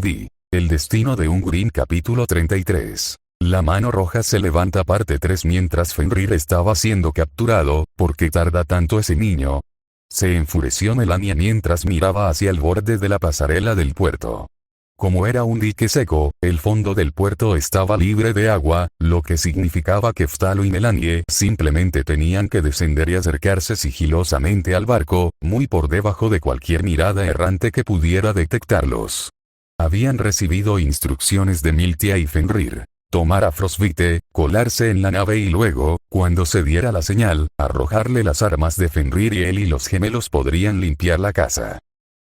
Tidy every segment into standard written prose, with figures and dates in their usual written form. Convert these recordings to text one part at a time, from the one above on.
Ruby. El destino de un Green capítulo 33. La mano roja se levanta parte 3. Mientras Fenrir estaba siendo capturado, ¿por qué tarda tanto ese niño? Se enfureció Melania mientras miraba hacia el borde de la pasarela del puerto. Como era un dique seco, el fondo del puerto estaba libre de agua, lo que significaba que Phtalo y Melanie simplemente tenían que descender y acercarse sigilosamente al barco, muy por debajo de cualquier mirada errante que pudiera detectarlos. Habían recibido instrucciones de Miltia y Fenrir. Tomar a Frostbite, colarse en la nave y luego, cuando se diera la señal, arrojarle las armas de Fenrir y él y los gemelos podrían limpiar la casa.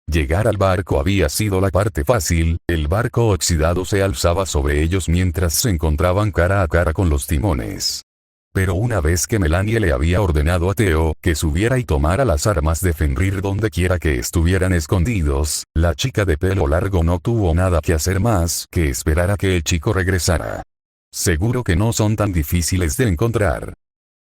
Llegar al barco había sido la parte fácil, el barco oxidado se alzaba sobre ellos mientras se encontraban cara a cara con los timones. Pero una vez que Melanie le había ordenado a Theo que subiera y tomara las armas de Fenrir donde quiera que estuvieran escondidos, la chica de pelo largo no tuvo nada que hacer más que esperar a que el chico regresara. Seguro que no son tan difíciles de encontrar,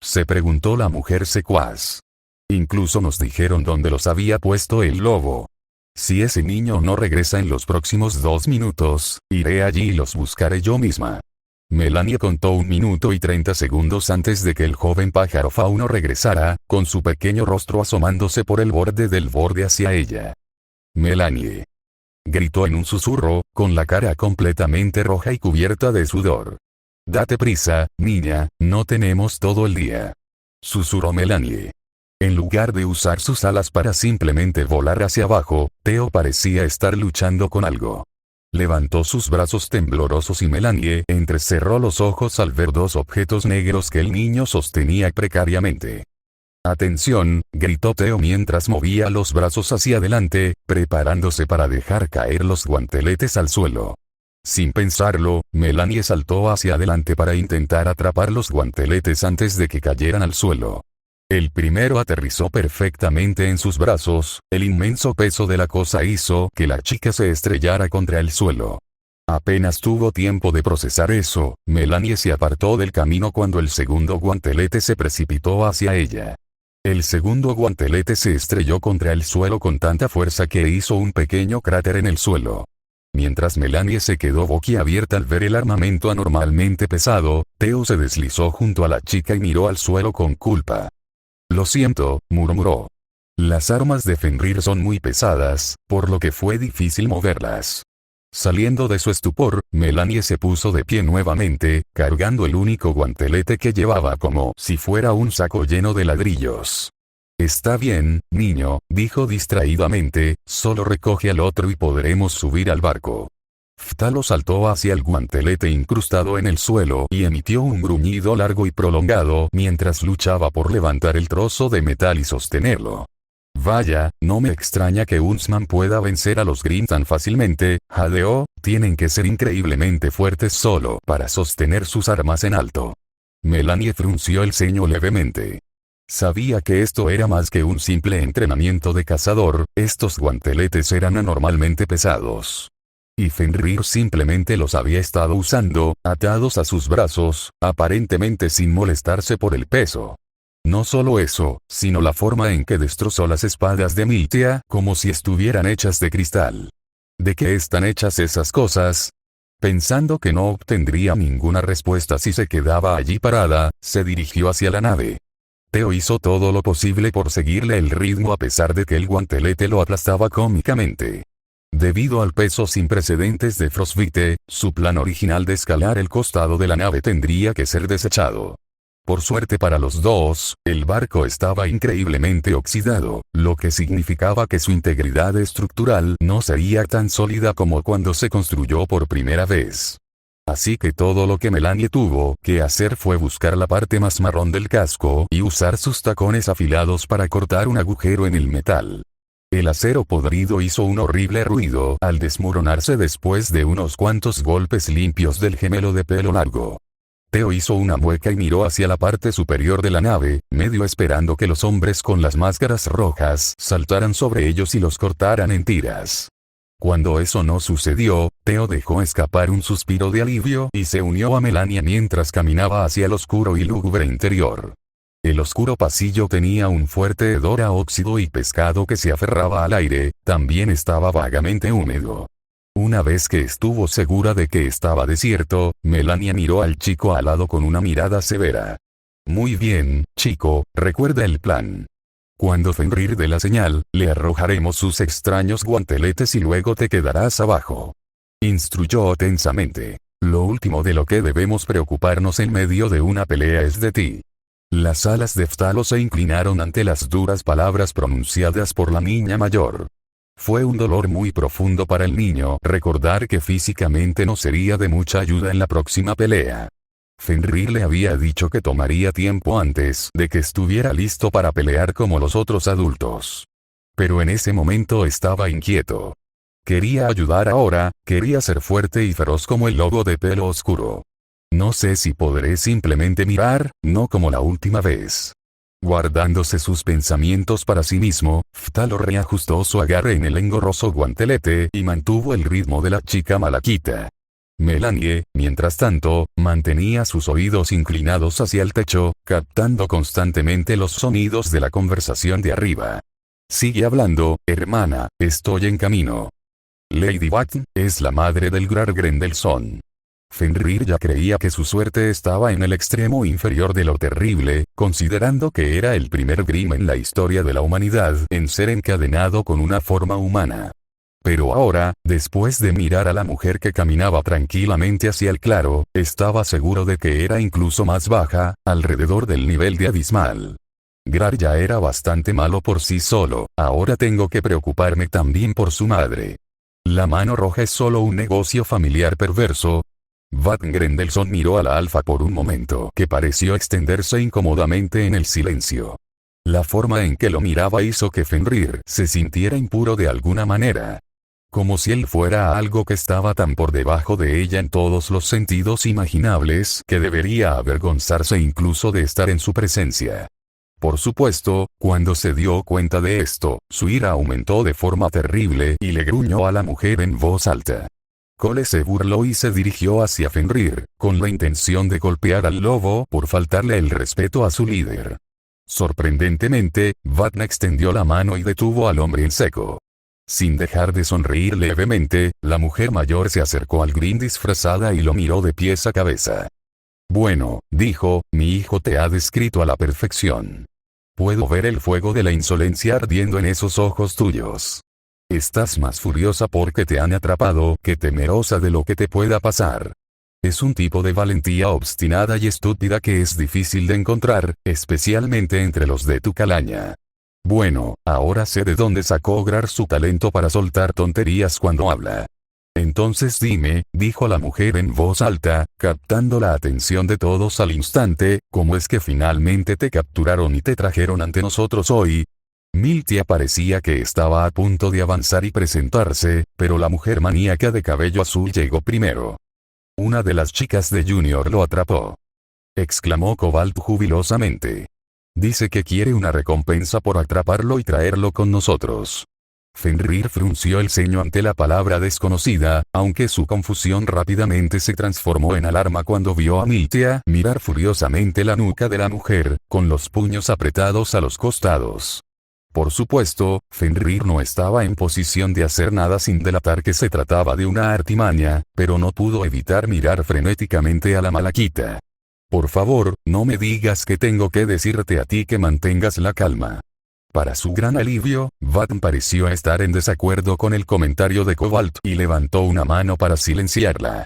se preguntó la mujer secuaz. Incluso nos dijeron dónde los había puesto el lobo. Si ese niño no regresa en los próximos 2 minutos, iré allí y los buscaré yo misma. Melanie contó 1 minuto y 30 segundos antes de que el joven pájaro fauno regresara, con su pequeño rostro asomándose por el borde del borde hacia ella. Melanie, gritó en un susurro, con la cara completamente roja y cubierta de sudor. Date prisa, niña, no tenemos todo el día. Susurró Melanie. En lugar de usar sus alas para simplemente volar hacia abajo, Theo parecía estar luchando con algo. Levantó sus brazos temblorosos y Melanie entrecerró los ojos al ver 2 objetos negros que el niño sostenía precariamente. ¡Atención!, gritó Theo mientras movía los brazos hacia adelante, preparándose para dejar caer los guanteletes al suelo. Sin pensarlo, Melanie saltó hacia adelante para intentar atrapar los guanteletes antes de que cayeran al suelo. El primero aterrizó perfectamente en sus brazos, el inmenso peso de la cosa hizo que la chica se estrellara contra el suelo. Apenas tuvo tiempo de procesar eso, Melanie se apartó del camino cuando el segundo guantelete se precipitó hacia ella. El segundo guantelete se estrelló contra el suelo con tanta fuerza que hizo un pequeño cráter en el suelo. Mientras Melanie se quedó boquiabierta al ver el armamento anormalmente pesado, Theo se deslizó junto a la chica y miró al suelo con culpa. Lo siento, murmuró. Las armas de Fenrir son muy pesadas, por lo que fue difícil moverlas. Saliendo de su estupor, Melanie se puso de pie nuevamente, cargando el único guantelete que llevaba como si fuera un saco lleno de ladrillos. Está bien, niño, dijo distraídamente, solo recoge al otro y podremos subir al barco. Phtalo saltó hacia el guantelete incrustado en el suelo y emitió un gruñido largo y prolongado mientras luchaba por levantar el trozo de metal y sostenerlo. Vaya, no me extraña que Huntsman pueda vencer a los Grimm tan fácilmente, jadeó, tienen que ser increíblemente fuertes solo para sostener sus armas en alto. Melanie frunció el ceño levemente. Sabía que esto era más que un simple entrenamiento de cazador, estos guanteletes eran anormalmente pesados. Y Fenrir simplemente los había estado usando, atados a sus brazos, aparentemente sin molestarse por el peso. No solo eso, sino la forma en que destrozó las espadas de Miltia, como si estuvieran hechas de cristal. ¿De qué están hechas esas cosas? Pensando que no obtendría ninguna respuesta si se quedaba allí parada, se dirigió hacia la nave. Theo hizo todo lo posible por seguirle el ritmo a pesar de que el guantelete lo aplastaba cómicamente. Debido al peso sin precedentes de Frostbite, su plan original de escalar el costado de la nave tendría que ser desechado. Por suerte para los dos, el barco estaba increíblemente oxidado, lo que significaba que su integridad estructural no sería tan sólida como cuando se construyó por primera vez. Así que todo lo que Melanie tuvo que hacer fue buscar la parte más marrón del casco y usar sus tacones afilados para cortar un agujero en el metal. El acero podrido hizo un horrible ruido al desmoronarse después de unos cuantos golpes limpios del gemelo de pelo largo. Theo hizo una mueca y miró hacia la parte superior de la nave, medio esperando que los hombres con las máscaras rojas saltaran sobre ellos y los cortaran en tiras. Cuando eso no sucedió, Theo dejó escapar un suspiro de alivio y se unió a Melanie mientras caminaba hacia el oscuro y lúgubre interior. El oscuro pasillo tenía un fuerte hedor a óxido y pescado que se aferraba al aire, también estaba vagamente húmedo. Una vez que estuvo segura de que estaba desierto, Melania miró al chico al lado con una mirada severa. Muy bien, chico, recuerda el plan. Cuando Fenrir dé la señal, le arrojaremos sus extraños guanteletes y luego te quedarás abajo. Instruyó tensamente. Lo último de lo que debemos preocuparnos en medio de una pelea es de ti. Las alas de Phtalo se inclinaron ante las duras palabras pronunciadas por la niña mayor. Fue un dolor muy profundo para el niño recordar que físicamente no sería de mucha ayuda en la próxima pelea. Fenrir le había dicho que tomaría tiempo antes de que estuviera listo para pelear como los otros adultos. Pero en ese momento estaba inquieto. Quería ayudar ahora, quería ser fuerte y feroz como el lobo de pelo oscuro. No sé si podré simplemente mirar, no como la última vez. Guardándose sus pensamientos para sí mismo, Phtalo reajustó su agarre en el engorroso guantelete y mantuvo el ritmo de la chica malaquita. Melanie, mientras tanto, mantenía sus oídos inclinados hacia el techo, captando constantemente los sonidos de la conversación de arriba. Sigue hablando, hermana, estoy en camino. Lady Vatn es la madre del Grar Grendelson. Fenrir ya creía que su suerte estaba en el extremo inferior de lo terrible, considerando que era el primer Grimm en la historia de la humanidad en ser encadenado con una forma humana. Pero ahora, después de mirar a la mujer que caminaba tranquilamente hacia el claro, estaba seguro de que era incluso más baja, alrededor del nivel de abismal. Grar ya era bastante malo por sí solo, ahora tengo que preocuparme también por su madre. La mano roja es solo un negocio familiar perverso. Vatn Grendelson miró a la alfa por un momento que pareció extenderse incómodamente en el silencio. La forma en que lo miraba hizo que Fenrir se sintiera impuro de alguna manera. Como si él fuera algo que estaba tan por debajo de ella en todos los sentidos imaginables que debería avergonzarse incluso de estar en su presencia. Por supuesto, cuando se dio cuenta de esto, su ira aumentó de forma terrible y le gruñó a la mujer en voz alta. Cole se burló y se dirigió hacia Fenrir, con la intención de golpear al lobo por faltarle el respeto a su líder. Sorprendentemente, Vatn extendió la mano y detuvo al hombre en seco. Sin dejar de sonreír levemente, la mujer mayor se acercó al Grimm disfrazada y lo miró de pies a cabeza. Bueno, dijo, mi hijo te ha descrito a la perfección. Puedo ver el fuego de la insolencia ardiendo en esos ojos tuyos. Estás más furiosa porque te han atrapado que temerosa de lo que te pueda pasar. Es un tipo de valentía obstinada y estúpida que es difícil de encontrar, especialmente entre los de tu calaña. Bueno, ahora sé de dónde sacó Grar su talento para soltar tonterías cuando habla. Entonces dime, dijo la mujer en voz alta, captando la atención de todos al instante, ¿cómo es que finalmente te capturaron y te trajeron ante nosotros hoy? Miltia parecía que estaba a punto de avanzar y presentarse, pero la mujer maníaca de cabello azul llegó primero. Una de las chicas de Junior lo atrapó. Exclamó Cobalt jubilosamente. Dice que quiere una recompensa por atraparlo y traerlo con nosotros. Fenrir frunció el ceño ante la palabra desconocida, aunque su confusión rápidamente se transformó en alarma cuando vio a Miltia mirar furiosamente la nuca de la mujer, con los puños apretados a los costados. Por supuesto, Fenrir no estaba en posición de hacer nada sin delatar que se trataba de una artimaña, pero no pudo evitar mirar frenéticamente a la malaquita. Por favor, no me digas que tengo que decirte a ti que mantengas la calma. Para su gran alivio, Vatn pareció estar en desacuerdo con el comentario de Cobalt y levantó una mano para silenciarla.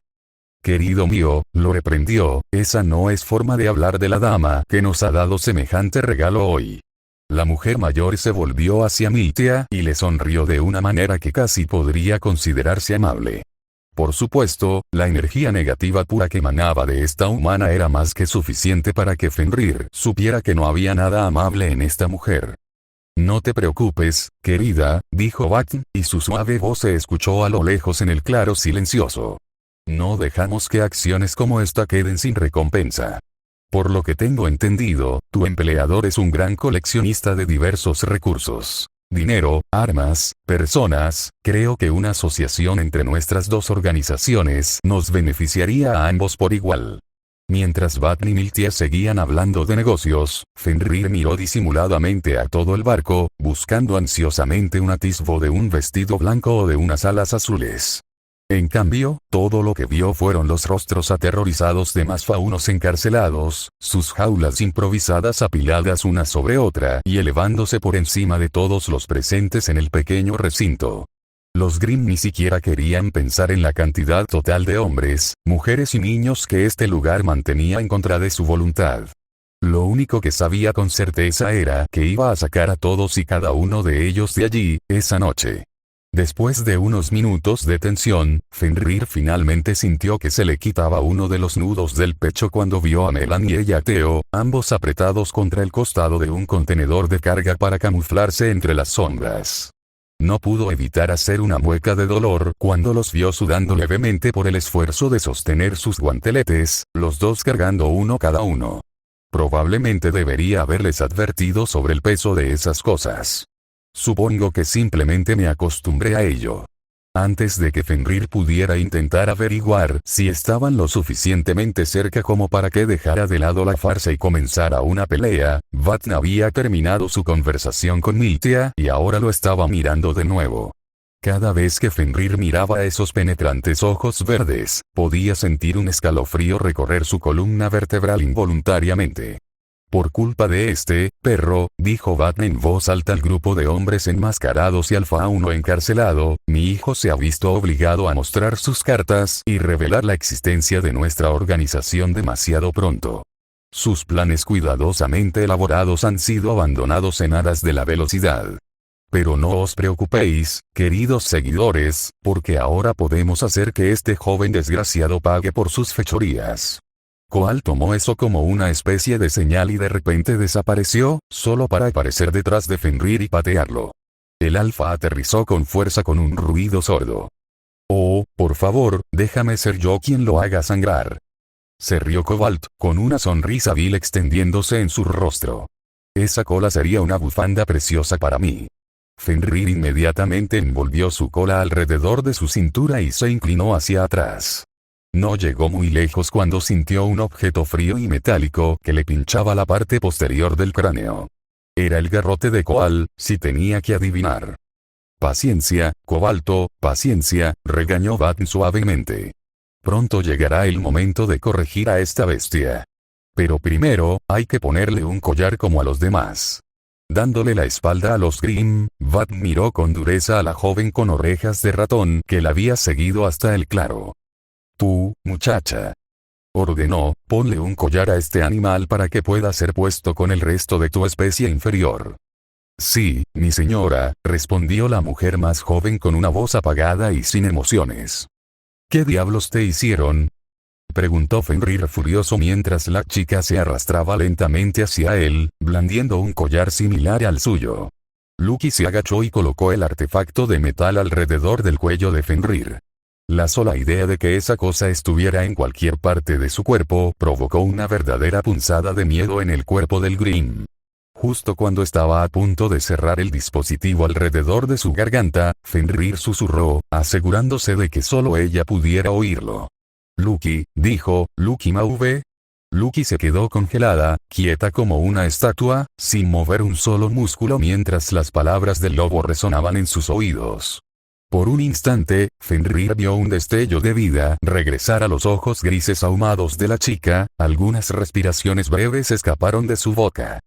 Querido mío, lo reprendió, esa no es forma de hablar de la dama que nos ha dado semejante regalo hoy. La mujer mayor se volvió hacia Miltia y le sonrió de una manera que casi podría considerarse amable. Por supuesto, la energía negativa pura que emanaba de esta humana era más que suficiente para que Fenrir supiera que no había nada amable en esta mujer. No te preocupes, querida, dijo Vatn, y su suave voz se escuchó a lo lejos en el claro silencioso. No dejamos que acciones como esta queden sin recompensa. Por lo que tengo entendido, tu empleador es un gran coleccionista de diversos recursos. Dinero, armas, personas, creo que una asociación entre nuestras dos organizaciones nos beneficiaría a ambos por igual. Mientras Vatn y Miltia seguían hablando de negocios, Fenrir miró disimuladamente a todo el barco, buscando ansiosamente un atisbo de un vestido blanco o de unas alas azules. En cambio, todo lo que vio fueron los rostros aterrorizados de más faunos encarcelados, sus jaulas improvisadas apiladas una sobre otra y elevándose por encima de todos los presentes en el pequeño recinto. Los Grimm ni siquiera querían pensar en la cantidad total de hombres, mujeres y niños que este lugar mantenía en contra de su voluntad. Lo único que sabía con certeza era que iba a sacar a todos y cada uno de ellos de allí, esa noche. Después de unos minutos de tensión, Fenrir finalmente sintió que se le quitaba uno de los nudos del pecho cuando vio a Melanie y a Theo, ambos apretados contra el costado de un contenedor de carga para camuflarse entre las sombras. No pudo evitar hacer una mueca de dolor cuando los vio sudando levemente por el esfuerzo de sostener sus guanteletes, los dos cargando uno cada uno. Probablemente debería haberles advertido sobre el peso de esas cosas. Supongo que simplemente me acostumbré a ello. Antes de que Fenrir pudiera intentar averiguar si estaban lo suficientemente cerca como para que dejara de lado la farsa y comenzara una pelea, Vatn había terminado su conversación con Miltia y ahora lo estaba mirando de nuevo. Cada vez que Fenrir miraba esos penetrantes ojos verdes, podía sentir un escalofrío recorrer su columna vertebral involuntariamente. Por culpa de este perro, dijo Vatn en voz alta al grupo de hombres enmascarados y al fauno encarcelado, mi hijo se ha visto obligado a mostrar sus cartas y revelar la existencia de nuestra organización demasiado pronto. Sus planes cuidadosamente elaborados han sido abandonados en aras de la velocidad. Pero no os preocupéis, queridos seguidores, porque ahora podemos hacer que este joven desgraciado pague por sus fechorías. Koal tomó eso como una especie de señal y de repente desapareció, solo para aparecer detrás de Fenrir y patearlo. El alfa aterrizó con fuerza con un ruido sordo. Oh, por favor, déjame ser yo quien lo haga sangrar. Se rió Cobalt, con una sonrisa vil extendiéndose en su rostro. Esa cola sería una bufanda preciosa para mí. Fenrir inmediatamente envolvió su cola alrededor de su cintura y se inclinó hacia atrás. No llegó muy lejos cuando sintió un objeto frío y metálico que le pinchaba la parte posterior del cráneo. Era el garrote de Koal, si tenía que adivinar. Paciencia, Cobalto, paciencia, regañó Vatn suavemente. Pronto llegará el momento de corregir a esta bestia. Pero primero, hay que ponerle un collar como a los demás. Dándole la espalda a los Grimm, Vatn miró con dureza a la joven con orejas de ratón que la había seguido hasta el claro. Tú, muchacha, ordenó, ponle un collar a este animal para que pueda ser puesto con el resto de tu especie inferior. Sí, mi señora, respondió la mujer más joven con una voz apagada y sin emociones. ¿Qué diablos te hicieron? Preguntó Fenrir furioso mientras la chica se arrastraba lentamente hacia él, blandiendo un collar similar al suyo. Lucky se agachó y colocó el artefacto de metal alrededor del cuello de Fenrir. La sola idea de que esa cosa estuviera en cualquier parte de su cuerpo provocó una verdadera punzada de miedo en el cuerpo del Grimm. Justo cuando estaba a punto de cerrar el dispositivo alrededor de su garganta, Fenrir susurró, asegurándose de que solo ella pudiera oírlo. Lucky, dijo, Lucky Mauve. Lucky se quedó congelada, quieta como una estatua, sin mover un solo músculo mientras las palabras del lobo resonaban en sus oídos. Por un instante, Fenrir vio un destello de vida regresar a los ojos grises ahumados de la chica, algunas respiraciones breves escaparon de su boca.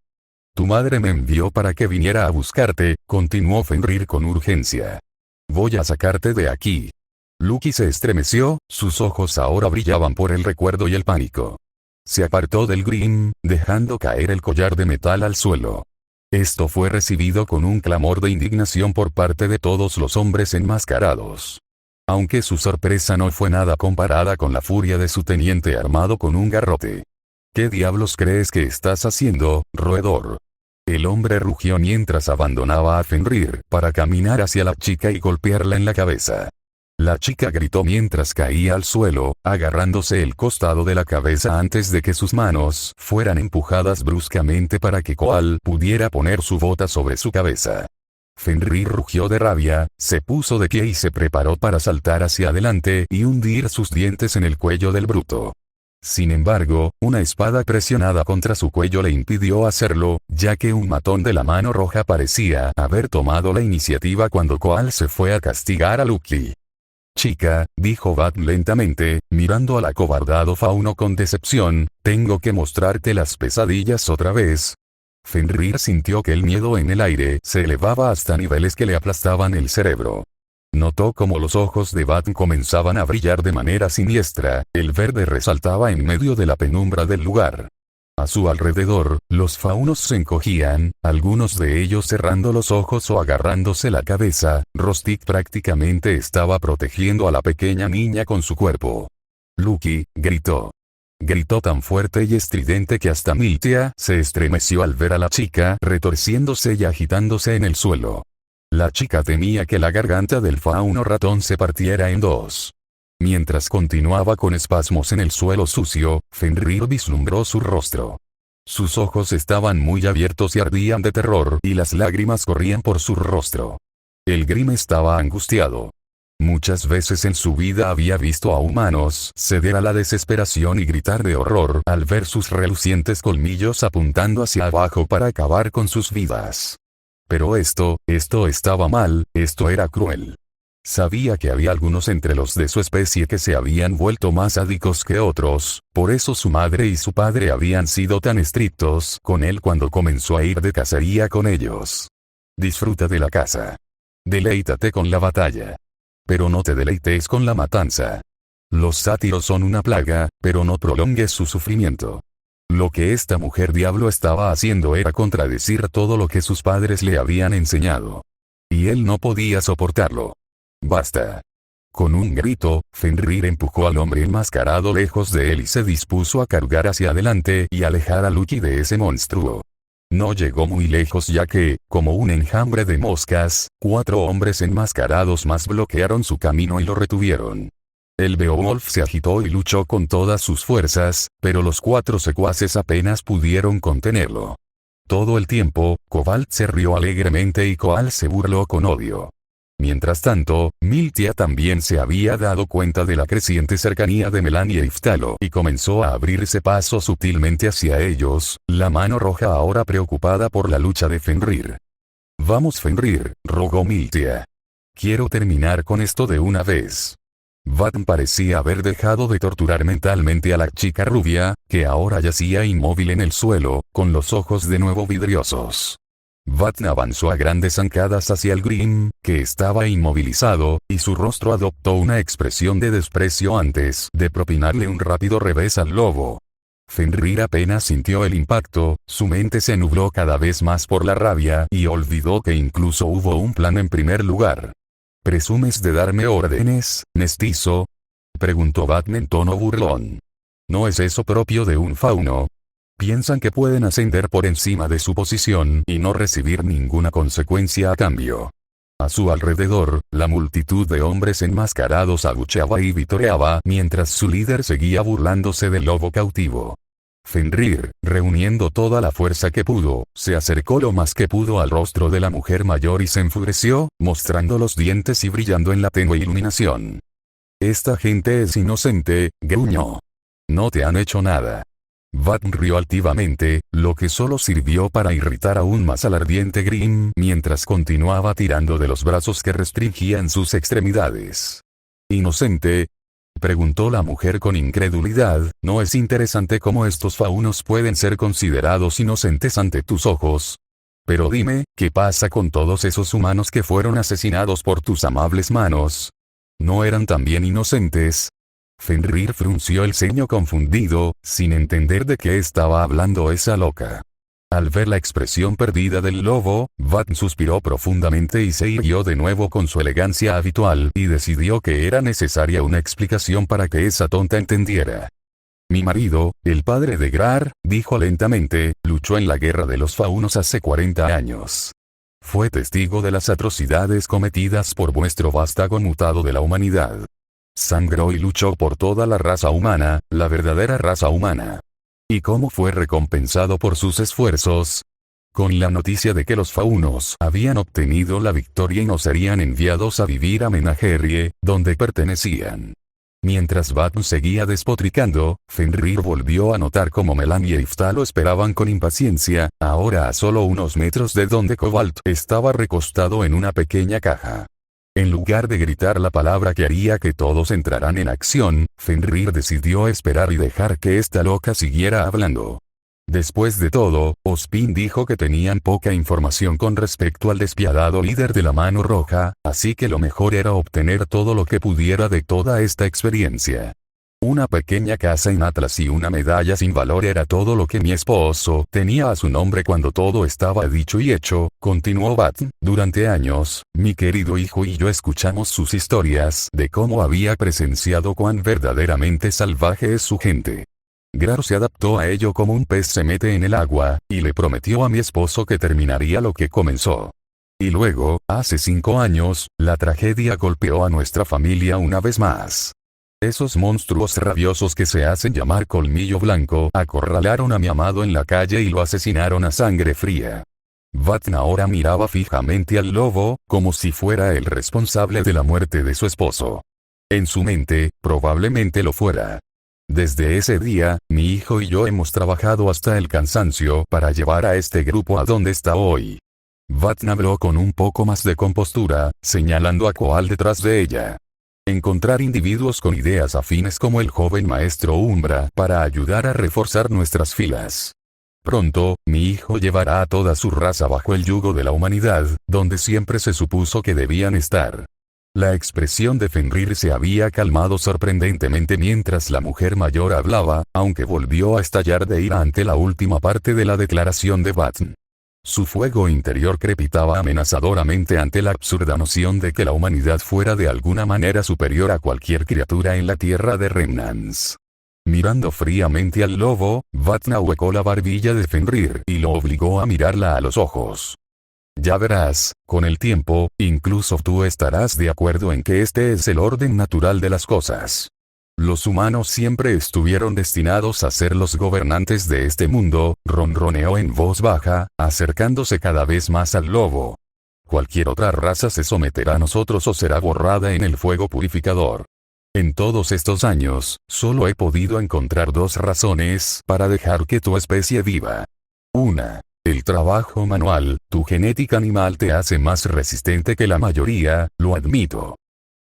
Tu madre me envió para que viniera a buscarte, continuó Fenrir con urgencia. Voy a sacarte de aquí. Lucky se estremeció, sus ojos ahora brillaban por el recuerdo y el pánico. Se apartó del Grimm, dejando caer el collar de metal al suelo. Esto fue recibido con un clamor de indignación por parte de todos los hombres enmascarados. Aunque su sorpresa no fue nada comparada con la furia de su teniente armado con un garrote. ¿Qué diablos crees que estás haciendo, roedor? El hombre rugió mientras abandonaba a Fenrir para caminar hacia la chica y golpearla en la cabeza. La chica gritó mientras caía al suelo, agarrándose el costado de la cabeza antes de que sus manos fueran empujadas bruscamente para que Koal pudiera poner su bota sobre su cabeza. Fenrir rugió de rabia, se puso de pie y se preparó para saltar hacia adelante y hundir sus dientes en el cuello del bruto. Sin embargo, una espada presionada contra su cuello le impidió hacerlo, ya que un matón de la mano roja parecía haber tomado la iniciativa cuando Koal se fue a castigar a Lucky. Chica, dijo Bat lentamente, mirando al acobardado fauno con decepción, tengo que mostrarte las pesadillas otra vez. Fenrir sintió que el miedo en el aire se elevaba hasta niveles que le aplastaban el cerebro. Notó cómo los ojos de Bat comenzaban a brillar de manera siniestra, el verde resaltaba en medio de la penumbra del lugar. A su alrededor, los faunos se encogían, algunos de ellos cerrando los ojos o agarrándose la cabeza. Rostik prácticamente estaba protegiendo a la pequeña niña con su cuerpo. Lucky, gritó. Gritó tan fuerte y estridente que hasta Miltia se estremeció al ver a la chica retorciéndose y agitándose en el suelo. La chica temía que la garganta del fauno ratón se partiera en dos. Mientras continuaba con espasmos en el suelo sucio, Fenrir vislumbró su rostro. Sus ojos estaban muy abiertos y ardían de terror y las lágrimas corrían por su rostro. El Grim estaba angustiado. Muchas veces en su vida había visto a humanos ceder a la desesperación y gritar de horror al ver sus relucientes colmillos apuntando hacia abajo para acabar con sus vidas. Pero esto estaba mal, esto era cruel. Sabía que había algunos entre los de su especie que se habían vuelto más sádicos que otros, por eso su madre y su padre habían sido tan estrictos con él cuando comenzó a ir de cacería con ellos. Disfruta de la caza. Deleítate con la batalla. Pero no te deleites con la matanza. Los sátiros son una plaga, pero no prolongues su sufrimiento. Lo que esta mujer diablo estaba haciendo era contradecir todo lo que sus padres le habían enseñado. Y él no podía soportarlo. Basta. Con un grito, Fenrir empujó al hombre enmascarado lejos de él y se dispuso a cargar hacia adelante y alejar a Lucky de ese monstruo. No llegó muy lejos ya que, como un enjambre de moscas, 4 hombres enmascarados más bloquearon su camino y lo retuvieron. El Beowulf se agitó y luchó con todas sus fuerzas, pero los 4 secuaces apenas pudieron contenerlo. Todo el tiempo, Cobalt se rió alegremente y Koal se burló con odio. Mientras tanto, Miltia también se había dado cuenta de la creciente cercanía de Melan y Iftalo y comenzó a abrirse paso sutilmente hacia ellos, la mano roja ahora preocupada por la lucha de Fenrir. Vamos Fenrir, rogó Miltia. Quiero terminar con esto de una vez. Vatn parecía haber dejado de torturar mentalmente a la chica rubia, que ahora yacía inmóvil en el suelo, con los ojos de nuevo vidriosos. Vatn avanzó a grandes zancadas hacia el Grim, que estaba inmovilizado, y su rostro adoptó una expresión de desprecio antes de propinarle un rápido revés al lobo. Fenrir apenas sintió el impacto, su mente se nubló cada vez más por la rabia y olvidó que incluso hubo un plan en primer lugar. ¿Presumes de darme órdenes, mestizo? Preguntó Vatn en tono burlón. ¿No es eso propio de un fauno? Piensan que pueden ascender por encima de su posición y no recibir ninguna consecuencia a cambio. A su alrededor, la multitud de hombres enmascarados abucheaba y vitoreaba mientras su líder seguía burlándose del lobo cautivo. Fenrir, reuniendo toda la fuerza que pudo, se acercó lo más que pudo al rostro de la mujer mayor y se enfureció, mostrando los dientes y brillando en la tenue iluminación. Esta gente es inocente, gruñó. No te han hecho nada. Vatn rió altivamente, lo que solo sirvió para irritar aún más al ardiente Grim mientras continuaba tirando de los brazos que restringían sus extremidades. ¿Inocente? Preguntó la mujer con incredulidad. ¿No es interesante cómo estos faunos pueden ser considerados inocentes ante tus ojos? Pero dime, ¿qué pasa con todos esos humanos que fueron asesinados por tus amables manos? ¿No eran también inocentes? Fenrir frunció el ceño confundido, sin entender de qué estaba hablando esa loca. Al ver la expresión perdida del lobo, Vatn suspiró profundamente y se irguió de nuevo con su elegancia habitual y decidió que era necesaria una explicación para que esa tonta entendiera. Mi marido, el padre de Grar, dijo lentamente, luchó en la guerra de los faunos hace 40 años. Fue testigo de las atrocidades cometidas por vuestro vástago mutado de la humanidad. Sangró y luchó por toda la raza humana, la verdadera raza humana. ¿Y cómo fue recompensado por sus esfuerzos? Con la noticia de que los faunos habían obtenido la victoria y no serían enviados a vivir a Menagerie, donde pertenecían. Mientras Vatn seguía despotricando, Fenrir volvió a notar cómo Melan y Iftalo esperaban con impaciencia, ahora a solo unos metros de donde Cobalt estaba recostado en una pequeña caja. En lugar de gritar la palabra que haría que todos entraran en acción, Fenrir decidió esperar y dejar que esta loca siguiera hablando. Después de todo, Ozpin dijo que tenían poca información con respecto al despiadado líder de la Mano Roja, así que lo mejor era obtener todo lo que pudiera de toda esta experiencia. Una pequeña casa en Atlas y una medalla sin valor era todo lo que mi esposo tenía a su nombre cuando todo estaba dicho y hecho, continuó Bat. Durante años, mi querido hijo y yo escuchamos sus historias de cómo había presenciado cuán verdaderamente salvaje es su gente. Grar se adaptó a ello como un pez se mete en el agua, y le prometió a mi esposo que terminaría lo que comenzó. Y luego, hace 5 años, la tragedia golpeó a nuestra familia una vez más. Esos monstruos rabiosos que se hacen llamar Colmillo Blanco acorralaron a mi amado en la calle y lo asesinaron a sangre fría. Vatn ahora miraba fijamente al lobo, como si fuera el responsable de la muerte de su esposo. En su mente, probablemente lo fuera. Desde ese día, mi hijo y yo hemos trabajado hasta el cansancio para llevar a este grupo a donde está hoy. Vatn habló con un poco más de compostura, señalando a Koal detrás de ella. Encontrar individuos con ideas afines como el joven maestro Umbra para ayudar a reforzar nuestras filas. Pronto, mi hijo llevará a toda su raza bajo el yugo de la humanidad, donde siempre se supuso que debían estar. La expresión de Fenrir se había calmado sorprendentemente mientras la mujer mayor hablaba, aunque volvió a estallar de ira ante la última parte de la declaración de Vatn. Su fuego interior crepitaba amenazadoramente ante la absurda noción de que la humanidad fuera de alguna manera superior a cualquier criatura en la tierra de Remnants. Mirando fríamente al lobo, Vatn ahuecó la barbilla de Fenrir y lo obligó a mirarla a los ojos. Ya verás, con el tiempo, incluso tú estarás de acuerdo en que este es el orden natural de las cosas. Los humanos siempre estuvieron destinados a ser los gobernantes de este mundo, ronroneó en voz baja, acercándose cada vez más al lobo. Cualquier otra raza se someterá a nosotros o será borrada en el fuego purificador. En todos estos años, solo he podido encontrar 2 razones para dejar que tu especie viva. 1. El trabajo manual, tu genética animal te hace más resistente que la mayoría, lo admito.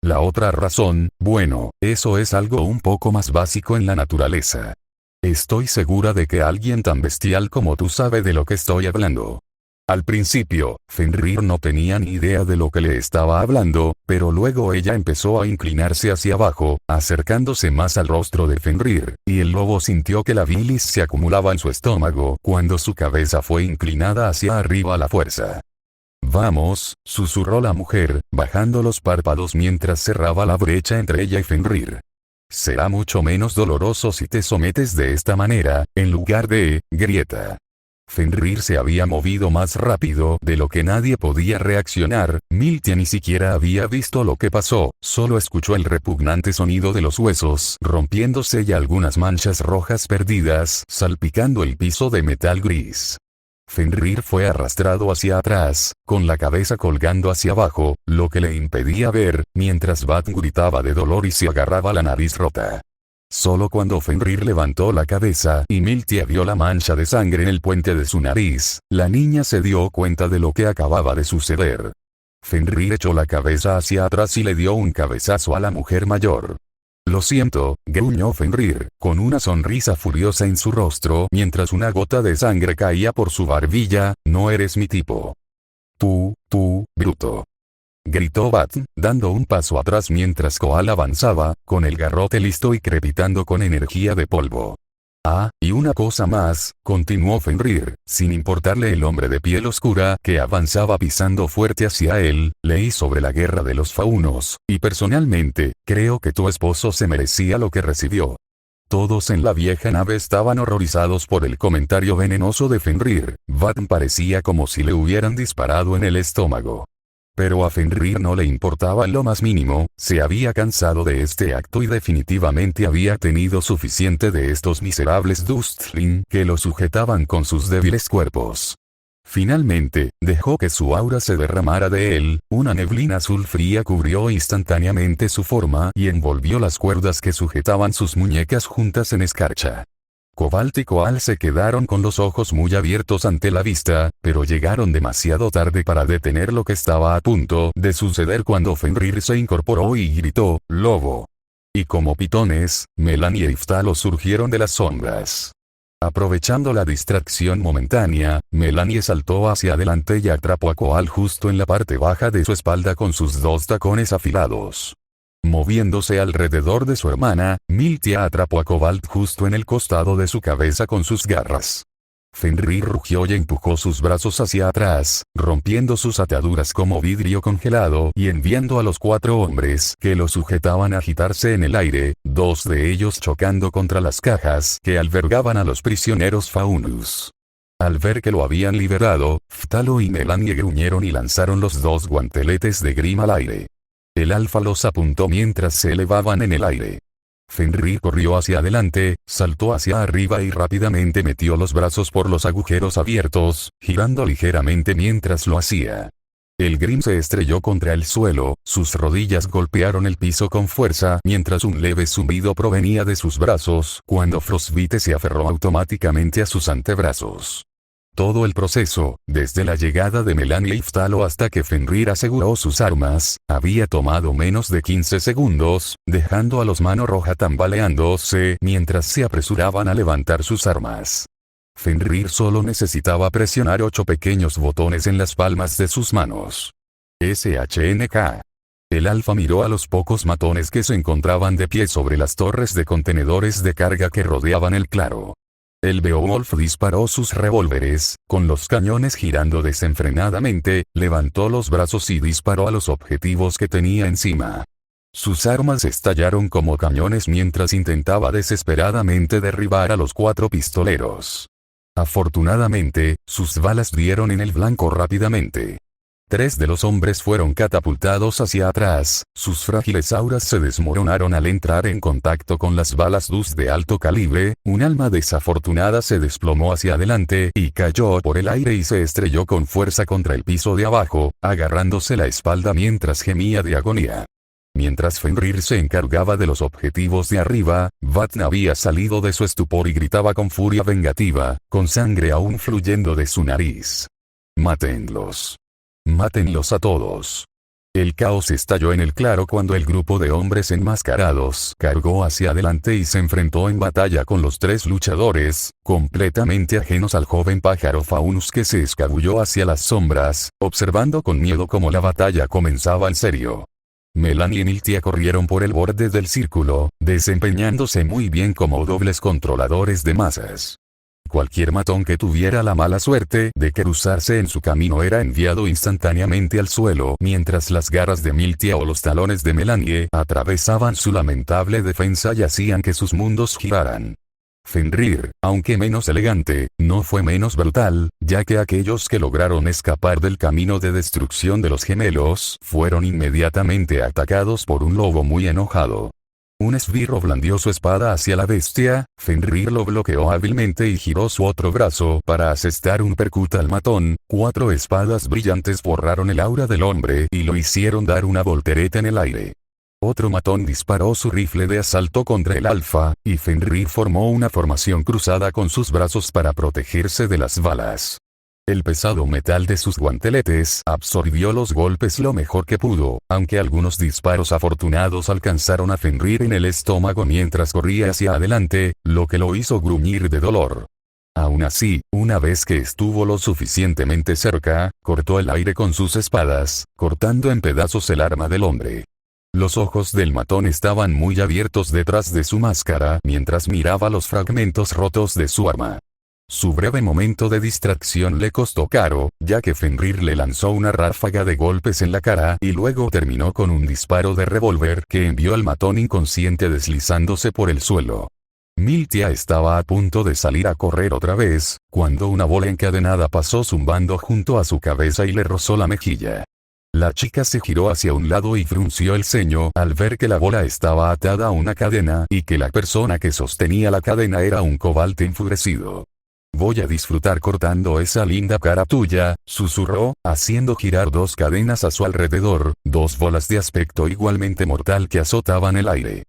La otra razón, bueno, eso es algo un poco más básico en la naturaleza. Estoy segura de que alguien tan bestial como tú sabe de lo que estoy hablando. Al principio, Fenrir no tenía ni idea de lo que le estaba hablando, pero luego ella empezó a inclinarse hacia abajo, acercándose más al rostro de Fenrir, y el lobo sintió que la bilis se acumulaba en su estómago cuando su cabeza fue inclinada hacia arriba a la fuerza. Vamos, susurró la mujer, bajando los párpados mientras cerraba la brecha entre ella y Fenrir. Será mucho menos doloroso si te sometes de esta manera, en lugar de, grieta. Fenrir se había movido más rápido de lo que nadie podía reaccionar, Miltia ni siquiera había visto lo que pasó, solo escuchó el repugnante sonido de los huesos rompiéndose y algunas manchas rojas perdidas salpicando el piso de metal gris. Fenrir fue arrastrado hacia atrás, con la cabeza colgando hacia abajo, lo que le impedía ver, mientras Vatn gritaba de dolor y se agarraba la nariz rota. Solo cuando Fenrir levantó la cabeza y Miltia vio la mancha de sangre en el puente de su nariz, la niña se dio cuenta de lo que acababa de suceder. Fenrir echó la cabeza hacia atrás y le dio un cabezazo a la mujer mayor. Lo siento, gruñó Fenrir, con una sonrisa furiosa en su rostro mientras una gota de sangre caía por su barbilla, no eres mi tipo. Tú, bruto. Gritó Vatn, dando un paso atrás mientras Koal avanzaba, con el garrote listo y crepitando con energía de polvo. Ah, y una cosa más, continuó Fenrir, sin importarle el hombre de piel oscura que avanzaba pisando fuerte hacia él, leí sobre la guerra de los faunos, y personalmente, creo que tu esposo se merecía lo que recibió. Todos en la vieja nave estaban horrorizados por el comentario venenoso de Fenrir, Vatn parecía como si le hubieran disparado en el estómago. Pero a Fenrir no le importaba lo más mínimo, se había cansado de este acto y definitivamente había tenido suficiente de estos miserables Dustling que lo sujetaban con sus débiles cuerpos. Finalmente, dejó que su aura se derramara de él, una neblina azul fría cubrió instantáneamente su forma y envolvió las cuerdas que sujetaban sus muñecas juntas en escarcha. Cobalt y Coal se quedaron con los ojos muy abiertos ante la vista, pero llegaron demasiado tarde para detener lo que estaba a punto de suceder cuando Fenrir se incorporó y gritó, «¡Lobo!». Y como pitones, Melanie y Iftalo surgieron de las sombras. Aprovechando la distracción momentánea, Melanie saltó hacia adelante y atrapó a Coal justo en la parte baja de su espalda con sus dos tacones afilados. Moviéndose alrededor de su hermana, Miltia atrapó a Cobalt justo en el costado de su cabeza con sus garras. Fenrir rugió y empujó sus brazos hacia atrás, rompiendo sus ataduras como vidrio congelado y enviando a los 4 hombres que lo sujetaban a agitarse en el aire, 2 de ellos chocando contra las cajas que albergaban a los prisioneros Faunus. Al ver que lo habían liberado, Iftalo y Melanie gruñeron y lanzaron los 2 guanteletes de Grimm al aire. El alfa los apuntó mientras se elevaban en el aire. Fenrir corrió hacia adelante, saltó hacia arriba y rápidamente metió los brazos por los agujeros abiertos, girando ligeramente mientras lo hacía. El Grimm se estrelló contra el suelo, sus rodillas golpearon el piso con fuerza mientras un leve zumbido provenía de sus brazos cuando Frostbite se aferró automáticamente a sus antebrazos. Todo el proceso, desde la llegada de Melanie y Iftalo hasta que Fenrir aseguró sus armas, había tomado menos de 15 segundos, dejando a los Mano Roja tambaleándose mientras se apresuraban a levantar sus armas. Fenrir solo necesitaba presionar 8 pequeños botones en las palmas de sus manos. SHNK. El alfa miró a los pocos matones que se encontraban de pie sobre las torres de contenedores de carga que rodeaban el claro. El Beowulf disparó sus revólveres, con los cañones girando desenfrenadamente, levantó los brazos y disparó a los objetivos que tenía encima. Sus armas estallaron como cañones mientras intentaba desesperadamente derribar a los 4 pistoleros. Afortunadamente, sus balas dieron en el blanco rápidamente. 3 de los hombres fueron catapultados hacia atrás, sus frágiles auras se desmoronaron al entrar en contacto con las balas DUS de alto calibre, un alma desafortunada se desplomó hacia adelante y cayó por el aire y se estrelló con fuerza contra el piso de abajo, agarrándose la espalda mientras gemía de agonía. Mientras Fenrir se encargaba de los objetivos de arriba, Vatn había salido de su estupor y gritaba con furia vengativa, con sangre aún fluyendo de su nariz. «¡Mátenlos! ¡Mátenlos a todos!». El caos estalló en el claro cuando el grupo de hombres enmascarados cargó hacia adelante y se enfrentó en batalla con los 3 luchadores, completamente ajenos al joven pájaro Faunus que se escabulló hacia las sombras, observando con miedo cómo la batalla comenzaba en serio. Melanie y Miltia corrieron por el borde del círculo, desempeñándose muy bien como dobles controladores de masas. Cualquier matón que tuviera la mala suerte de cruzarse en su camino era enviado instantáneamente al suelo mientras las garras de Miltia o los talones de Melanie atravesaban su lamentable defensa y hacían que sus mundos giraran. Fenrir, aunque menos elegante, no fue menos brutal, ya que aquellos que lograron escapar del camino de destrucción de los gemelos fueron inmediatamente atacados por un lobo muy enojado. Un esbirro blandió su espada hacia la bestia, Fenrir lo bloqueó hábilmente y giró su otro brazo para asestar un percut al matón, 4 espadas brillantes borraron el aura del hombre y lo hicieron dar una voltereta en el aire. Otro matón disparó su rifle de asalto contra el alfa, y Fenrir formó una formación cruzada con sus brazos para protegerse de las balas. El pesado metal de sus guanteletes absorbió los golpes lo mejor que pudo, aunque algunos disparos afortunados alcanzaron a Fenrir en el estómago mientras corría hacia adelante, lo que lo hizo gruñir de dolor. Aún así, una vez que estuvo lo suficientemente cerca, cortó el aire con sus espadas, cortando en pedazos el arma del hombre. Los ojos del matón estaban muy abiertos detrás de su máscara mientras miraba los fragmentos rotos de su arma. Su breve momento de distracción le costó caro, ya que Fenrir le lanzó una ráfaga de golpes en la cara y luego terminó con un disparo de revólver que envió al matón inconsciente deslizándose por el suelo. Miltia estaba a punto de salir a correr otra vez, cuando una bola encadenada pasó zumbando junto a su cabeza y le rozó la mejilla. La chica se giró hacia un lado y frunció el ceño al ver que la bola estaba atada a una cadena y que la persona que sostenía la cadena era un Cobalt enfurecido. «Voy a disfrutar cortando esa linda cara tuya», susurró, haciendo girar 2 cadenas a su alrededor, 2 bolas de aspecto igualmente mortal que azotaban el aire.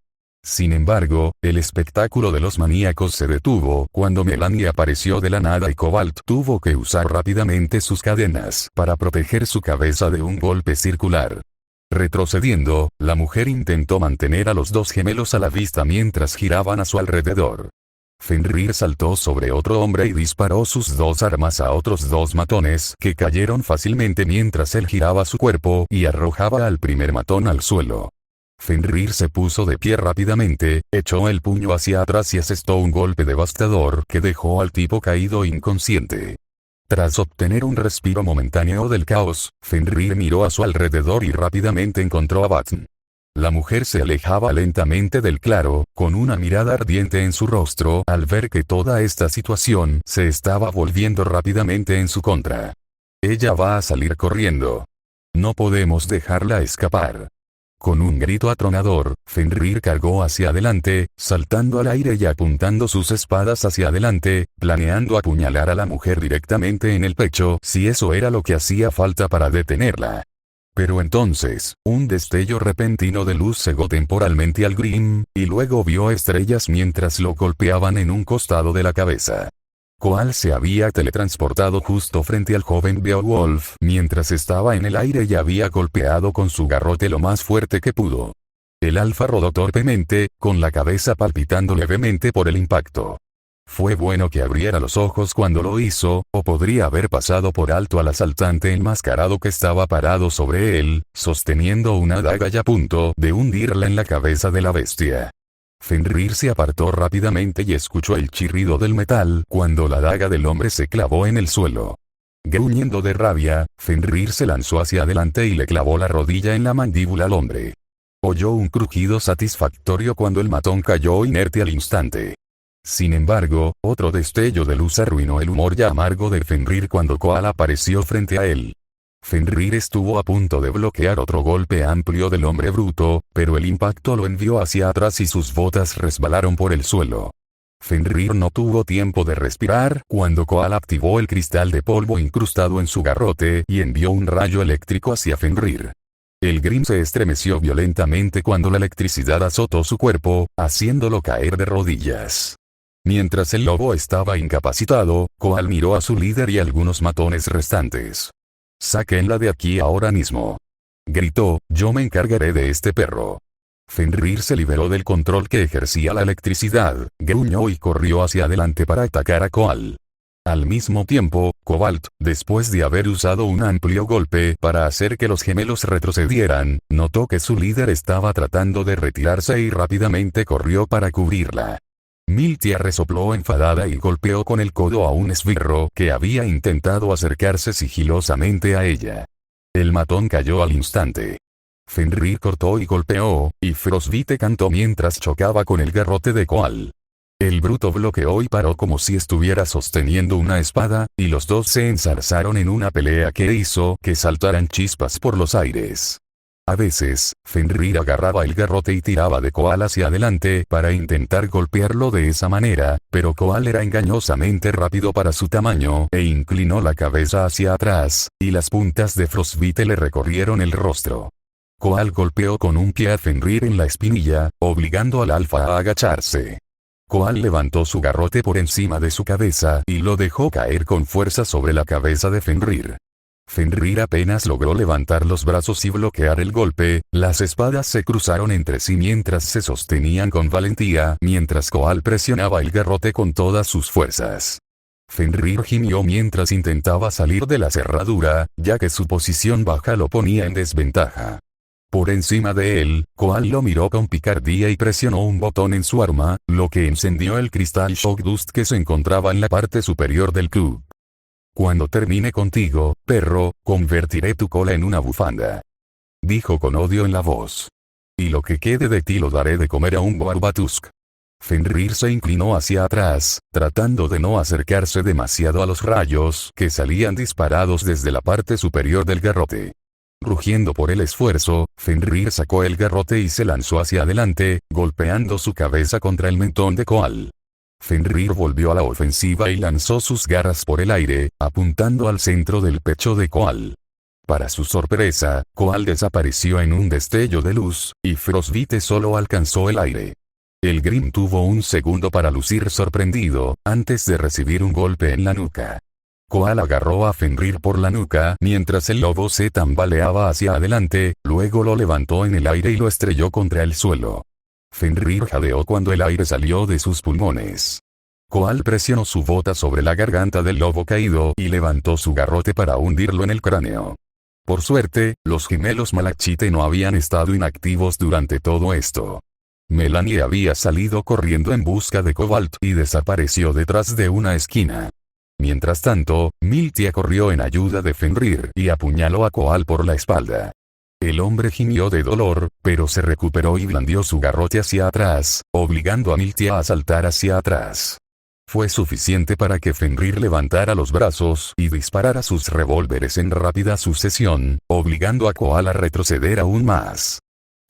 Sin embargo, el espectáculo de los maníacos se detuvo cuando Melanie apareció de la nada y Cobalt tuvo que usar rápidamente sus cadenas para proteger su cabeza de un golpe circular. Retrocediendo, la mujer intentó mantener a los dos gemelos a la vista mientras giraban a su alrededor. Fenrir saltó sobre otro hombre y disparó sus dos armas a otros dos matones que cayeron fácilmente mientras él giraba su cuerpo y arrojaba al primer matón al suelo. Fenrir se puso de pie rápidamente, echó el puño hacia atrás y asestó un golpe devastador que dejó al tipo caído inconsciente. Tras obtener un respiro momentáneo del caos, Fenrir miró a su alrededor y rápidamente encontró a Batn. La mujer se alejaba lentamente del claro, con una mirada ardiente en su rostro al ver que toda esta situación se estaba volviendo rápidamente en su contra. Ella va a salir corriendo. No podemos dejarla escapar. Con un grito atronador, Fenrir cargó hacia adelante, saltando al aire y apuntando sus espadas hacia adelante, planeando apuñalar a la mujer directamente en el pecho si eso era lo que hacía falta para detenerla. Pero entonces, un destello repentino de luz cegó temporalmente al Grimm, y luego vio estrellas mientras lo golpeaban en un costado de la cabeza. Koal se había teletransportado justo frente al joven Beowulf mientras estaba en el aire y había golpeado con su garrote lo más fuerte que pudo. El alfa rodó torpemente, con la cabeza palpitando levemente por el impacto. Fue bueno que abriera los ojos cuando lo hizo, o podría haber pasado por alto al asaltante enmascarado que estaba parado sobre él, sosteniendo una daga y a punto de hundirla en la cabeza de la bestia. Fenrir se apartó rápidamente y escuchó el chirrido del metal cuando la daga del hombre se clavó en el suelo. Gruñendo de rabia, Fenrir se lanzó hacia adelante y le clavó la rodilla en la mandíbula al hombre. Oyó un crujido satisfactorio cuando el matón cayó inerte al instante. Sin embargo, otro destello de luz arruinó el humor ya amargo de Fenrir cuando Koal apareció frente a él. Fenrir estuvo a punto de bloquear otro golpe amplio del hombre bruto, pero el impacto lo envió hacia atrás y sus botas resbalaron por el suelo. Fenrir no tuvo tiempo de respirar cuando Koal activó el cristal de polvo incrustado en su garrote y envió un rayo eléctrico hacia Fenrir. El Grimm se estremeció violentamente cuando la electricidad azotó su cuerpo, haciéndolo caer de rodillas. Mientras el lobo estaba incapacitado, Koal miró a su líder y algunos matones restantes. «Sáquenla de aquí ahora mismo», gritó, «yo me encargaré de este perro». Fenrir se liberó del control que ejercía la electricidad, gruñó y corrió hacia adelante para atacar a Koal. Al mismo tiempo, Cobalt, después de haber usado un amplio golpe para hacer que los gemelos retrocedieran, notó que su líder estaba tratando de retirarse y rápidamente corrió para cubrirla. Miltia resopló enfadada y golpeó con el codo a un esbirro que había intentado acercarse sigilosamente a ella. El matón cayó al instante. Fenrir cortó y golpeó, y Frostbite cantó mientras chocaba con el garrote de Koal. El bruto bloqueó y paró como si estuviera sosteniendo una espada, y los dos se enzarzaron en una pelea que hizo que saltaran chispas por los aires. A veces, Fenrir agarraba el garrote y tiraba de Koal hacia adelante para intentar golpearlo de esa manera, pero Koal era engañosamente rápido para su tamaño e inclinó la cabeza hacia atrás, y las puntas de Frostbite le recorrieron el rostro. Koal golpeó con un pie a Fenrir en la espinilla, obligando al alfa a agacharse. Koal levantó su garrote por encima de su cabeza y lo dejó caer con fuerza sobre la cabeza de Fenrir. Fenrir apenas logró levantar los brazos y bloquear el golpe, las espadas se cruzaron entre sí mientras se sostenían con valentía, mientras Koal presionaba el garrote con todas sus fuerzas. Fenrir gimió mientras intentaba salir de la cerradura, ya que su posición baja lo ponía en desventaja. Por encima de él, Koal lo miró con picardía y presionó un botón en su arma, lo que encendió el cristal Shock Dust que se encontraba en la parte superior del cube. «Cuando termine contigo, perro, convertiré tu cola en una bufanda», dijo con odio en la voz. «Y lo que quede de ti lo daré de comer a un Boarbatusk». Fenrir se inclinó hacia atrás, tratando de no acercarse demasiado a los rayos que salían disparados desde la parte superior del garrote. Rugiendo por el esfuerzo, Fenrir sacó el garrote y se lanzó hacia adelante, golpeando su cabeza contra el mentón de Koal. Fenrir volvió a la ofensiva y lanzó sus garras por el aire, apuntando al centro del pecho de Koal. Para su sorpresa, Koal desapareció en un destello de luz, y Frostbite solo alcanzó el aire. El Grim tuvo un segundo para lucir sorprendido, antes de recibir un golpe en la nuca. Koal agarró a Fenrir por la nuca mientras el lobo se tambaleaba hacia adelante, luego lo levantó en el aire y lo estrelló contra el suelo. Fenrir jadeó cuando el aire salió de sus pulmones. Koal presionó su bota sobre la garganta del lobo caído y levantó su garrote para hundirlo en el cráneo. Por suerte, los gemelos Malachite no habían estado inactivos durante todo esto. Melanie había salido corriendo en busca de Cobalt y desapareció detrás de una esquina. Mientras tanto, Miltia corrió en ayuda de Fenrir y apuñaló a Koal por la espalda. El hombre gimió de dolor, pero se recuperó y blandió su garrote hacia atrás, obligando a Miltia a saltar hacia atrás. Fue suficiente para que Fenrir levantara los brazos y disparara sus revólveres en rápida sucesión, obligando a Koal a retroceder aún más.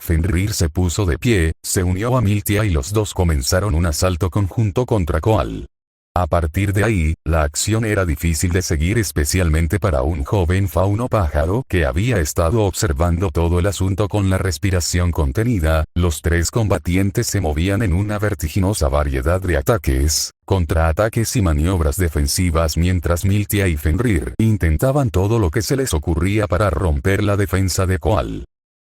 Fenrir se puso de pie, se unió a Miltia y los dos comenzaron un asalto conjunto contra Koal. A partir de ahí, la acción era difícil de seguir especialmente para un joven fauno pájaro que había estado observando todo el asunto con la respiración contenida. Los tres combatientes se movían en una vertiginosa variedad de ataques, contraataques y maniobras defensivas mientras Miltia y Fenrir intentaban todo lo que se les ocurría para romper la defensa de Koal.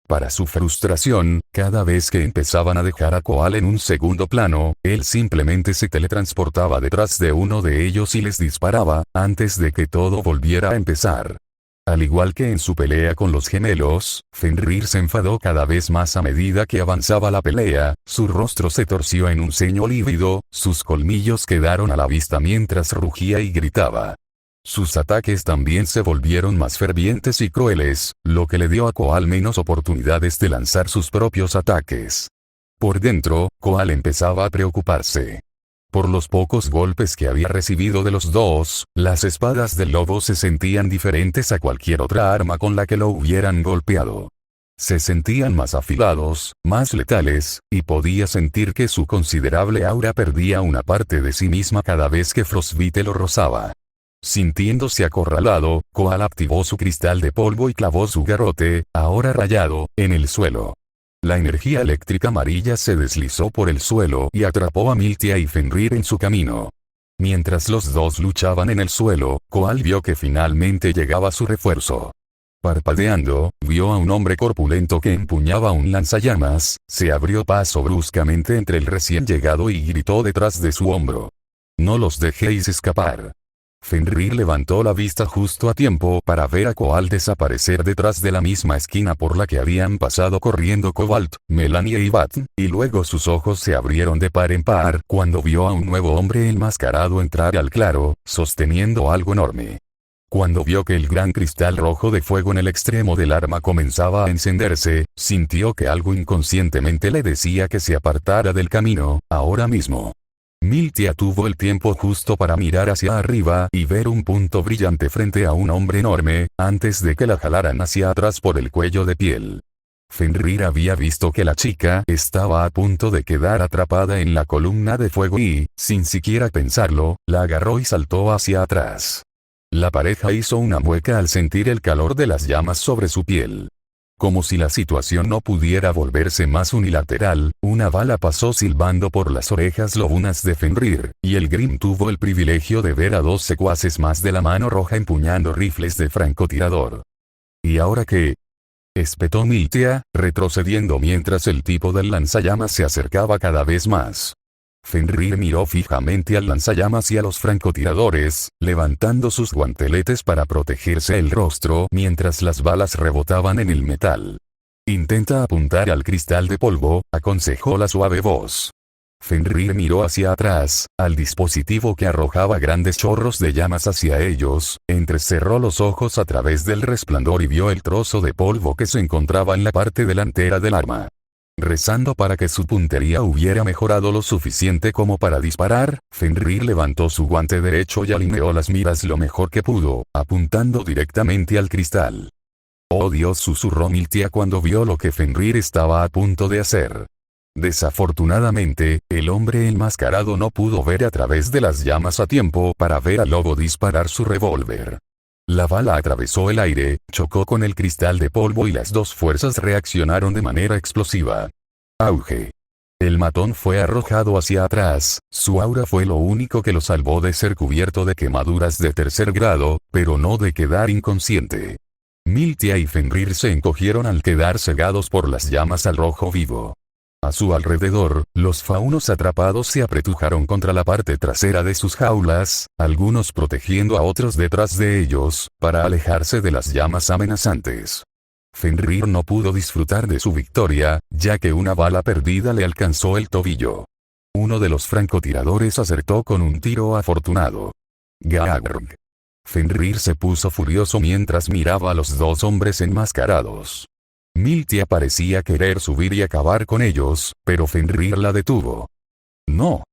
Para su frustración, cada vez que empezaban a dejar a Koal en un segundo plano, él simplemente se teletransportaba detrás de uno de ellos y les disparaba, antes de que todo volviera a empezar. Al igual que en su pelea con los gemelos, Fenrir se enfadó cada vez más a medida que avanzaba la pelea, su rostro se torció en un ceño lívido, sus colmillos quedaron a la vista mientras rugía y gritaba. Sus ataques también se volvieron más fervientes y crueles, lo que le dio a Koal menos oportunidades de lanzar sus propios ataques. Por dentro, Koal empezaba a preocuparse. Por los pocos golpes que había recibido de los dos, las espadas del lobo se sentían diferentes a cualquier otra arma con la que lo hubieran golpeado. Se sentían más afilados, más letales, y podía sentir que su considerable aura perdía una parte de sí misma cada vez que Frostbite lo rozaba. Sintiéndose acorralado, Koal activó su cristal de polvo y clavó su garrote, ahora rayado, en el suelo. La energía eléctrica amarilla se deslizó por el suelo y atrapó a Miltia y Fenrir en su camino. Mientras los dos luchaban en el suelo, Koal vio que finalmente llegaba su refuerzo. Parpadeando, vio a un hombre corpulento que empuñaba un lanzallamas, se abrió paso bruscamente entre el recién llegado y gritó detrás de su hombro. «No los dejéis escapar». Fenrir levantó la vista justo a tiempo para ver a Koal desaparecer detrás de la misma esquina por la que habían pasado corriendo Cobalt, Melanie y Bat, y luego sus ojos se abrieron de par en par cuando vio a un nuevo hombre enmascarado entrar al claro, sosteniendo algo enorme. Cuando vio que el gran cristal rojo de fuego en el extremo del arma comenzaba a encenderse, sintió que algo inconscientemente le decía que se apartara del camino, ahora mismo. Miltia tuvo el tiempo justo para mirar hacia arriba y ver un punto brillante frente a un hombre enorme, antes de que la jalaran hacia atrás por el cuello de piel. Fenrir había visto que la chica estaba a punto de quedar atrapada en la columna de fuego y, sin siquiera pensarlo, la agarró y saltó hacia atrás. La pareja hizo una mueca al sentir el calor de las llamas sobre su piel. Como si la situación no pudiera volverse más unilateral, una bala pasó silbando por las orejas lobunas de Fenrir, y el Grim tuvo el privilegio de ver a dos secuaces más de la mano roja empuñando rifles de francotirador. ¿Y ahora qué? Espetó Miltia, retrocediendo mientras el tipo del lanzallamas se acercaba cada vez más. Fenrir miró fijamente al lanzallamas y a los francotiradores, levantando sus guanteletes para protegerse el rostro mientras las balas rebotaban en el metal. «Intenta apuntar al cristal de polvo», aconsejó la suave voz. Fenrir miró hacia atrás, al dispositivo que arrojaba grandes chorros de llamas hacia ellos, entrecerró los ojos a través del resplandor y vio el trozo de polvo que se encontraba en la parte delantera del arma. Rezando para que su puntería hubiera mejorado lo suficiente como para disparar, Fenrir levantó su guante derecho y alineó las miras lo mejor que pudo, apuntando directamente al cristal. «Oh Dios», susurró Miltia cuando vio lo que Fenrir estaba a punto de hacer. Desafortunadamente, el hombre enmascarado no pudo ver a través de las llamas a tiempo para ver al lobo disparar su revólver. La bala atravesó el aire, chocó con el cristal de polvo y las dos fuerzas reaccionaron de manera explosiva. Auge. El matón fue arrojado hacia atrás, su aura fue lo único que lo salvó de ser cubierto de quemaduras de tercer grado, pero no de quedar inconsciente. Miltia y Fenrir se encogieron al quedar cegados por las llamas al rojo vivo. A su alrededor, los faunos atrapados se apretujaron contra la parte trasera de sus jaulas, algunos protegiendo a otros detrás de ellos, para alejarse de las llamas amenazantes. Fenrir no pudo disfrutar de su victoria, ya que una bala perdida le alcanzó el tobillo. Uno de los francotiradores acertó con un tiro afortunado. Gagrg. Fenrir se puso furioso mientras miraba a los dos hombres enmascarados. Miltia parecía querer subir y acabar con ellos, pero Fenrir la detuvo. «No»,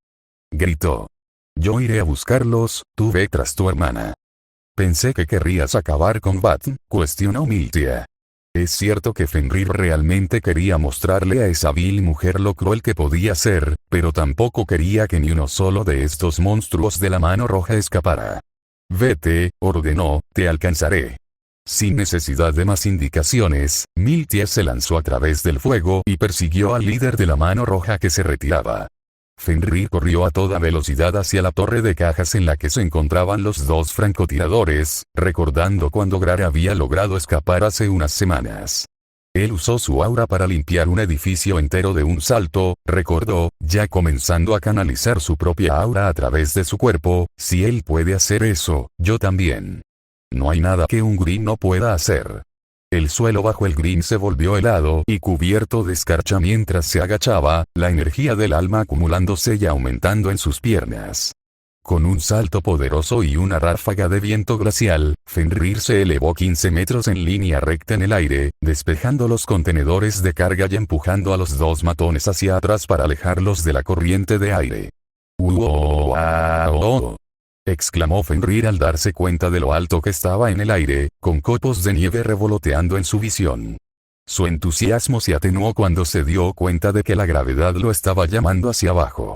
gritó. «Yo iré a buscarlos, tú ve tras tu hermana». «Pensé que querrías acabar con Vat», cuestionó Miltia. Es cierto que Fenrir realmente quería mostrarle a esa vil mujer lo cruel que podía ser, pero tampoco quería que ni uno solo de estos monstruos de la mano roja escapara. «Vete», ordenó, «te alcanzaré». Sin necesidad de más indicaciones, Miltia se lanzó a través del fuego y persiguió al líder de la mano roja que se retiraba. Fenrir corrió a toda velocidad hacia la torre de cajas en la que se encontraban los dos francotiradores, recordando cuando Grar había logrado escapar hace unas semanas. Él usó su aura para limpiar un edificio entero de un salto, recordó, ya comenzando a canalizar su propia aura a través de su cuerpo, si él puede hacer eso, yo también. No hay nada que un Green no pueda hacer. El suelo bajo el Green se volvió helado y cubierto de escarcha mientras se agachaba, la energía del alma acumulándose y aumentando en sus piernas. Con un salto poderoso y una ráfaga de viento glacial, Fenrir se elevó 15 metros en línea recta en el aire, despejando los contenedores de carga y empujando a los dos matones hacia atrás para alejarlos de la corriente de aire. ¡Wow! Exclamó Fenrir al darse cuenta de lo alto que estaba en el aire, con copos de nieve revoloteando en su visión. Su entusiasmo se atenuó cuando se dio cuenta de que la gravedad lo estaba llamando hacia abajo.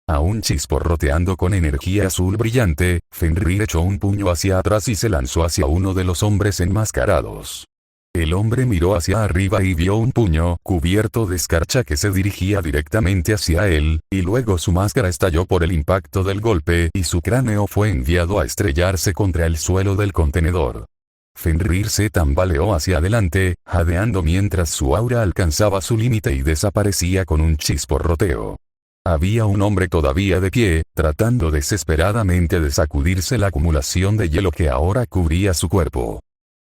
Aún chisporroteando con energía azul brillante, Fenrir echó un puño hacia atrás y se lanzó hacia uno de los hombres enmascarados. El hombre miró hacia arriba y vio un puño cubierto de escarcha que se dirigía directamente hacia él, y luego su máscara estalló por el impacto del golpe y su cráneo fue enviado a estrellarse contra el suelo del contenedor. Fenrir se tambaleó hacia adelante, jadeando mientras su aura alcanzaba su límite y desaparecía con un chisporroteo. Había un hombre todavía de pie, tratando desesperadamente de sacudirse la acumulación de hielo que ahora cubría su cuerpo.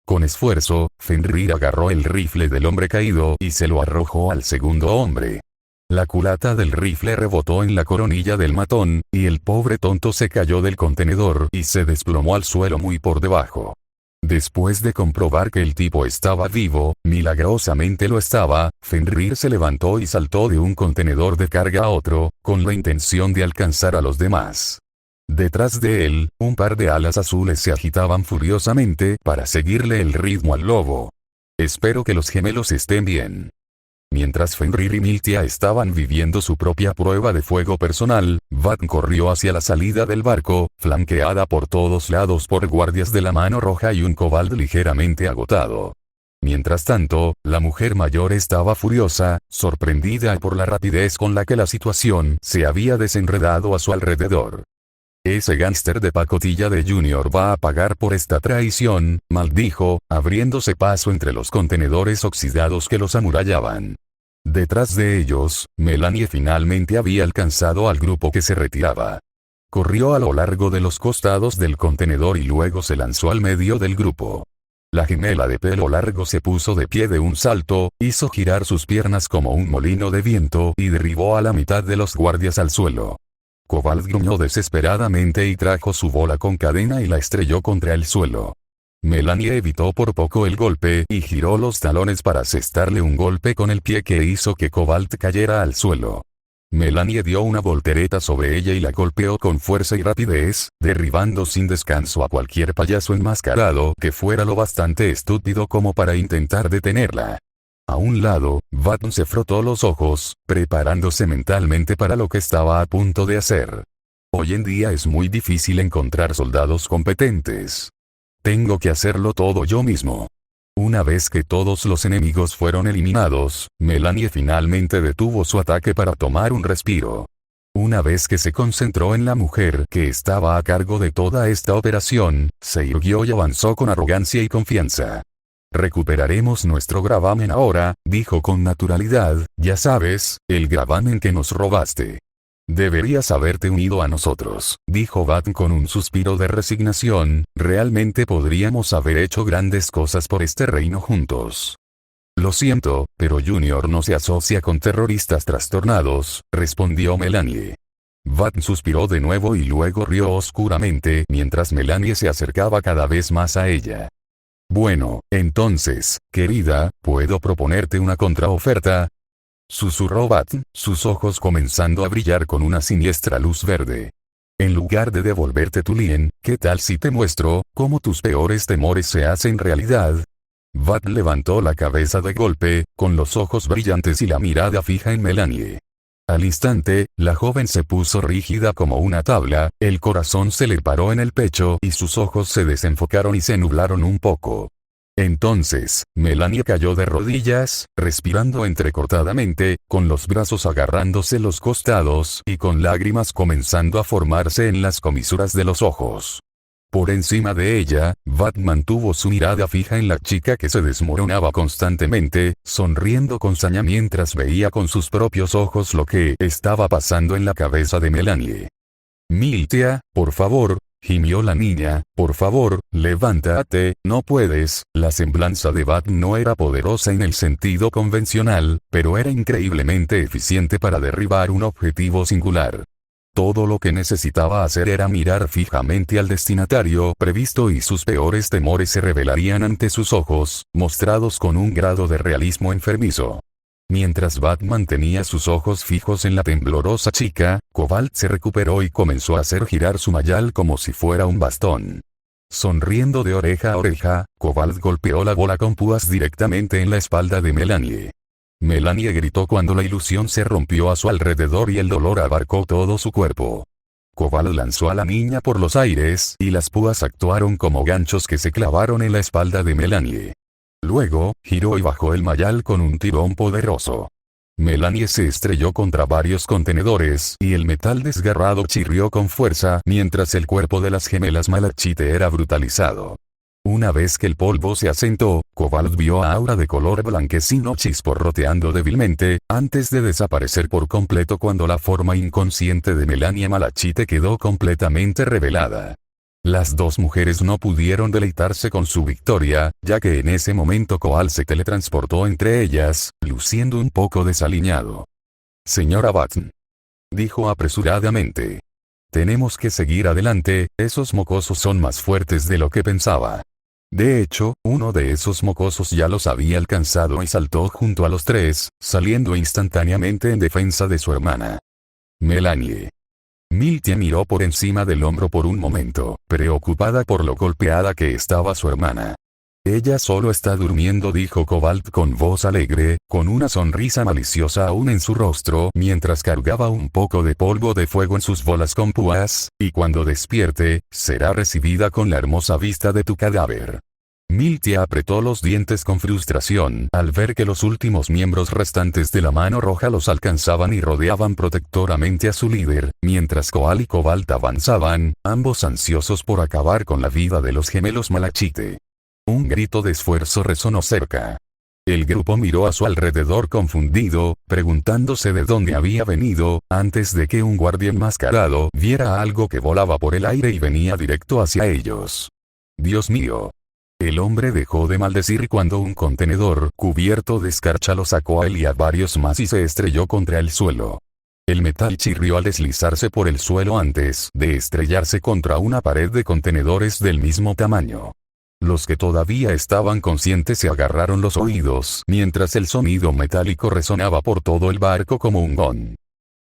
Con esfuerzo, Fenrir agarró el rifle del hombre caído y se lo arrojó al segundo hombre. La culata del rifle rebotó en la coronilla del matón, y el pobre tonto se cayó del contenedor y se desplomó al suelo muy por debajo. Después de comprobar que el tipo estaba vivo, milagrosamente lo estaba, Fenrir se levantó y saltó de un contenedor de carga a otro, con la intención de alcanzar a los demás. Detrás de él, un par de alas azules se agitaban furiosamente para seguirle el ritmo al lobo. Espero que los gemelos estén bien. Mientras Fenrir y Miltia estaban viviendo su propia prueba de fuego personal, Vat corrió hacia la salida del barco, flanqueada por todos lados por guardias de la mano roja y un Kobold ligeramente agotado. Mientras tanto, la mujer mayor estaba furiosa, sorprendida por la rapidez con la que la situación se había desenredado a su alrededor. Ese gánster de pacotilla de Junior va a pagar por esta traición, maldijo, abriéndose paso entre los contenedores oxidados que los amurallaban. Detrás de ellos, Melanie finalmente había alcanzado al grupo que se retiraba. Corrió a lo largo de los costados del contenedor y luego se lanzó al medio del grupo. La gemela de pelo largo se puso de pie de un salto, hizo girar sus piernas como un molino de viento y derribó a la mitad de los guardias al suelo. Kobold gruñó desesperadamente y trajo su bola con cadena y la estrelló contra el suelo. Melanie evitó por poco el golpe y giró los talones para asestarle un golpe con el pie que hizo que Kobold cayera al suelo. Melanie dio una voltereta sobre ella y la golpeó con fuerza y rapidez, derribando sin descanso a cualquier payaso enmascarado que fuera lo bastante estúpido como para intentar detenerla. A un lado, Vat se frotó los ojos, preparándose mentalmente para lo que estaba a punto de hacer. Hoy en día es muy difícil encontrar soldados competentes. Tengo que hacerlo todo yo mismo. Una vez que todos los enemigos fueron eliminados, Melanie finalmente detuvo su ataque para tomar un respiro. Una vez que se concentró en la mujer que estaba a cargo de toda esta operación, se irguió y avanzó con arrogancia y confianza. Recuperaremos nuestro gravamen ahora, dijo con naturalidad, ya sabes, el gravamen que nos robaste. Deberías haberte unido a nosotros, dijo Bat con un suspiro de resignación, realmente podríamos haber hecho grandes cosas por este reino juntos. Lo siento, pero Junior no se asocia con terroristas trastornados, respondió Melanie. Bat suspiró de nuevo y luego rió oscuramente mientras Melanie se acercaba cada vez más a ella. Bueno, entonces, querida, ¿puedo proponerte una contraoferta? Susurró Bat, sus ojos comenzando a brillar con una siniestra luz verde. En lugar de devolverte tu lien, ¿qué tal si te muestro cómo tus peores temores se hacen realidad? Bat levantó la cabeza de golpe, con los ojos brillantes y la mirada fija en Melanie. Al instante, la joven se puso rígida como una tabla, el corazón se le paró en el pecho y sus ojos se desenfocaron y se nublaron un poco. Entonces, Melanie cayó de rodillas, respirando entrecortadamente, con los brazos agarrándose los costados y con lágrimas comenzando a formarse en las comisuras de los ojos. Por encima de ella, Bat mantuvo su mirada fija en la chica que se desmoronaba constantemente, sonriendo con saña mientras veía con sus propios ojos lo que estaba pasando en la cabeza de Melanie. Miltia, por favor, gimió la niña, por favor, levántate, no puedes. La semblanza de Bat no era poderosa en el sentido convencional, pero era increíblemente eficiente para derribar un objetivo singular. Todo lo que necesitaba hacer era mirar fijamente al destinatario previsto y sus peores temores se revelarían ante sus ojos, mostrados con un grado de realismo enfermizo. Mientras Bat mantenía sus ojos fijos en la temblorosa chica, Cobalt se recuperó y comenzó a hacer girar su mayal como si fuera un bastón. Sonriendo de oreja a oreja, Cobalt golpeó la bola con púas directamente en la espalda de Melanie. Melanie gritó cuando la ilusión se rompió a su alrededor y el dolor abarcó todo su cuerpo. Cobalt lanzó a la niña por los aires y las púas actuaron como ganchos que se clavaron en la espalda de Melanie. Luego, giró y bajó el mayal con un tirón poderoso. Melanie se estrelló contra varios contenedores y el metal desgarrado chirrió con fuerza mientras el cuerpo de las gemelas Malachite era brutalizado. Una vez que el polvo se asentó, Cobalt vio a Aura de color blanquecino chisporroteando débilmente, antes de desaparecer por completo cuando la forma inconsciente de Melanie Malachite quedó completamente revelada. Las dos mujeres no pudieron deleitarse con su victoria, ya que en ese momento Cobalt se teletransportó entre ellas, luciendo un poco desaliñado. Señora Batn, dijo apresuradamente. Tenemos que seguir adelante, esos mocosos son más fuertes de lo que pensaba. De hecho, uno de esos mocosos ya los había alcanzado y saltó junto a los tres, saliendo instantáneamente en defensa de su hermana. Melanie. Miltia miró por encima del hombro por un momento, preocupada por lo golpeada que estaba su hermana. Ella solo está durmiendo, dijo Cobalt con voz alegre, con una sonrisa maliciosa aún en su rostro mientras cargaba un poco de polvo de fuego en sus bolas con púas, y cuando despierte, será recibida con la hermosa vista de tu cadáver. Miltia apretó los dientes con frustración al ver que los últimos miembros restantes de la Mano Roja los alcanzaban y rodeaban protectoramente a su líder, mientras Coal y Cobalt avanzaban, ambos ansiosos por acabar con la vida de los gemelos Malachite. Un grito de esfuerzo resonó cerca. El grupo miró a su alrededor confundido, preguntándose de dónde había venido, antes de que un guardia enmascarado viera algo que volaba por el aire y venía directo hacia ellos. Dios mío. El hombre dejó de maldecir cuando un contenedor cubierto de escarcha lo sacó a él y a varios más y se estrelló contra el suelo. El metal chirrió al deslizarse por el suelo antes de estrellarse contra una pared de contenedores del mismo tamaño. Los que todavía estaban conscientes se agarraron los oídos mientras el sonido metálico resonaba por todo el barco como un gong.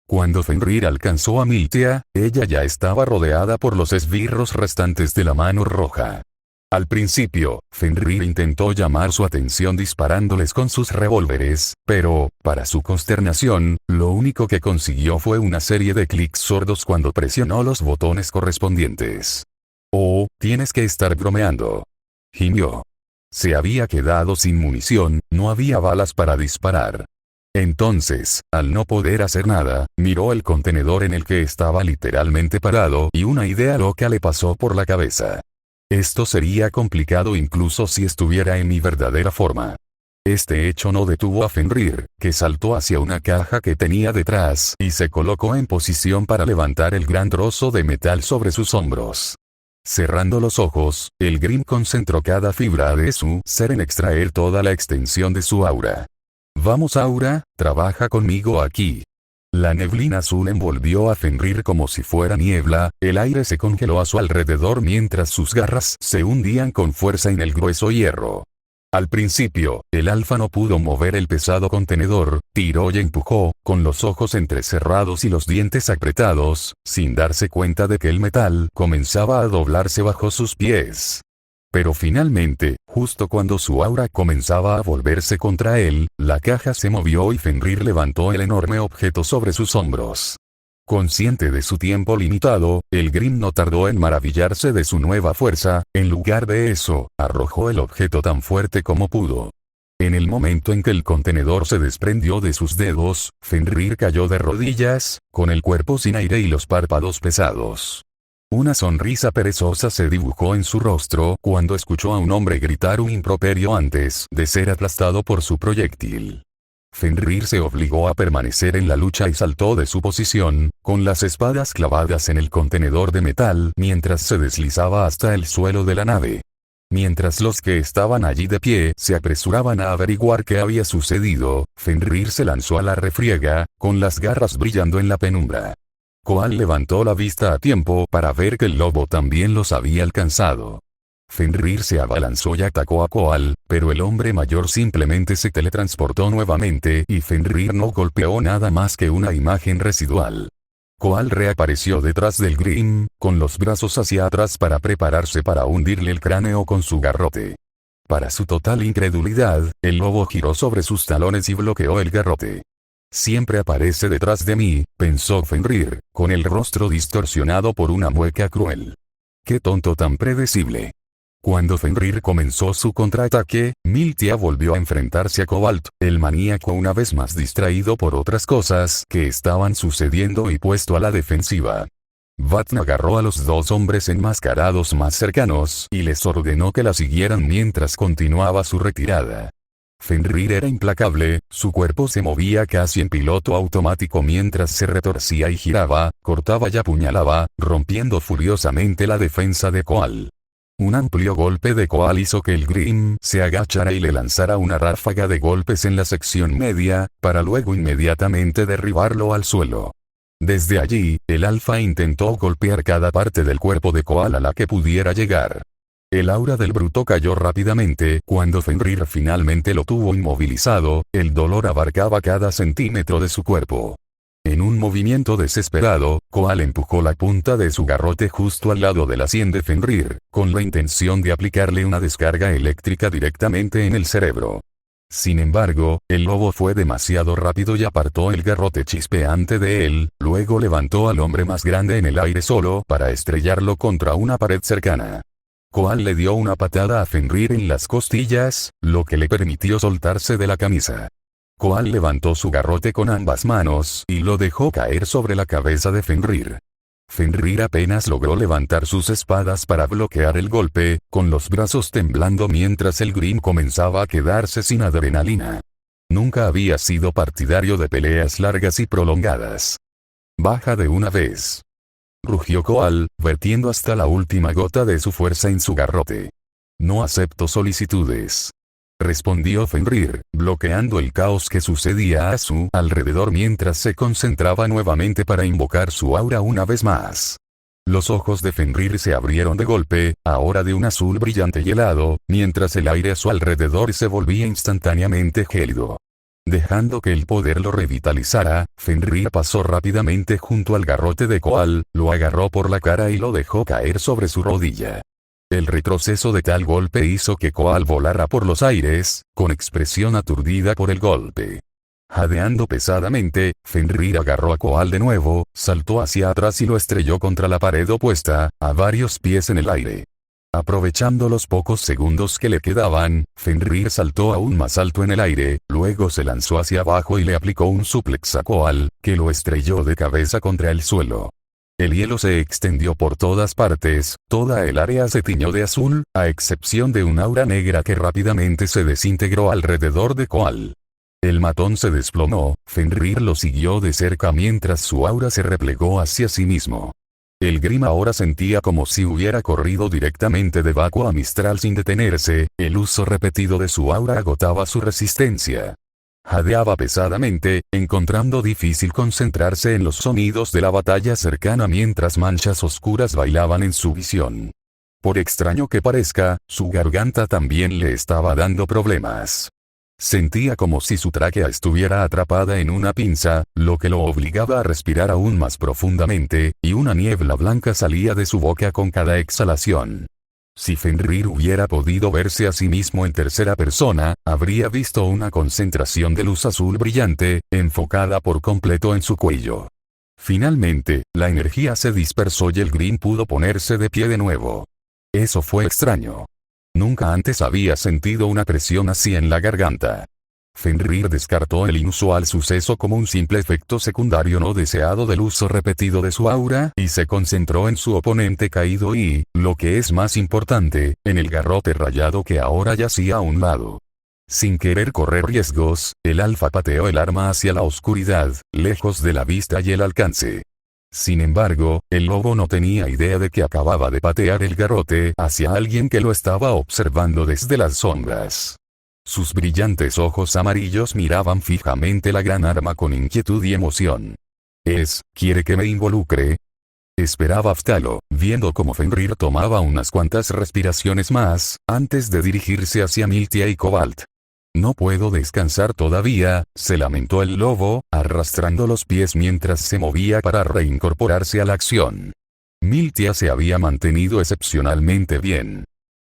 Cuando Fenrir alcanzó a Miltia, ella ya estaba rodeada por los esbirros restantes de la Mano Roja. Al principio, Fenrir intentó llamar su atención disparándoles con sus revólveres, pero, para su consternación, lo único que consiguió fue una serie de clics sordos cuando presionó los botones correspondientes. «Oh, tienes que estar bromeando», gimió. Se había quedado sin munición, no había balas para disparar. Entonces, al no poder hacer nada, miró el contenedor en el que estaba literalmente parado y una idea loca le pasó por la cabeza. Esto sería complicado incluso si estuviera en mi verdadera forma. Este hecho no detuvo a Fenrir, que saltó hacia una caja que tenía detrás y se colocó en posición para levantar el gran trozo de metal sobre sus hombros. Cerrando los ojos, el Grimm concentró cada fibra de su ser en extraer toda la extensión de su aura. Vamos Aura, trabaja conmigo aquí. La neblina azul envolvió a Fenrir como si fuera niebla, el aire se congeló a su alrededor mientras sus garras se hundían con fuerza en el grueso hierro. Al principio, el alfa no pudo mover el pesado contenedor, tiró y empujó, con los ojos entrecerrados y los dientes apretados, sin darse cuenta de que el metal comenzaba a doblarse bajo sus pies. Pero finalmente, justo cuando su aura comenzaba a volverse contra él, la caja se movió y Fenrir levantó el enorme objeto sobre sus hombros. Consciente de su tiempo limitado, el Grimm no tardó en maravillarse de su nueva fuerza, en lugar de eso, arrojó el objeto tan fuerte como pudo. En el momento en que el contenedor se desprendió de sus dedos, Fenrir cayó de rodillas, con el cuerpo sin aire y los párpados pesados. Una sonrisa perezosa se dibujó en su rostro cuando escuchó a un hombre gritar un improperio antes de ser aplastado por su proyectil. Fenrir se obligó a permanecer en la lucha y saltó de su posición, con las espadas clavadas en el contenedor de metal mientras se deslizaba hasta el suelo de la nave. Mientras los que estaban allí de pie se apresuraban a averiguar qué había sucedido, Fenrir se lanzó a la refriega, con las garras brillando en la penumbra. Koal levantó la vista a tiempo para ver que el lobo también los había alcanzado. Fenrir se abalanzó y atacó a Koal, pero el hombre mayor simplemente se teletransportó nuevamente y Fenrir no golpeó nada más que una imagen residual. Koal reapareció detrás del Grimm, con los brazos hacia atrás para prepararse para hundirle el cráneo con su garrote. Para su total incredulidad, el lobo giró sobre sus talones y bloqueó el garrote. Siempre aparece detrás de mí, pensó Fenrir, con el rostro distorsionado por una mueca cruel. ¡Qué tonto tan predecible! Cuando Fenrir comenzó su contraataque, Miltia volvió a enfrentarse a Cobalt, el maníaco una vez más distraído por otras cosas que estaban sucediendo y puesto a la defensiva. Vatn agarró a los dos hombres enmascarados más cercanos y les ordenó que la siguieran mientras continuaba su retirada. Fenrir era implacable, su cuerpo se movía casi en piloto automático mientras se retorcía y giraba, cortaba y apuñalaba, rompiendo furiosamente la defensa de Koal. Un amplio golpe de Koal hizo que el Grimm se agachara y le lanzara una ráfaga de golpes en la sección media, para luego inmediatamente derribarlo al suelo. Desde allí, el alfa intentó golpear cada parte del cuerpo de Koal a la que pudiera llegar. El aura del bruto cayó rápidamente cuando Fenrir finalmente lo tuvo inmovilizado, el dolor abarcaba cada centímetro de su cuerpo. En un movimiento desesperado, Koal empujó la punta de su garrote justo al lado de la sien de Fenrir, con la intención de aplicarle una descarga eléctrica directamente en el cerebro. Sin embargo, el lobo fue demasiado rápido y apartó el garrote chispeante de él, luego levantó al hombre más grande en el aire solo para estrellarlo contra una pared cercana. Koal le dio una patada a Fenrir en las costillas, lo que le permitió soltarse de la camisa. Koal levantó su garrote con ambas manos y lo dejó caer sobre la cabeza de Fenrir. Fenrir apenas logró levantar sus espadas para bloquear el golpe, con los brazos temblando mientras el Grimm comenzaba a quedarse sin adrenalina. Nunca había sido partidario de peleas largas y prolongadas. «Baja de una vez», rugió Koal, vertiendo hasta la última gota de su fuerza en su garrote. «No acepto solicitudes», respondió Fenrir, bloqueando el caos que sucedía a su alrededor mientras se concentraba nuevamente para invocar su aura una vez más. Los ojos de Fenrir se abrieron de golpe, ahora de un azul brillante y helado, mientras el aire a su alrededor se volvía instantáneamente gélido. Dejando que el poder lo revitalizara, Fenrir pasó rápidamente junto al garrote de Koal, lo agarró por la cara y lo dejó caer sobre su rodilla. El retroceso de tal golpe hizo que Koal volara por los aires, con expresión aturdida por el golpe. Jadeando pesadamente, Fenrir agarró a Koal de nuevo, saltó hacia atrás y lo estrelló contra la pared opuesta, a varios pies en el aire. Aprovechando los pocos segundos que le quedaban, Fenrir saltó aún más alto en el aire, luego se lanzó hacia abajo y le aplicó un suplex a Koal, que lo estrelló de cabeza contra el suelo. El hielo se extendió por todas partes, toda el área se tiñó de azul, a excepción de un aura negra que rápidamente se desintegró alrededor de Koal. El matón se desplomó, Fenrir lo siguió de cerca mientras su aura se replegó hacia sí mismo. El Grim ahora sentía como si hubiera corrido directamente de Baco a Mistral sin detenerse, el uso repetido de su aura agotaba su resistencia. Jadeaba pesadamente, encontrando difícil concentrarse en los sonidos de la batalla cercana mientras manchas oscuras bailaban en su visión. Por extraño que parezca, su garganta también le estaba dando problemas. Sentía como si su tráquea estuviera atrapada en una pinza, lo que lo obligaba a respirar aún más profundamente, y una niebla blanca salía de su boca con cada exhalación. Si Fenrir hubiera podido verse a sí mismo en tercera persona, habría visto una concentración de luz azul brillante, enfocada por completo en su cuello. Finalmente, la energía se dispersó y el Grim pudo ponerse de pie de nuevo. Eso fue extraño. Nunca antes había sentido una presión así en la garganta. Fenrir descartó el inusual suceso como un simple efecto secundario no deseado del uso repetido de su aura y se concentró en su oponente caído y, lo que es más importante, en el garrote rayado que ahora yacía a un lado. Sin querer correr riesgos, el alfa pateó el arma hacia la oscuridad, lejos de la vista y el alcance. Sin embargo, el lobo no tenía idea de que acababa de patear el garrote hacia alguien que lo estaba observando desde las sombras. Sus brillantes ojos amarillos miraban fijamente la gran arma con inquietud y emoción. ¿Quiere que me involucre? Esperaba Aftalo, viendo cómo Fenrir tomaba unas cuantas respiraciones más, antes de dirigirse hacia Miltia y Cobalt. No puedo descansar todavía, se lamentó el lobo, arrastrando los pies mientras se movía para reincorporarse a la acción. Miltia se había mantenido excepcionalmente bien.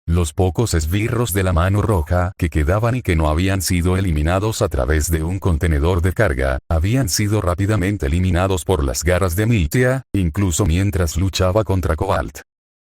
Los pocos esbirros de la mano roja que quedaban y que no habían sido eliminados a través de un contenedor de carga, habían sido rápidamente eliminados por las garras de Miltia, incluso mientras luchaba contra Cobalt.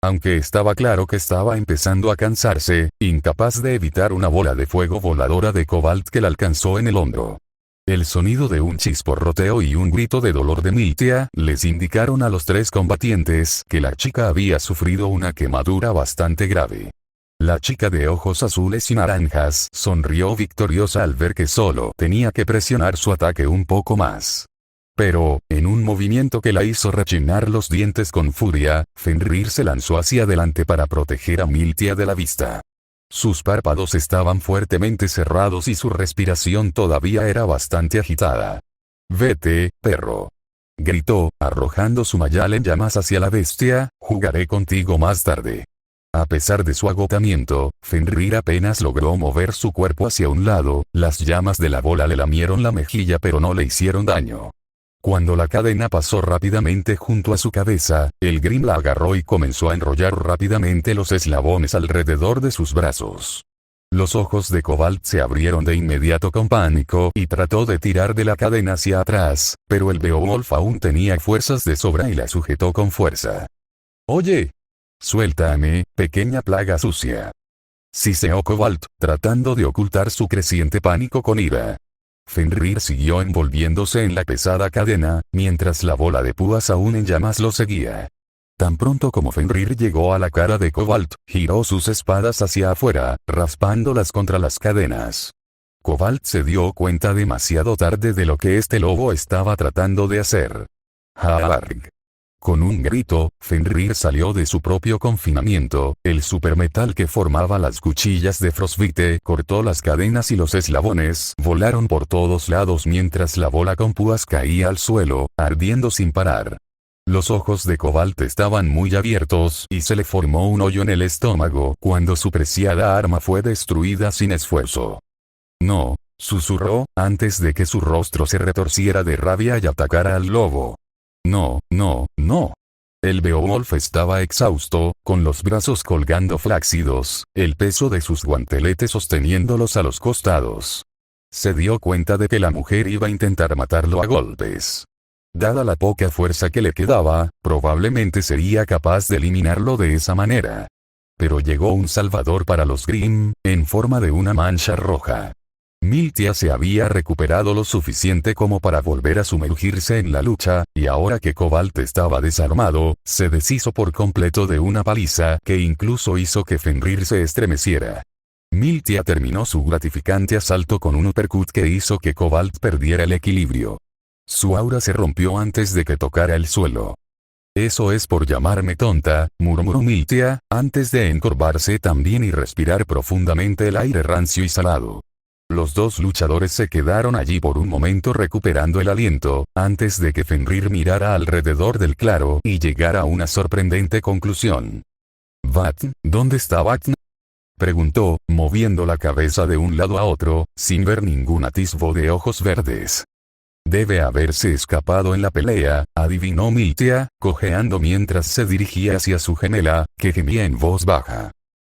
Aunque estaba claro que estaba empezando a cansarse, incapaz de evitar una bola de fuego voladora de Cobalt que la alcanzó en el hombro. El sonido de un chisporroteo y un grito de dolor de Miltia les indicaron a los tres combatientes que la chica había sufrido una quemadura bastante grave. La chica de ojos azules y naranjas sonrió victoriosa al ver que solo tenía que presionar su ataque un poco más. Pero, en un movimiento que la hizo rechinar los dientes con furia, Fenrir se lanzó hacia adelante para proteger a Miltia de la vista. Sus párpados estaban fuertemente cerrados y su respiración todavía era bastante agitada. «Vete, perro», gritó, arrojando su mayal en llamas hacia la bestia, «jugaré contigo más tarde». A pesar de su agotamiento, Fenrir apenas logró mover su cuerpo hacia un lado, las llamas de la bola le lamieron la mejilla pero no le hicieron daño. Cuando la cadena pasó rápidamente junto a su cabeza, el Grim la agarró y comenzó a enrollar rápidamente los eslabones alrededor de sus brazos. Los ojos de Cobalt se abrieron de inmediato con pánico y trató de tirar de la cadena hacia atrás, pero el Beowulf aún tenía fuerzas de sobra y la sujetó con fuerza. «Oye, suéltame, pequeña plaga sucia», siseó Cobalt, tratando de ocultar su creciente pánico con ira. Fenrir siguió envolviéndose en la pesada cadena, mientras la bola de púas aún en llamas lo seguía. Tan pronto como Fenrir llegó a la cara de Cobalt, giró sus espadas hacia afuera, raspándolas contra las cadenas. Cobalt se dio cuenta demasiado tarde de lo que este lobo estaba tratando de hacer. «Haarg». Con un grito, Fenrir salió de su propio confinamiento, el supermetal que formaba las cuchillas de Frostbite cortó las cadenas y los eslabones volaron por todos lados mientras la bola con púas caía al suelo, ardiendo sin parar. Los ojos de Cobalt estaban muy abiertos y se le formó un hoyo en el estómago cuando su preciada arma fue destruida sin esfuerzo. «No», susurró, antes de que su rostro se retorciera de rabia y atacara al lobo. «No, no, no». El Beowulf estaba exhausto, con los brazos colgando flácidos, el peso de sus guanteletes sosteniéndolos a los costados. Se dio cuenta de que la mujer iba a intentar matarlo a golpes. Dada la poca fuerza que le quedaba, probablemente sería capaz de eliminarlo de esa manera. pero llegó un salvador para los Grimm, en forma de una mancha roja. Miltia se había recuperado lo suficiente como para volver a sumergirse en la lucha, y ahora que Cobalt estaba desarmado, se deshizo por completo de una paliza que incluso hizo que Fenrir se estremeciera. Miltia terminó su gratificante asalto con un uppercut que hizo que Cobalt perdiera el equilibrio. Su aura se rompió antes de que tocara el suelo. «Eso es por llamarme tonta», murmuró Miltia, antes de encorvarse también y respirar profundamente el aire rancio y salado. Los dos luchadores se quedaron allí por un momento recuperando el aliento, antes de que Fenrir mirara alrededor del claro y llegara a una sorprendente conclusión. «Vatn, ¿dónde está Vatn?», preguntó, moviendo la cabeza de un lado a otro, sin ver ningún atisbo de ojos verdes. «Debe haberse escapado en la pelea», adivinó Miltia, cojeando mientras se dirigía hacia su gemela, que gemía en voz baja.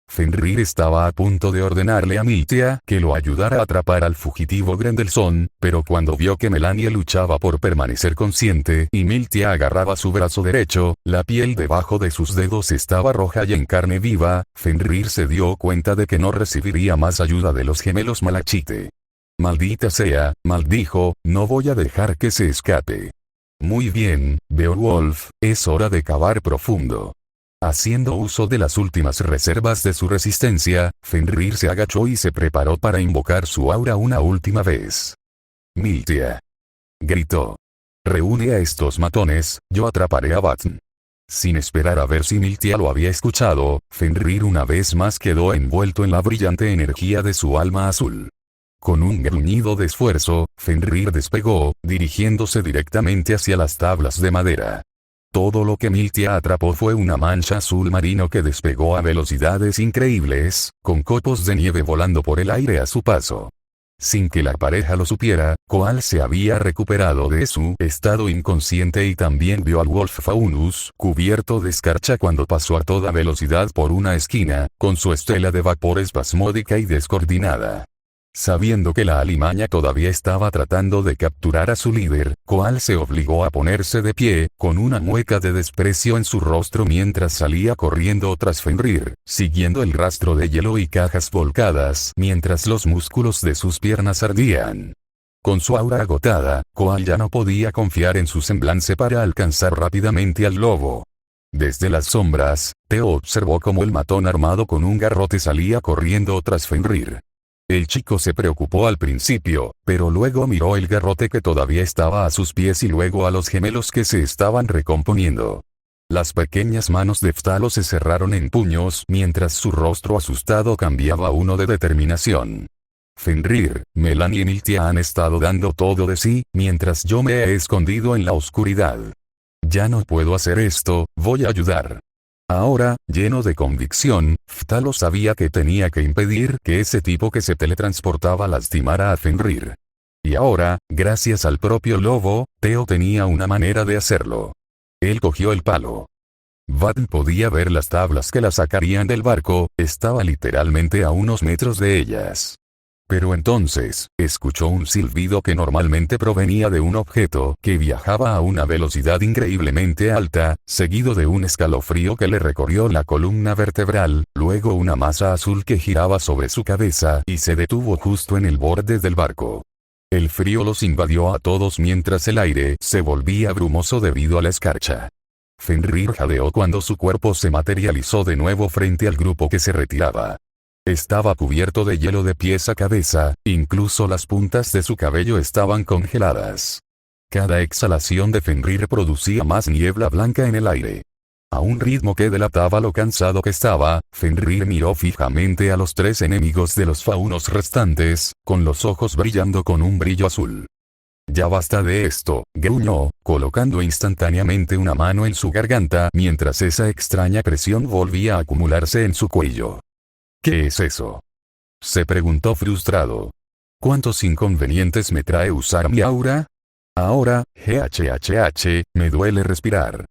Fenrir estaba a punto de ordenarle a Miltia que lo ayudara a atrapar al fugitivo Grendelson, pero cuando vio que Melania luchaba por permanecer consciente y Miltia agarraba su brazo derecho, la piel debajo de sus dedos estaba roja y en carne viva, Fenrir se dio cuenta de que no recibiría más ayuda de los gemelos Malachite. «Maldita sea», maldijo, «no voy a dejar que se escape». «Muy bien, Beowulf, es hora de cavar profundo». Haciendo uso de las últimas reservas de su resistencia, Fenrir se agachó y se preparó para invocar su aura una última vez. «Miltia», gritó. «Reúne a estos matones, yo atraparé a Vatn». Sin esperar a ver si Miltia lo había escuchado, Fenrir una vez más quedó envuelto en la brillante energía de su alma azul. Con un gruñido de esfuerzo, Fenrir despegó, dirigiéndose directamente hacia las tablas de madera. Todo lo que Miltia atrapó fue una mancha azul marino que despegó a velocidades increíbles, con copos de nieve volando por el aire a su paso. Sin que la pareja lo supiera, Koal se había recuperado de su estado inconsciente y también vio al Wolf Faunus cubierto de escarcha cuando pasó a toda velocidad por una esquina, con su estela de vapor espasmódica y descoordinada. Sabiendo que la alimaña todavía estaba tratando de capturar a su líder, Koal se obligó a ponerse de pie, con una mueca de desprecio en su rostro mientras salía corriendo tras Fenrir, siguiendo el rastro de hielo y cajas volcadas mientras los músculos de sus piernas ardían. Con su aura agotada, Koal ya no podía confiar en su semblante para alcanzar rápidamente al lobo. Desde las sombras, Theo observó cómo el matón armado con un garrote salía corriendo tras Fenrir. El chico se preocupó al principio, pero luego miró el garrote que todavía estaba a sus pies y luego a los gemelos que se estaban recomponiendo. Las pequeñas manos de Phtalo se cerraron en puños mientras su rostro asustado cambiaba uno de determinación. Fenrir, Melanie y Miltia han estado dando todo de sí, mientras yo me he escondido en la oscuridad. Ya no puedo hacer esto, voy a ayudar. Ahora, lleno de convicción, Phtalo sabía que tenía que impedir que ese tipo que se teletransportaba lastimara a Fenrir. Y ahora, gracias al propio lobo, Theo tenía una manera de hacerlo. Él cogió el palo. Vatn podía ver las tablas que la sacarían del barco, estaba literalmente a unos metros de ellas. Pero entonces, escuchó un silbido que normalmente provenía de un objeto que viajaba a una velocidad increíblemente alta, seguido de un escalofrío que le recorrió la columna vertebral, luego una masa azul que giraba sobre su cabeza y se detuvo justo en el borde del barco. El frío los invadió a todos mientras el aire se volvía brumoso debido a la escarcha. Fenrir jadeó cuando su cuerpo se materializó de nuevo frente al grupo que se retiraba. Estaba cubierto de hielo de pies a cabeza, incluso las puntas de su cabello estaban congeladas. Cada exhalación de Fenrir producía más niebla blanca en el aire. A un ritmo que delataba lo cansado que estaba, Fenrir miró fijamente a los tres enemigos de los faunos restantes, con los ojos brillando con un brillo azul. «Ya basta de esto», gruñó, colocando instantáneamente una mano en su garganta mientras esa extraña presión volvía a acumularse en su cuello. «¿Qué es eso?», se preguntó frustrado. «¿Cuántos inconvenientes me trae usar mi aura? Ahora, me duele respirar».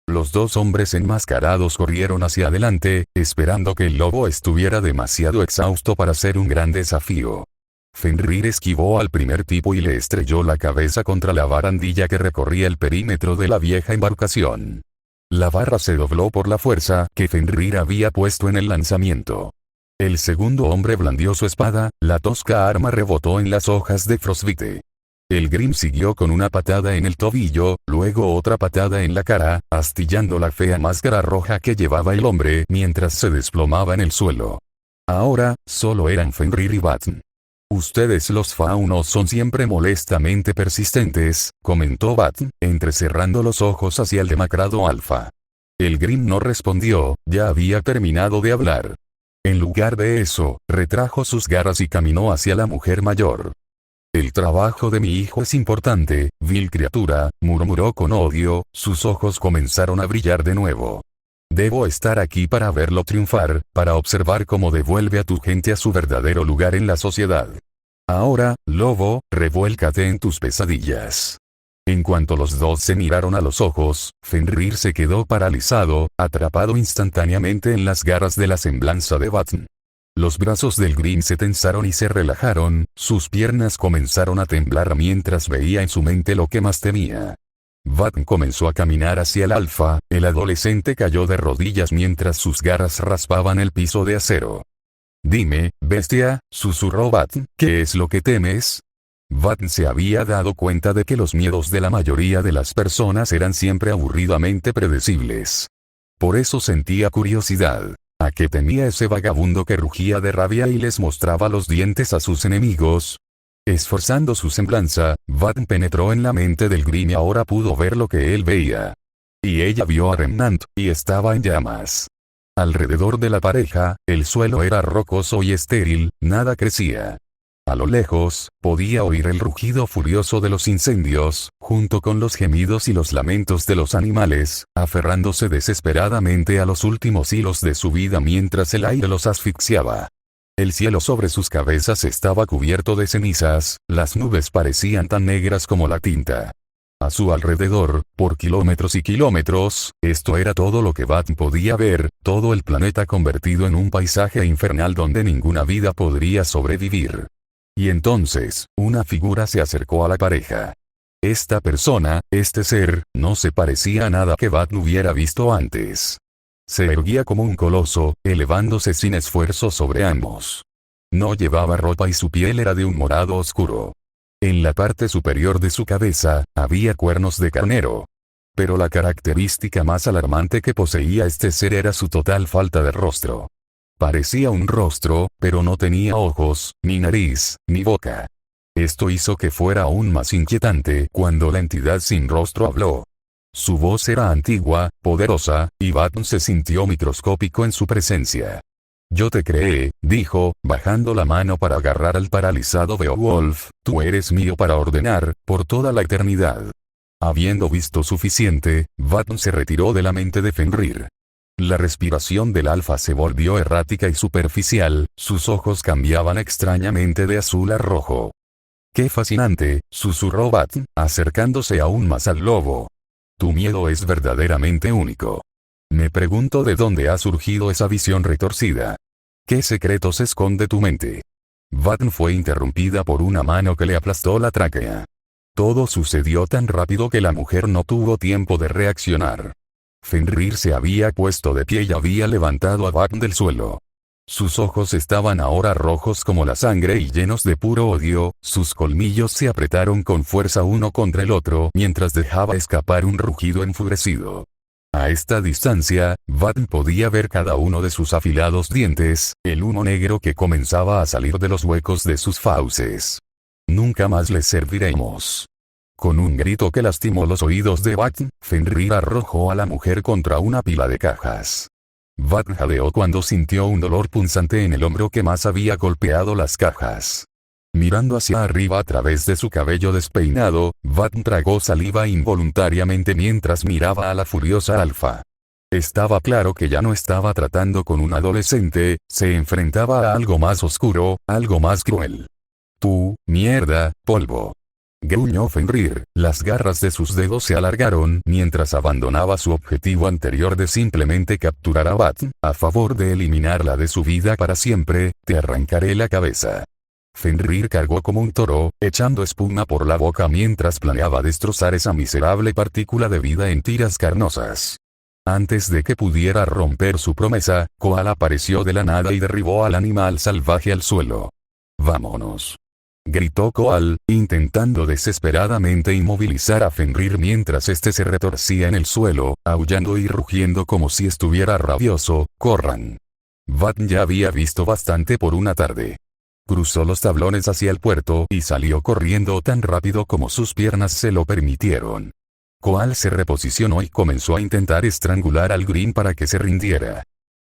Los dos hombres enmascarados corrieron hacia adelante, esperando que el lobo estuviera demasiado exhausto para ser un gran desafío. Fenrir esquivó al primer tipo y le estrelló la cabeza contra la barandilla que recorría el perímetro de la vieja embarcación. La barra se dobló por la fuerza que Fenrir había puesto en el lanzamiento. El segundo hombre blandió su espada, la tosca arma rebotó en las hojas de Frostbite. El Grim siguió con una patada en el tobillo, luego otra patada en la cara, astillando la fea máscara roja que llevaba el hombre mientras se desplomaba en el suelo. Ahora, solo eran Fenrir y Vatn. Ustedes los faunos son siempre molestamente persistentes, comentó Vatn, entrecerrando los ojos hacia el demacrado alfa. El Grim no respondió, ya había terminado de hablar. En lugar de eso, retrajo sus garras y caminó hacia la mujer mayor. El trabajo de mi hijo es importante, vil criatura, murmuró con odio, sus ojos comenzaron a brillar de nuevo. Debo estar aquí para verlo triunfar, para observar cómo devuelve a tu gente a su verdadero lugar en la sociedad. Ahora, lobo, revuélcate en tus pesadillas. En cuanto los dos se miraron a los ojos, Fenrir se quedó paralizado, atrapado instantáneamente en las garras de la semblanza de Vatn. Los brazos del Grim se tensaron y se relajaron, sus piernas comenzaron a temblar mientras veía en su mente lo que más temía. Vatn comenzó a caminar hacia el alfa, el adolescente cayó de rodillas mientras sus garras raspaban el piso de acero. Dime, bestia, susurró Vatn, ¿qué es lo que temes? Vatn se había dado cuenta de que los miedos de la mayoría de las personas eran siempre aburridamente predecibles. Por eso sentía curiosidad. ¿A qué temía ese vagabundo que rugía de rabia y les mostraba los dientes a sus enemigos? Esforzando su semblanza, Vatn penetró en la mente del Grim y ahora pudo ver lo que él veía. Y ella vio a Remnant, y estaba en llamas. Alrededor de la pareja, el suelo era rocoso y estéril, nada crecía. A lo lejos, podía oír el rugido furioso de los incendios, junto con los gemidos y los lamentos de los animales, aferrándose desesperadamente a los últimos hilos de su vida mientras el aire los asfixiaba. El cielo sobre sus cabezas estaba cubierto de cenizas, las nubes parecían tan negras como la tinta. A su alrededor, por kilómetros y kilómetros, esto era todo lo que Vatn podía ver, todo el planeta convertido en un paisaje infernal donde ninguna vida podría sobrevivir. Y entonces, una figura se acercó a la pareja. Esta persona, este ser, no se parecía a nada que Vatn hubiera visto antes. Se erguía como un coloso, elevándose sin esfuerzo sobre ambos. No llevaba ropa y su piel era de un morado oscuro. En la parte superior de su cabeza, había cuernos de carnero. Pero la característica más alarmante que poseía este ser era su total falta de rostro. Parecía un rostro, pero no tenía ojos, ni nariz, ni boca. Esto hizo que fuera aún más inquietante cuando la entidad sin rostro habló. Su voz era antigua, poderosa, y Vatn se sintió microscópico en su presencia. Yo te creé, dijo, bajando la mano para agarrar al paralizado Beowulf, tú eres mío para ordenar, por toda la eternidad. Habiendo visto suficiente, Vatn se retiró de la mente de Fenrir. La respiración del alfa se volvió errática y superficial, sus ojos cambiaban extrañamente de azul a rojo. ¡Qué fascinante!, susurró Vatn, acercándose aún más al lobo. Tu miedo es verdaderamente único. Me pregunto de dónde ha surgido esa visión retorcida. ¿Qué secretos esconde tu mente? Vatn fue interrumpida por una mano que le aplastó la tráquea. Todo sucedió tan rápido que la mujer no tuvo tiempo de reaccionar. Fenrir se había puesto de pie y había levantado a Vatn del suelo. Sus ojos estaban ahora rojos como la sangre y llenos de puro odio, sus colmillos se apretaron con fuerza uno contra el otro mientras dejaba escapar un rugido enfurecido. A esta distancia, Vatn podía ver cada uno de sus afilados dientes, el humo negro que comenzaba a salir de los huecos de sus fauces. Nunca más les serviremos. Con un grito que lastimó los oídos de Vatn, Fenrir arrojó a la mujer contra una pila de cajas. Vatn jadeó cuando sintió un dolor punzante en el hombro que más había golpeado las cajas. Mirando hacia arriba a través de su cabello despeinado, Vatn tragó saliva involuntariamente mientras miraba a la furiosa alfa. Estaba claro que ya no estaba tratando con un adolescente, se enfrentaba a algo más oscuro, algo más cruel. Tú, mierda, polvo. Gruñó Fenrir, las garras de sus dedos se alargaron mientras abandonaba su objetivo anterior de simplemente capturar a Vatn, a favor de eliminarla de su vida para siempre, te arrancaré la cabeza. Fenrir cargó como un toro, echando espuma por la boca mientras planeaba destrozar esa miserable partícula de vida en tiras carnosas. Antes de que pudiera romper su promesa, Koal apareció de la nada y derribó al animal salvaje al suelo. «Vámonos», gritó Koal, intentando desesperadamente inmovilizar a Fenrir mientras este se retorcía en el suelo, aullando y rugiendo como si estuviera rabioso. «Corran». Vatn ya había visto bastante por una tarde. Cruzó los tablones hacia el puerto y salió corriendo tan rápido como sus piernas se lo permitieron. Koal se reposicionó y comenzó a intentar estrangular al Green para que se rindiera.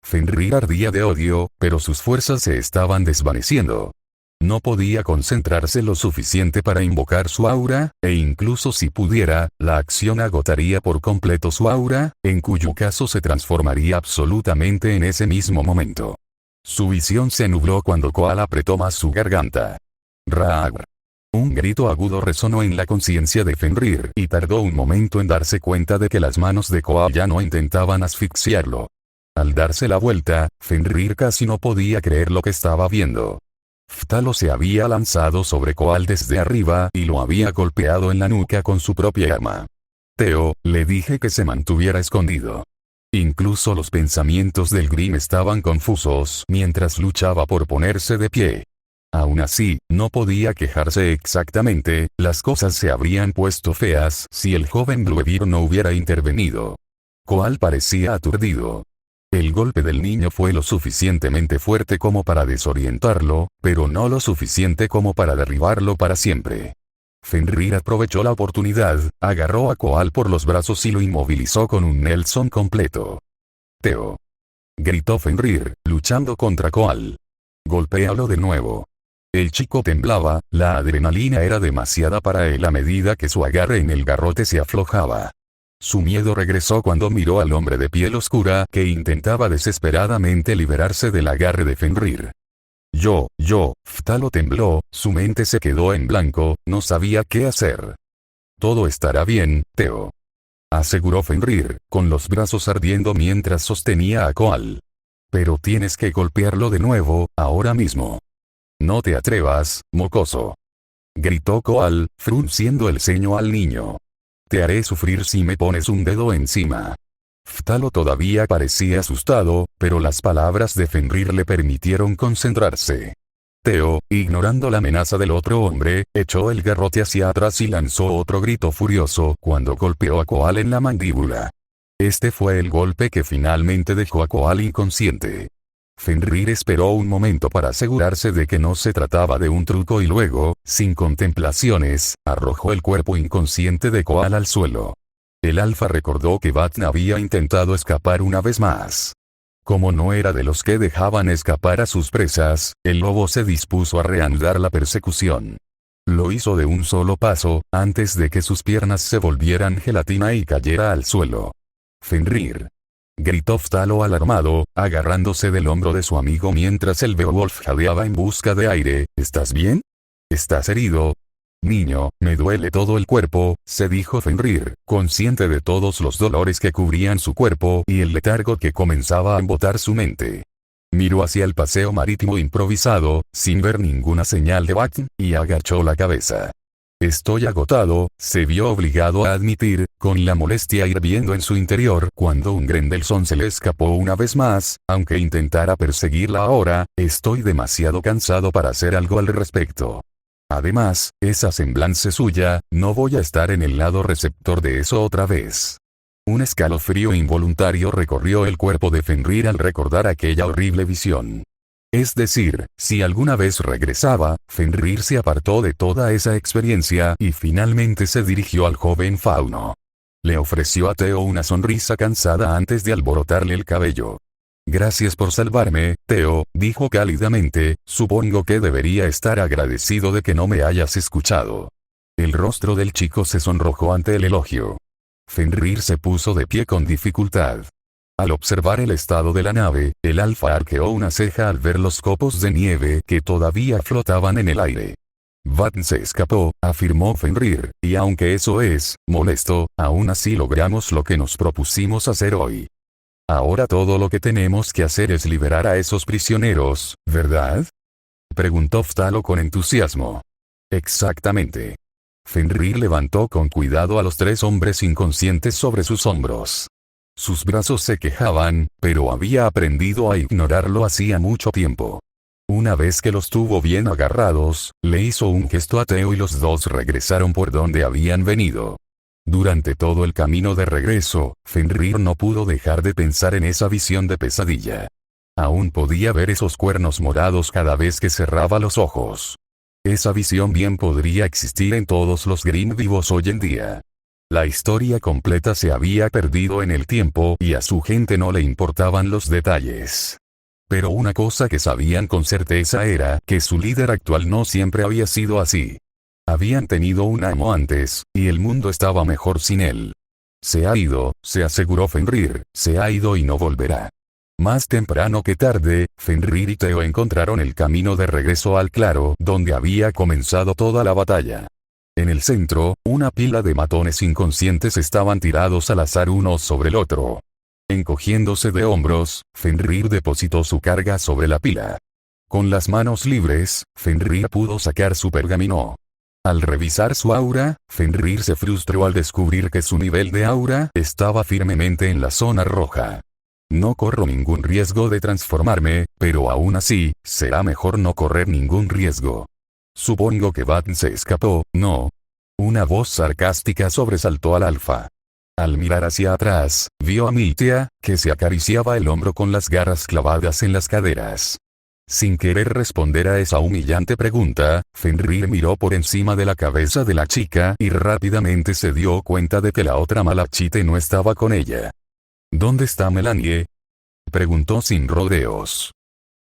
Fenrir ardía de odio, pero sus fuerzas se estaban desvaneciendo. No podía concentrarse lo suficiente para invocar su aura, e incluso si pudiera, la acción agotaría por completo su aura, en cuyo caso se transformaría absolutamente en ese mismo momento. Su visión se nubló cuando Koal apretó más su garganta. «Raagr». Un grito agudo resonó en la conciencia de Fenrir y tardó un momento en darse cuenta de que las manos de Koal ya no intentaban asfixiarlo. Al darse la vuelta, Fenrir casi no podía creer lo que estaba viendo. Phtalo se había lanzado sobre Koal desde arriba y lo había golpeado en la nuca con su propia arma. «Theo, le dije que se mantuviera escondido». Incluso los pensamientos del Green estaban confusos mientras luchaba por ponerse de pie. Aún así, no podía quejarse exactamente, las cosas se habrían puesto feas si el joven Bluebeard no hubiera intervenido. Koal parecía aturdido. El golpe del niño fue lo suficientemente fuerte como para desorientarlo, pero no lo suficiente como para derribarlo para siempre. Fenrir aprovechó la oportunidad, agarró a Koal por los brazos y lo inmovilizó con un Nelson completo. «Theo», gritó Fenrir, luchando contra Koal. «Golpéalo de nuevo». El chico temblaba, la adrenalina era demasiada para él a medida que su agarre en el garrote se aflojaba. Su miedo regresó cuando miró al hombre de piel oscura que intentaba desesperadamente liberarse del agarre de Fenrir. Phtalo tembló, su mente se quedó en blanco, no sabía qué hacer. «Todo estará bien, Theo», aseguró Fenrir, con los brazos ardiendo mientras sostenía a Koal. «Pero tienes que golpearlo de nuevo, ahora mismo». «No te atrevas, mocoso», gritó Koal, frunciendo el ceño al niño. «Te haré sufrir si me pones un dedo encima». Phtalo todavía parecía asustado, pero las palabras de Fenrir le permitieron concentrarse. Theo, ignorando la amenaza del otro hombre, echó el garrote hacia atrás y lanzó otro grito furioso cuando golpeó a Koal en la mandíbula. Este fue el golpe que finalmente dejó a Koal inconsciente. Fenrir esperó un momento para asegurarse de que no se trataba de un truco y luego, sin contemplaciones, arrojó el cuerpo inconsciente de Koal al suelo. El alfa recordó que Vatn había intentado escapar una vez más. Como no era de los que dejaban escapar a sus presas, el lobo se dispuso a reanudar la persecución. Lo hizo de un solo paso, antes de que sus piernas se volvieran gelatina y cayera al suelo. «Fenrir», gritó Phtalo alarmado, agarrándose del hombro de su amigo mientras el Beowulf jadeaba en busca de aire. «¿Estás bien? ¿Estás herido?» «Niño, me duele todo el cuerpo», se dijo Fenrir, consciente de todos los dolores que cubrían su cuerpo y el letargo que comenzaba a embotar su mente. Miró hacia el paseo marítimo improvisado, sin ver ninguna señal de Vatn, y agachó la cabeza. «Estoy agotado», se vio obligado a admitir, con la molestia hirviendo en su interior cuando un Grendelson se le escapó una vez más, aunque intentara perseguirla ahora. «Estoy demasiado cansado para hacer algo al respecto. Además, esa semblanza suya, no voy a estar en el lado receptor de eso otra vez». Un escalofrío involuntario recorrió el cuerpo de Fenrir al recordar aquella horrible visión. Es decir, si alguna vez regresaba, Fenrir se apartó de toda esa experiencia y finalmente se dirigió al joven fauno. Le ofreció a Theo una sonrisa cansada antes de alborotarle el cabello. «Gracias por salvarme, Theo», dijo cálidamente, «supongo que debería estar agradecido de que no me hayas escuchado». El rostro del chico se sonrojó ante el elogio. Fenrir se puso de pie con dificultad. Al observar el estado de la nave, el alfa arqueó una ceja al ver los copos de nieve que todavía flotaban en el aire. «Vatn se escapó», afirmó Fenrir, «y aunque eso es molesto, aún así logramos lo que nos propusimos hacer hoy. Ahora todo lo que tenemos que hacer es liberar a esos prisioneros, ¿verdad?», preguntó Phtalo con entusiasmo. «Exactamente». Fenrir levantó con cuidado a los tres hombres inconscientes sobre sus hombros. Sus brazos se quejaban, pero había aprendido a ignorarlo hacía mucho tiempo. Una vez que los tuvo bien agarrados, le hizo un gesto a Theo y los dos regresaron por donde habían venido. Durante todo el camino de regreso, Fenrir no pudo dejar de pensar en esa visión de pesadilla. Aún podía ver esos cuernos morados cada vez que cerraba los ojos. Esa visión bien podría existir en todos los Grimm vivos hoy en día. La historia completa se había perdido en el tiempo y a su gente no le importaban los detalles. Pero una cosa que sabían con certeza era que su líder actual no siempre había sido así. Habían tenido un amo antes, y el mundo estaba mejor sin él. Se ha ido, se aseguró Fenrir, se ha ido y no volverá. Más temprano que tarde, Fenrir y Theo encontraron el camino de regreso al claro donde había comenzado toda la batalla. En el centro, una pila de matones inconscientes estaban tirados al azar uno sobre el otro. Encogiéndose de hombros, Fenrir depositó su carga sobre la pila. Con las manos libres, Fenrir pudo sacar su pergamino. Al revisar su aura, Fenrir se frustró al descubrir que su nivel de aura estaba firmemente en la zona roja. No corro ningún riesgo de transformarme, pero aún así, será mejor no correr ningún riesgo. Supongo que Bat se escapó, ¿no? Una voz sarcástica sobresaltó al alfa. Al mirar hacia atrás, vio a Miltia, que se acariciaba el hombro con las garras clavadas en las caderas. Sin querer responder a esa humillante pregunta, Fenrir miró por encima de la cabeza de la chica y rápidamente se dio cuenta de que la otra malachite no estaba con ella. ¿Dónde está Melanie?, preguntó sin rodeos.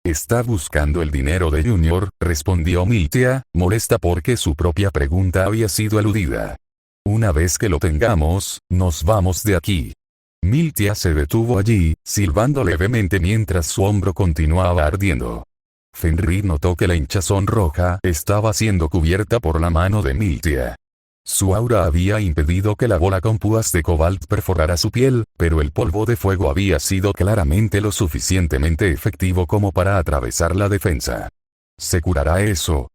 Está buscando el dinero de Junior, respondió Miltia, molesta porque su propia pregunta había sido eludida. Una vez que lo tengamos, nos vamos de aquí. Miltia se detuvo allí, silbando levemente mientras su hombro continuaba ardiendo. Fenrir notó que la hinchazón roja estaba siendo cubierta por la mano de Miltia. Su aura había impedido que la bola con púas de cobalt perforara su piel, pero el polvo de fuego había sido claramente lo suficientemente efectivo como para atravesar la defensa. ¿Se curará eso?,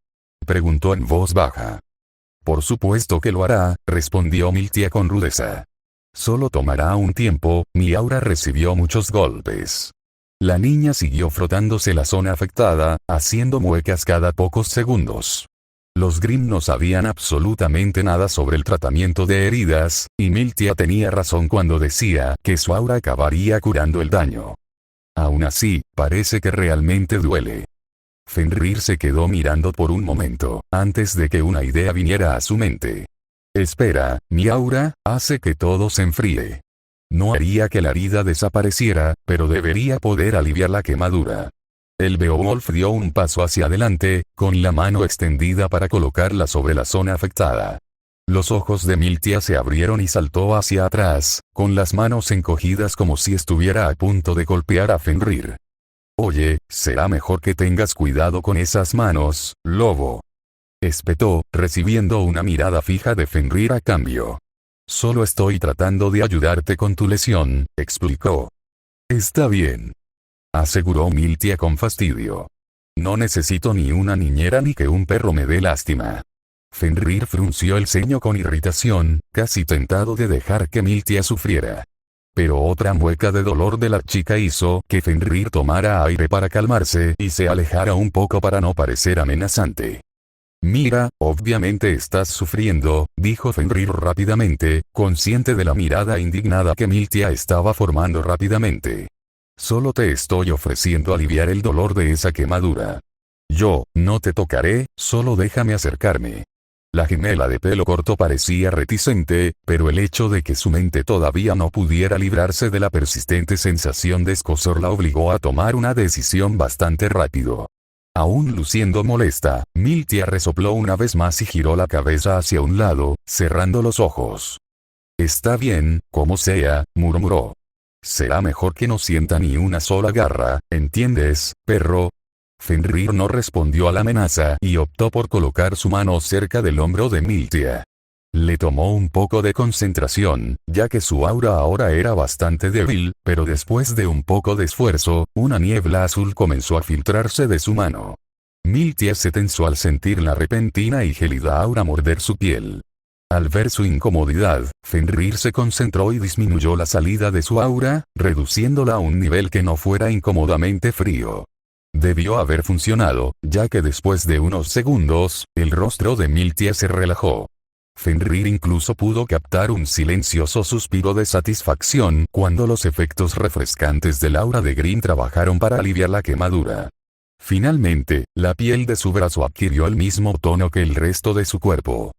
preguntó en voz baja. Por supuesto que lo hará, respondió Miltia con rudeza. Solo tomará un tiempo, mi aura recibió muchos golpes. La niña siguió frotándose la zona afectada, haciendo muecas cada pocos segundos. Los Grimm no sabían absolutamente nada sobre el tratamiento de heridas, y Miltia tenía razón cuando decía que su aura acabaría curando el daño. Aún así, parece que realmente duele. Fenrir se quedó mirando por un momento, antes de que una idea viniera a su mente. Espera, mi aura hace que todo se enfríe. No haría que la herida desapareciera, pero debería poder aliviar la quemadura. El Beowulf dio un paso hacia adelante, con la mano extendida para colocarla sobre la zona afectada. Los ojos de Miltia se abrieron y saltó hacia atrás, con las manos encogidas como si estuviera a punto de golpear a Fenrir. Oye, será mejor que tengas cuidado con esas manos, lobo. Espetó, recibiendo una mirada fija de Fenrir a cambio. Solo estoy tratando de ayudarte con tu lesión, explicó. Está bien, aseguró Miltia con fastidio. No necesito ni una niñera ni que un perro me dé lástima. Fenrir frunció el ceño con irritación, casi tentado de dejar que Miltia sufriera. Pero otra mueca de dolor de la chica hizo que Fenrir tomara aire para calmarse y se alejara un poco para no parecer amenazante. Mira, obviamente estás sufriendo, dijo Fenrir rápidamente, consciente de la mirada indignada que Miltia estaba formando rápidamente. Solo te estoy ofreciendo aliviar el dolor de esa quemadura. Yo, no te tocaré, solo déjame acercarme. La gemela de pelo corto parecía reticente, pero el hecho de que su mente todavía no pudiera librarse de la persistente sensación de escozor la obligó a tomar una decisión bastante rápido. Aún luciendo molesta, Miltia resopló una vez más y giró la cabeza hacia un lado, cerrando los ojos. Está bien, como sea, murmuró. Será mejor que no sienta ni una sola garra, ¿entiendes, perro? Fenrir no respondió a la amenaza y optó por colocar su mano cerca del hombro de Miltia. Le tomó un poco de concentración, ya que su aura ahora era bastante débil, pero después de un poco de esfuerzo, una niebla azul comenzó a filtrarse de su mano. Miltia se tensó al sentir la repentina y gélida aura morder su piel. Al ver su incomodidad, Fenrir se concentró y disminuyó la salida de su aura, reduciéndola a un nivel que no fuera incómodamente frío. Debió haber funcionado, ya que después de unos segundos, el rostro de Miltia se relajó. Fenrir incluso pudo captar un silencioso suspiro de satisfacción cuando los efectos refrescantes del aura de Green trabajaron para aliviar la quemadura. Finalmente, la piel de su brazo adquirió el mismo tono que el resto de su cuerpo.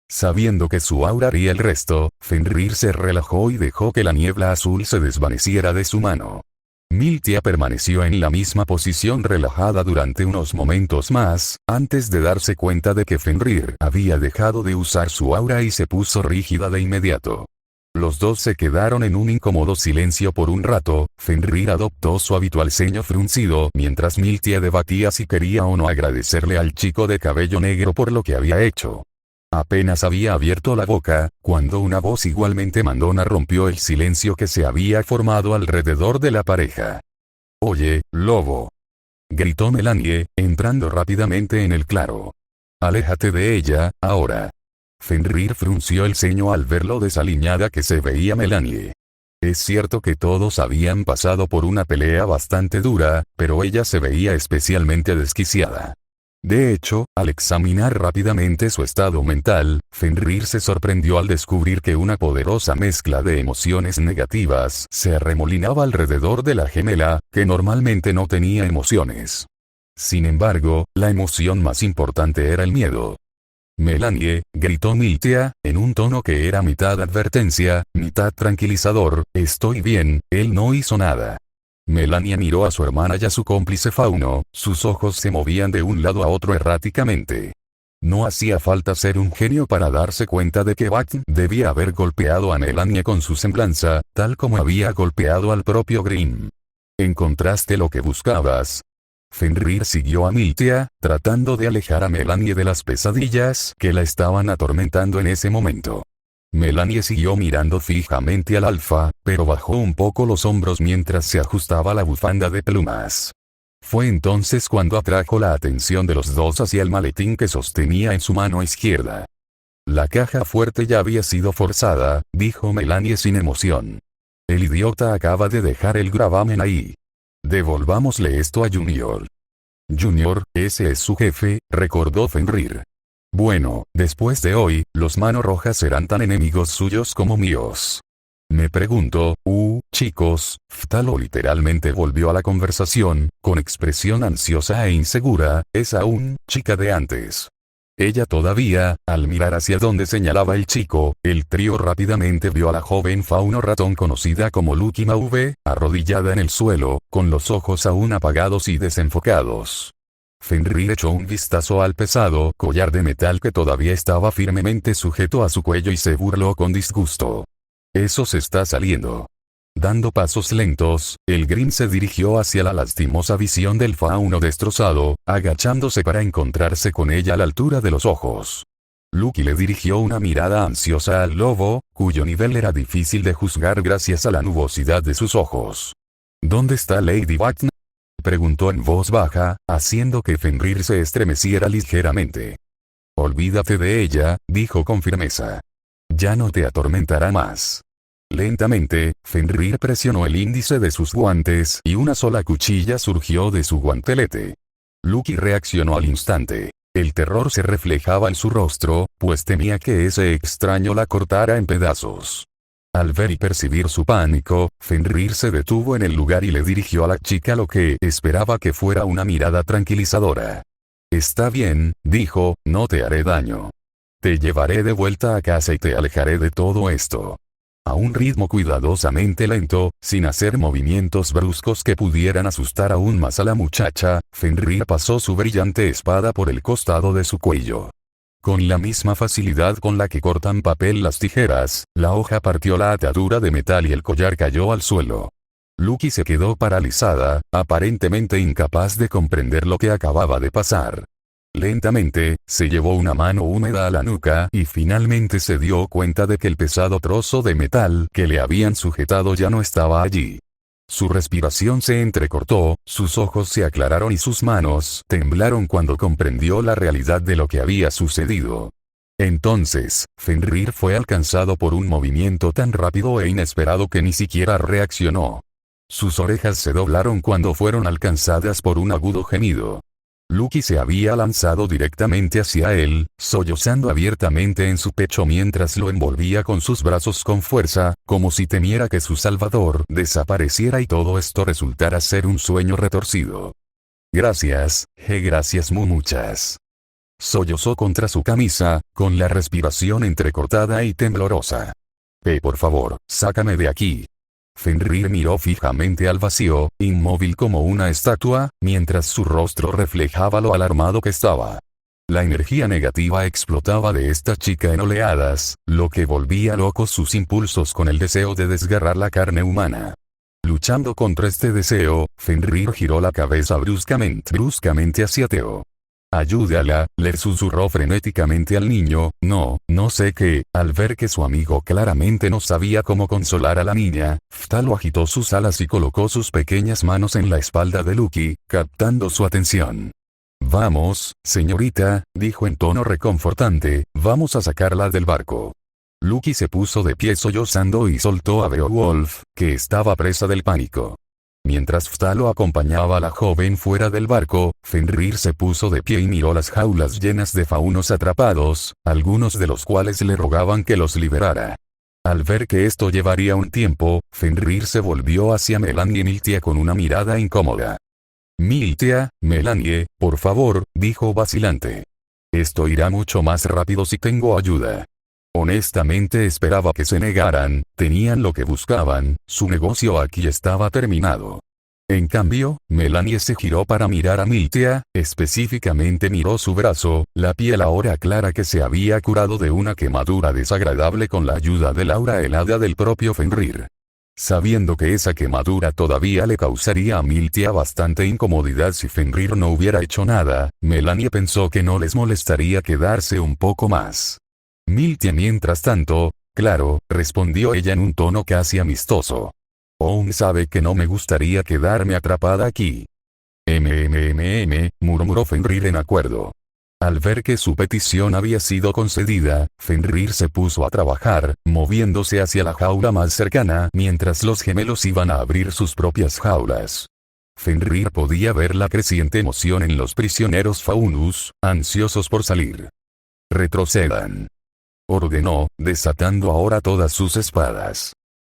Sabiendo que su aura haría el resto, Fenrir se relajó y dejó que la niebla azul se desvaneciera de su mano. Miltia permaneció en la misma posición relajada durante unos momentos más, antes de darse cuenta de que Fenrir había dejado de usar su aura y se puso rígida de inmediato. Los dos se quedaron en un incómodo silencio por un rato. Fenrir adoptó su habitual ceño fruncido mientras Miltia debatía si quería o no agradecerle al chico de cabello negro por lo que había hecho. Apenas había abierto la boca, cuando una voz igualmente mandona rompió el silencio que se había formado alrededor de la pareja. «Oye, lobo», gritó Melanie, entrando rápidamente en el claro. «Aléjate de ella, ahora». Fenrir frunció el ceño al ver lo desaliñada que se veía Melanie. Es cierto que todos habían pasado por una pelea bastante dura, pero ella se veía especialmente desquiciada. De hecho, al examinar rápidamente su estado mental, Fenrir se sorprendió al descubrir que una poderosa mezcla de emociones negativas se arremolinaba alrededor de la gemela, que normalmente no tenía emociones. Sin embargo, la emoción más importante era el miedo. «Melanie», gritó Miltia, en un tono que era mitad advertencia, mitad tranquilizador, «estoy bien, él no hizo nada». Melanie miró a su hermana y a su cómplice Fauno, sus ojos se movían de un lado a otro erráticamente. No hacía falta ser un genio para darse cuenta de que Bat debía haber golpeado a Melanie con su semblanza, tal como había golpeado al propio Grimm. «¿Encontraste lo que buscabas?». Fenrir siguió a Miltia, tratando de alejar a Melanie de las pesadillas que la estaban atormentando en ese momento. Melanie siguió mirando fijamente al alfa, pero bajó un poco los hombros mientras se ajustaba la bufanda de plumas. Fue entonces cuando atrajo la atención de los dos hacia el maletín que sostenía en su mano izquierda. «La caja fuerte ya había sido forzada», dijo Melanie sin emoción. «El idiota acaba de dejar el gravamen ahí. Devolvámosle esto a Junior». «Junior, ese es su jefe», recordó Fenrir. «Bueno, después de hoy, los Mano Rojas serán tan enemigos suyos como míos». Me pregunto, chicos, Ftalo literalmente volvió a la conversación, con expresión ansiosa e insegura, es aún, chica de antes. Ella todavía, al mirar hacia donde señalaba el chico, el trío rápidamente vio a la joven fauno ratón conocida como Lucky Mauve, arrodillada en el suelo, con los ojos aún apagados y desenfocados. Fenrir echó un vistazo al pesado collar de metal que todavía estaba firmemente sujeto a su cuello y se burló con disgusto. «Eso se está saliendo». Dando pasos lentos, el Grimm se dirigió hacia la lastimosa visión del fauno destrozado, agachándose para encontrarse con ella a la altura de los ojos. Lucky le dirigió una mirada ansiosa al lobo, cuyo nivel era difícil de juzgar gracias a la nubosidad de sus ojos. «¿Dónde está Lady Bat?», preguntó en voz baja, haciendo que Fenrir se estremeciera ligeramente. «Olvídate de ella», dijo con firmeza. «Ya no te atormentará más». Lentamente, Fenrir presionó el índice de sus guantes y una sola cuchilla surgió de su guantelete. Lucky reaccionó al instante. El terror se reflejaba en su rostro, pues temía que ese extraño la cortara en pedazos. Al ver y percibir su pánico, Fenrir se detuvo en el lugar y le dirigió a la chica lo que esperaba que fuera una mirada tranquilizadora. «Está bien», dijo, «no te haré daño. Te llevaré de vuelta a casa y te alejaré de todo esto». A un ritmo cuidadosamente lento, sin hacer movimientos bruscos que pudieran asustar aún más a la muchacha, Fenrir pasó su brillante espada por el costado de su cuello. Con la misma facilidad con la que cortan papel las tijeras, la hoja partió la atadura de metal y el collar cayó al suelo. Lucky se quedó paralizada, aparentemente incapaz de comprender lo que acababa de pasar. Lentamente, se llevó una mano húmeda a la nuca y finalmente se dio cuenta de que el pesado trozo de metal que le habían sujetado ya no estaba allí. Su respiración se entrecortó, sus ojos se aclararon y sus manos temblaron cuando comprendió la realidad de lo que había sucedido. Entonces, Fenrir fue alcanzado por un movimiento tan rápido e inesperado que ni siquiera reaccionó. Sus orejas se doblaron cuando fueron alcanzadas por un agudo gemido. Loki se había lanzado directamente hacia él, sollozando abiertamente en su pecho mientras lo envolvía con sus brazos con fuerza, como si temiera que su salvador desapareciera y todo esto resultara ser un sueño retorcido. Gracias, gracias muchas. Sollozó contra su camisa, con la respiración entrecortada y temblorosa. Por favor, sácame de aquí. Fenrir miró fijamente al vacío, inmóvil como una estatua, mientras su rostro reflejaba lo alarmado que estaba. La energía negativa explotaba de esta chica en oleadas, lo que volvía locos sus impulsos con el deseo de desgarrar la carne humana. Luchando contra este deseo, Fenrir giró la cabeza bruscamente hacia Theo. Ayúdala, le susurró frenéticamente al niño. No sé qué. Al ver que su amigo claramente no sabía cómo consolar a la niña, Ftalo agitó sus alas y colocó sus pequeñas manos en la espalda de Loki, captando su atención. Vamos, señorita, dijo en tono reconfortante, vamos a sacarla del barco. Loki se puso de pie sollozando y soltó a Beowulf, que estaba presa del pánico. Mientras Ftalo acompañaba a la joven fuera del barco, Fenrir se puso de pie y miró las jaulas llenas de faunos atrapados, algunos de los cuales le rogaban que los liberara. Al ver que esto llevaría un tiempo, Fenrir se volvió hacia Melanie y Miltia con una mirada incómoda. Miltia, Melanie, por favor, dijo vacilante. Esto irá mucho más rápido si tengo ayuda. Honestamente esperaba que se negaran, tenían lo que buscaban, su negocio aquí estaba terminado. En cambio, Melanie se giró para mirar a Miltia, específicamente miró su brazo, la piel ahora clara que se había curado de una quemadura desagradable con la ayuda del aura helada del propio Fenrir. Sabiendo que esa quemadura todavía le causaría a Miltia bastante incomodidad si Fenrir no hubiera hecho nada, Melanie pensó que no les molestaría quedarse un poco más. Miltia mientras tanto, claro, respondió ella en un tono casi amistoso. Oun sabe que no me gustaría quedarme atrapada aquí. Murmuró Fenrir en acuerdo. Al ver que su petición había sido concedida, Fenrir se puso a trabajar, moviéndose hacia la jaula más cercana mientras los gemelos iban a abrir sus propias jaulas. Fenrir podía ver la creciente emoción en los prisioneros faunus, ansiosos por salir. Retrocedan. Ordenó, desatando ahora todas sus espadas.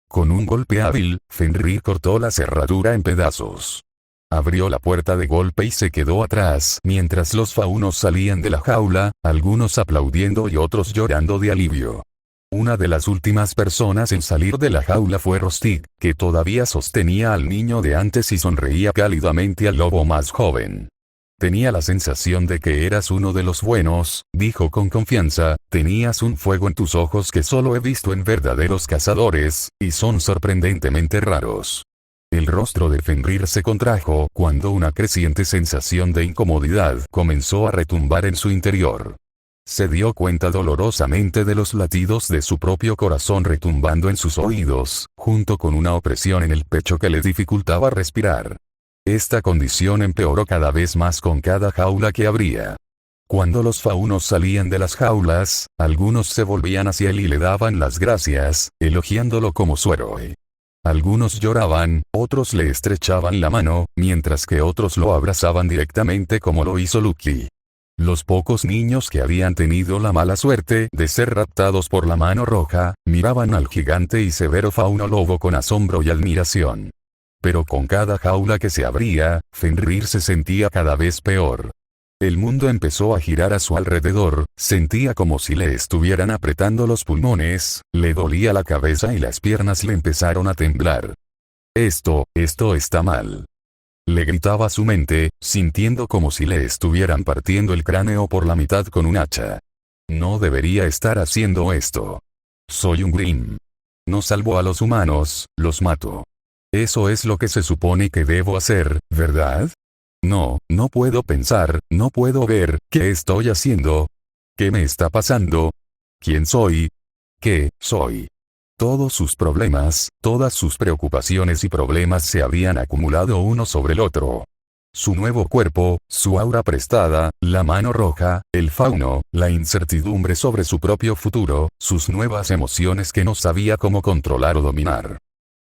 Con un golpe hábil, Fenrir cortó la cerradura en pedazos. Abrió la puerta de golpe y se quedó atrás mientras los faunos salían de la jaula, algunos aplaudiendo y otros llorando de alivio. Una de las últimas personas en salir de la jaula fue Rostig, que todavía sostenía al niño de antes y sonreía cálidamente al lobo más joven. Tenía la sensación de que eras uno de los buenos, dijo con confianza, tenías un fuego en tus ojos que solo he visto en verdaderos cazadores, y son sorprendentemente raros. El rostro de Fenrir se contrajo cuando una creciente sensación de incomodidad comenzó a retumbar en su interior. Se dio cuenta dolorosamente de los latidos de su propio corazón retumbando en sus oídos, junto con una opresión en el pecho que le dificultaba respirar. Esta condición empeoró cada vez más con cada jaula que abría. Cuando los faunos salían de las jaulas, algunos se volvían hacia él y le daban las gracias, elogiándolo como su héroe. Algunos lloraban, otros le estrechaban la mano, mientras que otros lo abrazaban directamente como lo hizo Loki. Los pocos niños que habían tenido la mala suerte de ser raptados por la mano roja, miraban al gigante y severo fauno lobo con asombro y admiración. Pero con cada jaula que se abría, Fenrir se sentía cada vez peor. El mundo empezó a girar a su alrededor, sentía como si le estuvieran apretando los pulmones, le dolía la cabeza y las piernas le empezaron a temblar. Esto está mal. Le gritaba a su mente, sintiendo como si le estuvieran partiendo el cráneo por la mitad con un hacha. No debería estar haciendo esto. Soy un Grimm. No salvo a los humanos, los mato. Eso es lo que se supone que debo hacer, ¿verdad? No puedo pensar, no puedo ver, ¿qué estoy haciendo? ¿Qué me está pasando? ¿Quién soy? ¿Qué soy? Todos sus problemas, todas sus preocupaciones y problemas se habían acumulado uno sobre el otro. Su nuevo cuerpo, su aura prestada, la mano roja, el fauno, la incertidumbre sobre su propio futuro, sus nuevas emociones que no sabía cómo controlar o dominar.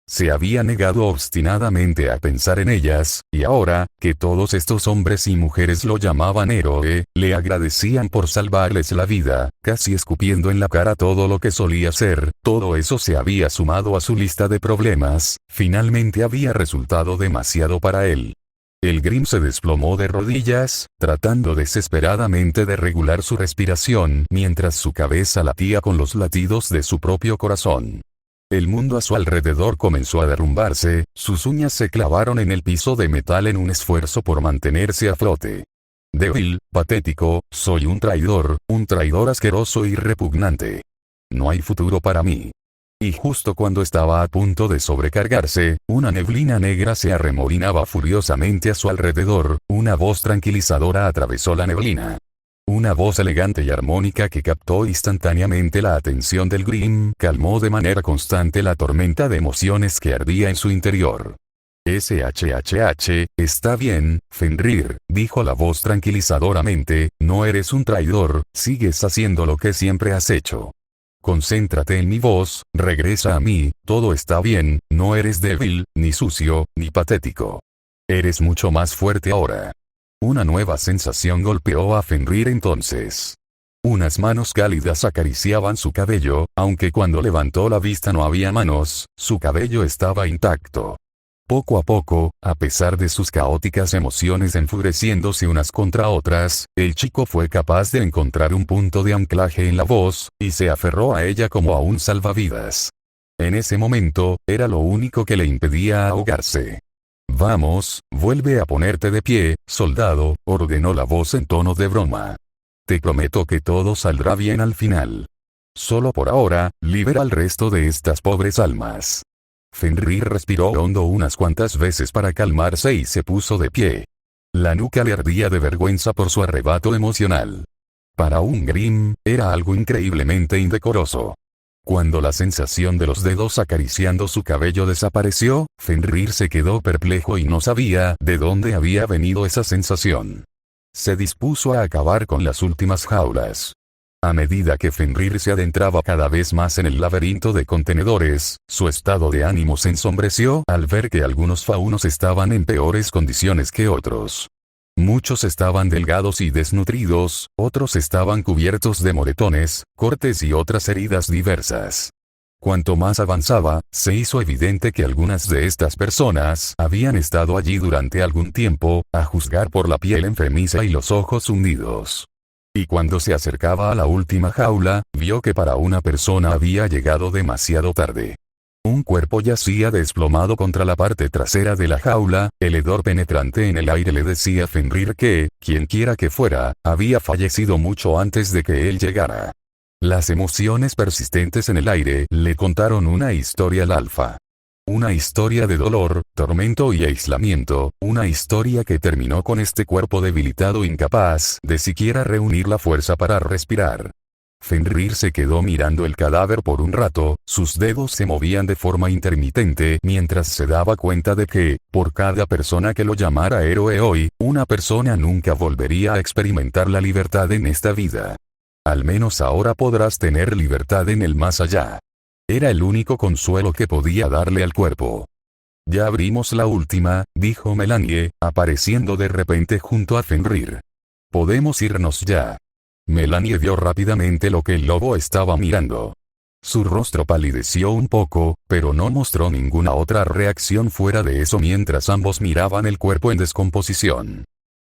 Se había negado obstinadamente a pensar en ellas, y ahora, que todos estos hombres y mujeres lo llamaban héroe, le agradecían por salvarles la vida, casi escupiendo en la cara todo lo que solía ser, todo eso se había sumado a su lista de problemas, finalmente había resultado demasiado para él. El Grimm se desplomó de rodillas, tratando desesperadamente de regular su respiración mientras su cabeza latía con los latidos de su propio corazón. El mundo a su alrededor comenzó a derrumbarse, sus uñas se clavaron en el piso de metal en un esfuerzo por mantenerse a flote. Débil, patético, soy un traidor asqueroso y repugnante. No hay futuro para mí. Y justo cuando estaba a punto de sobrecargarse, una neblina negra se arremolinaba furiosamente a su alrededor, una voz tranquilizadora atravesó la neblina. Una voz elegante y armónica que captó instantáneamente la atención del Grimm calmó de manera constante la tormenta de emociones que ardía en su interior. SHHH, está bien, Fenrir, dijo la voz tranquilizadoramente, no eres un traidor, sigues haciendo lo que siempre has hecho. Concéntrate en mi voz, regresa a mí, todo está bien, no eres débil, ni sucio, ni patético. Eres mucho más fuerte ahora. Una nueva sensación golpeó a Fenrir entonces. Unas manos cálidas acariciaban su cabello, aunque cuando levantó la vista no había manos, su cabello estaba intacto. Poco a poco, a pesar de sus caóticas emociones enfureciéndose unas contra otras, el chico fue capaz de encontrar un punto de anclaje en la voz, y se aferró a ella como a un salvavidas. En ese momento, era lo único que le impedía ahogarse. Vamos, vuelve a ponerte de pie, soldado, ordenó la voz en tono de broma. Te prometo que todo saldrá bien al final. Solo por ahora, libera al resto de estas pobres almas. Fenrir respiró hondo unas cuantas veces para calmarse y se puso de pie. La nuca le ardía de vergüenza por su arrebato emocional. Para un Grimm, era algo increíblemente indecoroso. Cuando la sensación de los dedos acariciando su cabello desapareció, Fenrir se quedó perplejo y no sabía de dónde había venido esa sensación. Se dispuso a acabar con las últimas jaulas. A medida que Fenrir se adentraba cada vez más en el laberinto de contenedores, su estado de ánimo se ensombreció al ver que algunos faunos estaban en peores condiciones que otros. Muchos estaban delgados y desnutridos, otros estaban cubiertos de moretones, cortes y otras heridas diversas. Cuanto más avanzaba, se hizo evidente que algunas de estas personas habían estado allí durante algún tiempo, a juzgar por la piel enfermiza y los ojos hundidos. Y cuando se acercaba a la última jaula, vio que para una persona había llegado demasiado tarde. Un cuerpo yacía desplomado contra la parte trasera de la jaula, el hedor penetrante en el aire le decía a Fenrir que, quienquiera que fuera, había fallecido mucho antes de que él llegara. Las emociones persistentes en el aire le contaron una historia al alfa. Una historia de dolor, tormento y aislamiento, una historia que terminó con este cuerpo debilitado incapaz de siquiera reunir la fuerza para respirar. Fenrir se quedó mirando el cadáver por un rato, sus dedos se movían de forma intermitente mientras se daba cuenta de que, por cada persona que lo llamara héroe hoy, una persona nunca volvería a experimentar la libertad en esta vida. Al menos ahora podrás tener libertad en el más allá. Era el único consuelo que podía darle al cuerpo. Ya abrimos la última, dijo Melanie, apareciendo de repente junto a Fenrir. Podemos irnos ya. Melanie vio rápidamente lo que el lobo estaba mirando. Su rostro palideció un poco, pero no mostró ninguna otra reacción fuera de eso mientras ambos miraban el cuerpo en descomposición.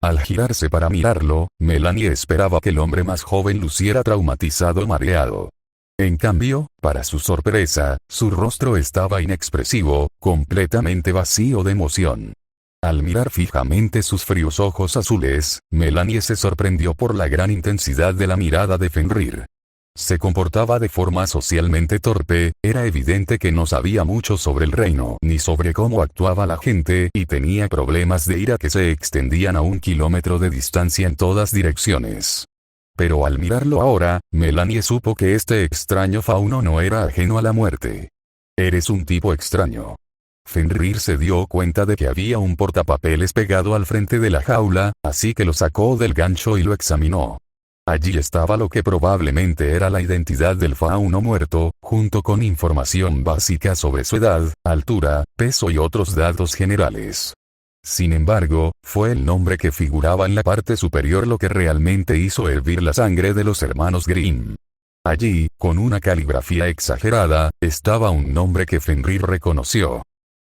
Al girarse para mirarlo, Melanie esperaba que el hombre más joven luciera traumatizado o mareado. En cambio, para su sorpresa, su rostro estaba inexpresivo, completamente vacío de emoción. Al mirar fijamente sus fríos ojos azules, Melanie se sorprendió por la gran intensidad de la mirada de Fenrir. Se comportaba de forma socialmente torpe, era evidente que no sabía mucho sobre el reino ni sobre cómo actuaba la gente y tenía problemas de ira que se extendían a 1 kilómetro de distancia en todas direcciones. Pero al mirarlo ahora, Melanie supo que este extraño fauno no era ajeno a la muerte. Eres un tipo extraño. Fenrir se dio cuenta de que había un portapapeles pegado al frente de la jaula, así que lo sacó del gancho y lo examinó. Allí estaba lo que probablemente era la identidad del fauno muerto, junto con información básica sobre su edad, altura, peso y otros datos generales. Sin embargo, fue el nombre que figuraba en la parte superior lo que realmente hizo hervir la sangre de los hermanos Grimm. Allí, con una caligrafía exagerada, estaba un nombre que Fenrir reconoció.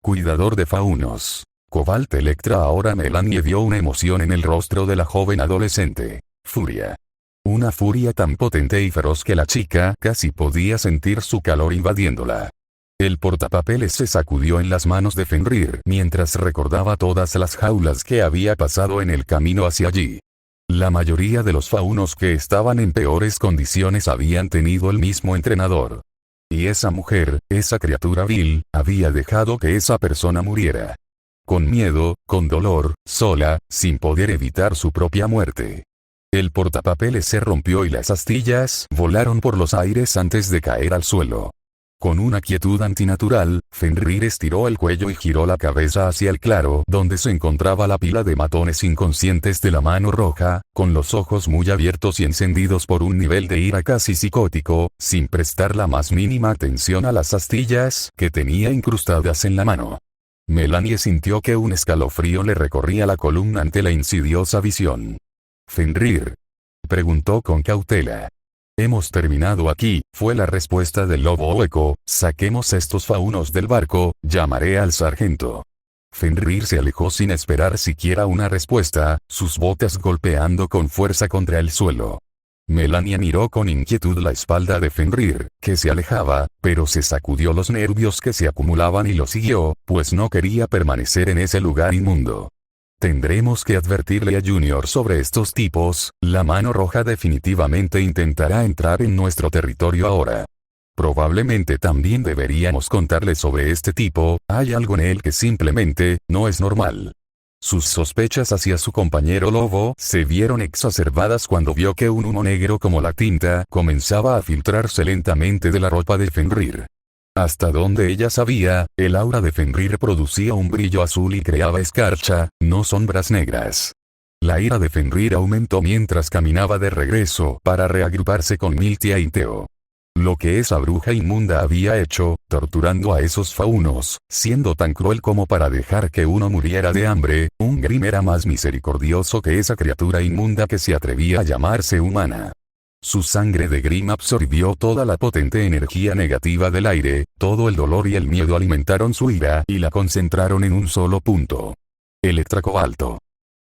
Cuidador de faunos. Cobalt Electra. Ahora Melanie vio una emoción en el rostro de la joven adolescente. Furia. Una furia tan potente y feroz que la chica casi podía sentir su calor invadiéndola. El portapapeles se sacudió en las manos de Fenrir mientras recordaba todas las jaulas que había pasado en el camino hacia allí. La mayoría de los faunos que estaban en peores condiciones habían tenido el mismo entrenador. Y esa mujer, esa criatura vil, había dejado que esa persona muriera. Con miedo, con dolor, sola, sin poder evitar su propia muerte. El portapapeles se rompió y las astillas volaron por los aires antes de caer al suelo. Con una quietud antinatural, Fenrir estiró el cuello y giró la cabeza hacia el claro donde se encontraba la pila de matones inconscientes de la mano roja, con los ojos muy abiertos y encendidos por un nivel de ira casi psicótico, sin prestar la más mínima atención a las astillas que tenía incrustadas en la mano. Melanie sintió que un escalofrío le recorría la columna ante la insidiosa visión. «Fenrir», preguntó con cautela. «Hemos terminado aquí», fue la respuesta del lobo hueco. «Saquemos estos faunos del barco, llamaré al sargento». Fenrir se alejó sin esperar siquiera una respuesta, sus botas golpeando con fuerza contra el suelo. Melanie miró con inquietud la espalda de Fenrir, que se alejaba, pero se sacudió los nervios que se acumulaban y lo siguió, pues no quería permanecer en ese lugar inmundo. Tendremos que advertirle a Junior sobre estos tipos. La mano roja definitivamente intentará entrar en nuestro territorio ahora. Probablemente también deberíamos contarle sobre este tipo. Hay algo en él que simplemente no es normal. Sus sospechas hacia su compañero lobo se vieron exacerbadas cuando vio que un humo negro como la tinta comenzaba a filtrarse lentamente de la ropa de Fenrir. Hasta donde ella sabía, el aura de Fenrir producía un brillo azul y creaba escarcha, no sombras negras. La ira de Fenrir aumentó mientras caminaba de regreso para reagruparse con Miltia y Theo. Lo que esa bruja inmunda había hecho, torturando a esos faunos, siendo tan cruel como para dejar que uno muriera de hambre, un Grimm era más misericordioso que esa criatura inmunda que se atrevía a llamarse humana. Su sangre de Grimm absorbió toda la potente energía negativa del aire, todo el dolor y el miedo alimentaron su ira y la concentraron en un solo punto. Electra Cobalto.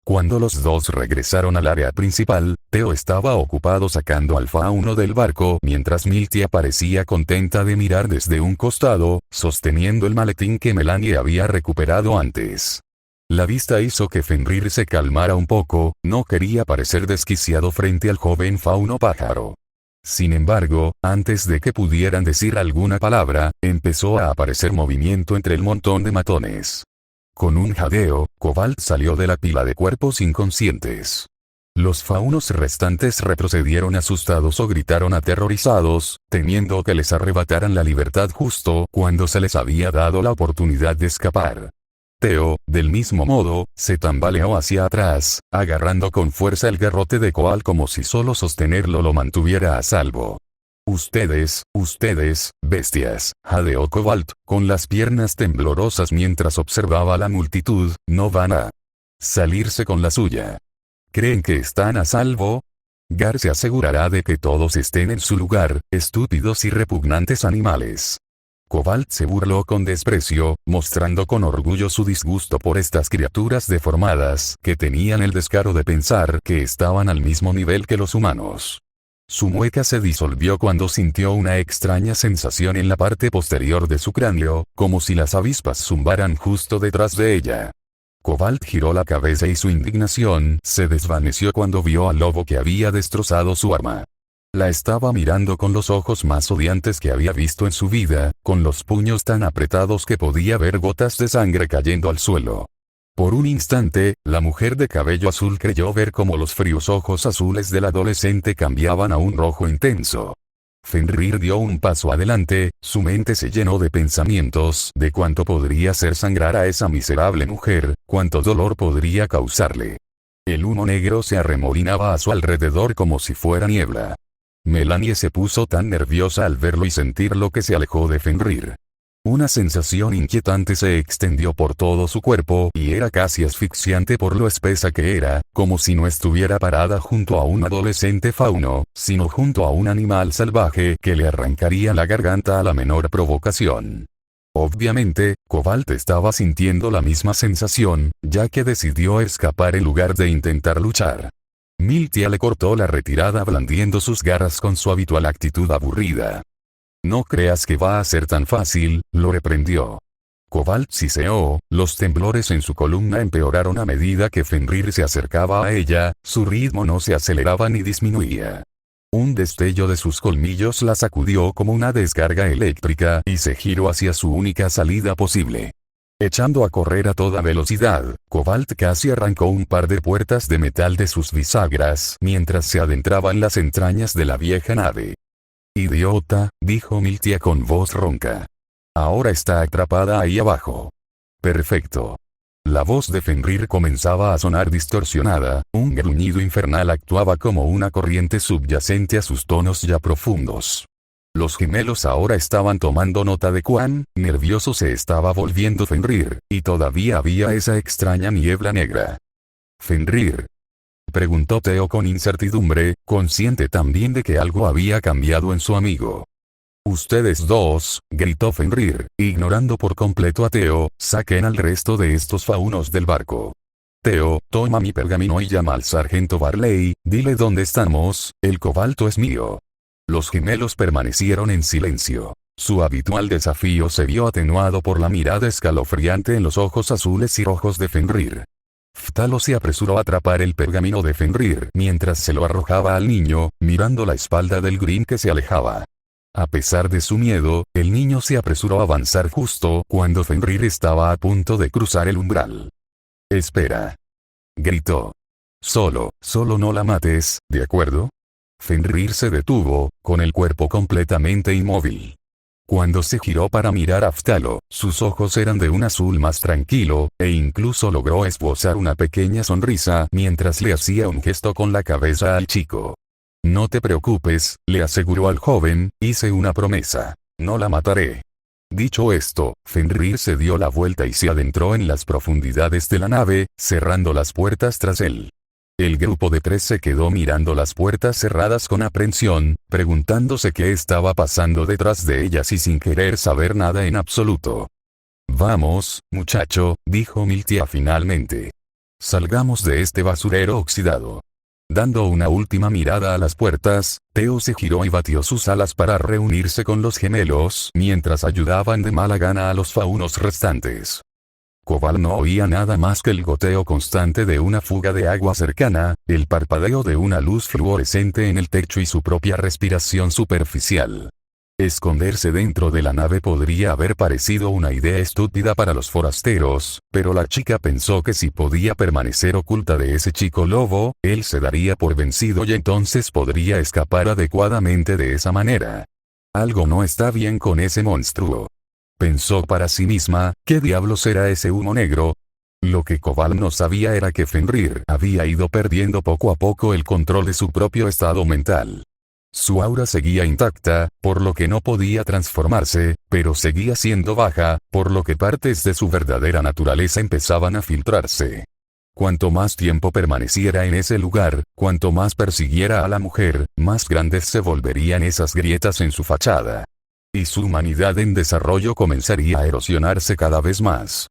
Cuando los dos regresaron al área principal, Theo estaba ocupado sacando al fauno del barco mientras Miltia parecía contenta de mirar desde un costado, sosteniendo el maletín que Melanie había recuperado antes. La vista hizo que Fenrir se calmara un poco, no quería parecer desquiciado frente al joven fauno pájaro. Sin embargo, antes de que pudieran decir alguna palabra, empezó a aparecer movimiento entre el montón de matones. Con un jadeo, Cobalt salió de la pila de cuerpos inconscientes. Los faunos restantes retrocedieron asustados o gritaron aterrorizados, temiendo que les arrebataran la libertad justo cuando se les había dado la oportunidad de escapar. Theo, del mismo modo, se tambaleó hacia atrás, agarrando con fuerza el garrote de Coal como si solo sostenerlo lo mantuviera a salvo. Ustedes, bestias, jadeó Cobalt, con las piernas temblorosas mientras observaba a la multitud, no van a salirse con la suya. ¿Creen que están a salvo? Gar se asegurará de que todos estén en su lugar, estúpidos y repugnantes animales. Cobalt se burló con desprecio, mostrando con orgullo su disgusto por estas criaturas deformadas que tenían el descaro de pensar que estaban al mismo nivel que los humanos. Su mueca se disolvió cuando sintió una extraña sensación en la parte posterior de su cráneo, como si las avispas zumbaran justo detrás de ella. Cobalt giró la cabeza y su indignación se desvaneció cuando vio al lobo que había destrozado su arma. La estaba mirando con los ojos más odiantes que había visto en su vida, con los puños tan apretados que podía ver gotas de sangre cayendo al suelo. Por un instante, la mujer de cabello azul creyó ver cómo los fríos ojos azules del adolescente cambiaban a un rojo intenso. Fenrir dio un paso adelante, su mente se llenó de pensamientos de cuánto podría hacer sangrar a esa miserable mujer, cuánto dolor podría causarle. El humo negro se arremolinaba a su alrededor como si fuera niebla. Melanie se puso tan nerviosa al verlo y sentirlo que se alejó de Fenrir. Una sensación inquietante se extendió por todo su cuerpo y era casi asfixiante por lo espesa que era, como si no estuviera parada junto a un adolescente fauno, sino junto a un animal salvaje que le arrancaría la garganta a la menor provocación. Obviamente, Cobalt estaba sintiendo la misma sensación, ya que decidió escapar en lugar de intentar luchar. Miltia le cortó la retirada blandiendo sus garras con su habitual actitud aburrida. No creas que va a ser tan fácil, lo reprendió. Cobalt siseó, los temblores en su columna empeoraron a medida que Fenrir se acercaba a ella, su ritmo no se aceleraba ni disminuía. Un destello de sus colmillos la sacudió como una descarga eléctrica y se giró hacia su única salida posible. Echando a correr a toda velocidad, Cobalt casi arrancó un par de puertas de metal de sus bisagras mientras se adentraba en las entrañas de la vieja nave. «Idiota», dijo Miltia con voz ronca. «Ahora está atrapada ahí abajo». «Perfecto». La voz de Fenrir comenzaba a sonar distorsionada, un gruñido infernal actuaba como una corriente subyacente a sus tonos ya profundos. Los gemelos ahora estaban tomando nota de cuán nervioso se estaba volviendo Fenrir, y todavía había esa extraña niebla negra. «Fenrir», preguntó Theo con incertidumbre, consciente también de que algo había cambiado en su amigo. «Ustedes dos», gritó Fenrir, ignorando por completo a Theo, «saquen al resto de estos faunos del barco. Theo, toma mi pergamino y llama al sargento Barley, dile dónde estamos, el cobalto es mío». Los gemelos permanecieron en silencio. Su habitual desafío se vio atenuado por la mirada escalofriante en los ojos azules y rojos de Fenrir. Phtalo se apresuró a atrapar el pergamino de Fenrir mientras se lo arrojaba al niño, mirando la espalda del Green que se alejaba. A pesar de su miedo, el niño se apresuró a avanzar justo cuando Fenrir estaba a punto de cruzar el umbral. «Espera», gritó. Solo no la mates, ¿de acuerdo?» Fenrir se detuvo, con el cuerpo completamente inmóvil. Cuando se giró para mirar a Phtalo, sus ojos eran de un azul más tranquilo, e incluso logró esbozar una pequeña sonrisa mientras le hacía un gesto con la cabeza al chico. «No te preocupes», le aseguró al joven, «hice una promesa. No la mataré». Dicho esto, Fenrir se dio la vuelta y se adentró en las profundidades de la nave, cerrando las puertas tras él. El grupo de tres se quedó mirando las puertas cerradas con aprensión, preguntándose qué estaba pasando detrás de ellas y sin querer saber nada en absoluto. «Vamos, muchacho», dijo Miltia finalmente. «Salgamos de este basurero oxidado». Dando una última mirada a las puertas, Theo se giró y batió sus alas para reunirse con los gemelos mientras ayudaban de mala gana a los faunos restantes. Cobalt no oía nada más que el goteo constante de una fuga de agua cercana, el parpadeo de una luz fluorescente en el techo y su propia respiración superficial. Esconderse dentro de la nave podría haber parecido una idea estúpida para los forasteros, pero la chica pensó que si podía permanecer oculta de ese chico lobo, él se daría por vencido y entonces podría escapar adecuadamente de esa manera. Algo no está bien con ese monstruo. Pensó para sí misma, ¿qué diablos era ese humo negro? Lo que Cobalt no sabía era que Fenrir había ido perdiendo poco a poco el control de su propio estado mental. Su aura seguía intacta, por lo que no podía transformarse, pero seguía siendo baja, por lo que partes de su verdadera naturaleza empezaban a filtrarse. Cuanto más tiempo permaneciera en ese lugar, cuanto más persiguiera a la mujer, más grandes se volverían esas grietas en su fachada. Y su humanidad en desarrollo comenzaría a erosionarse cada vez más.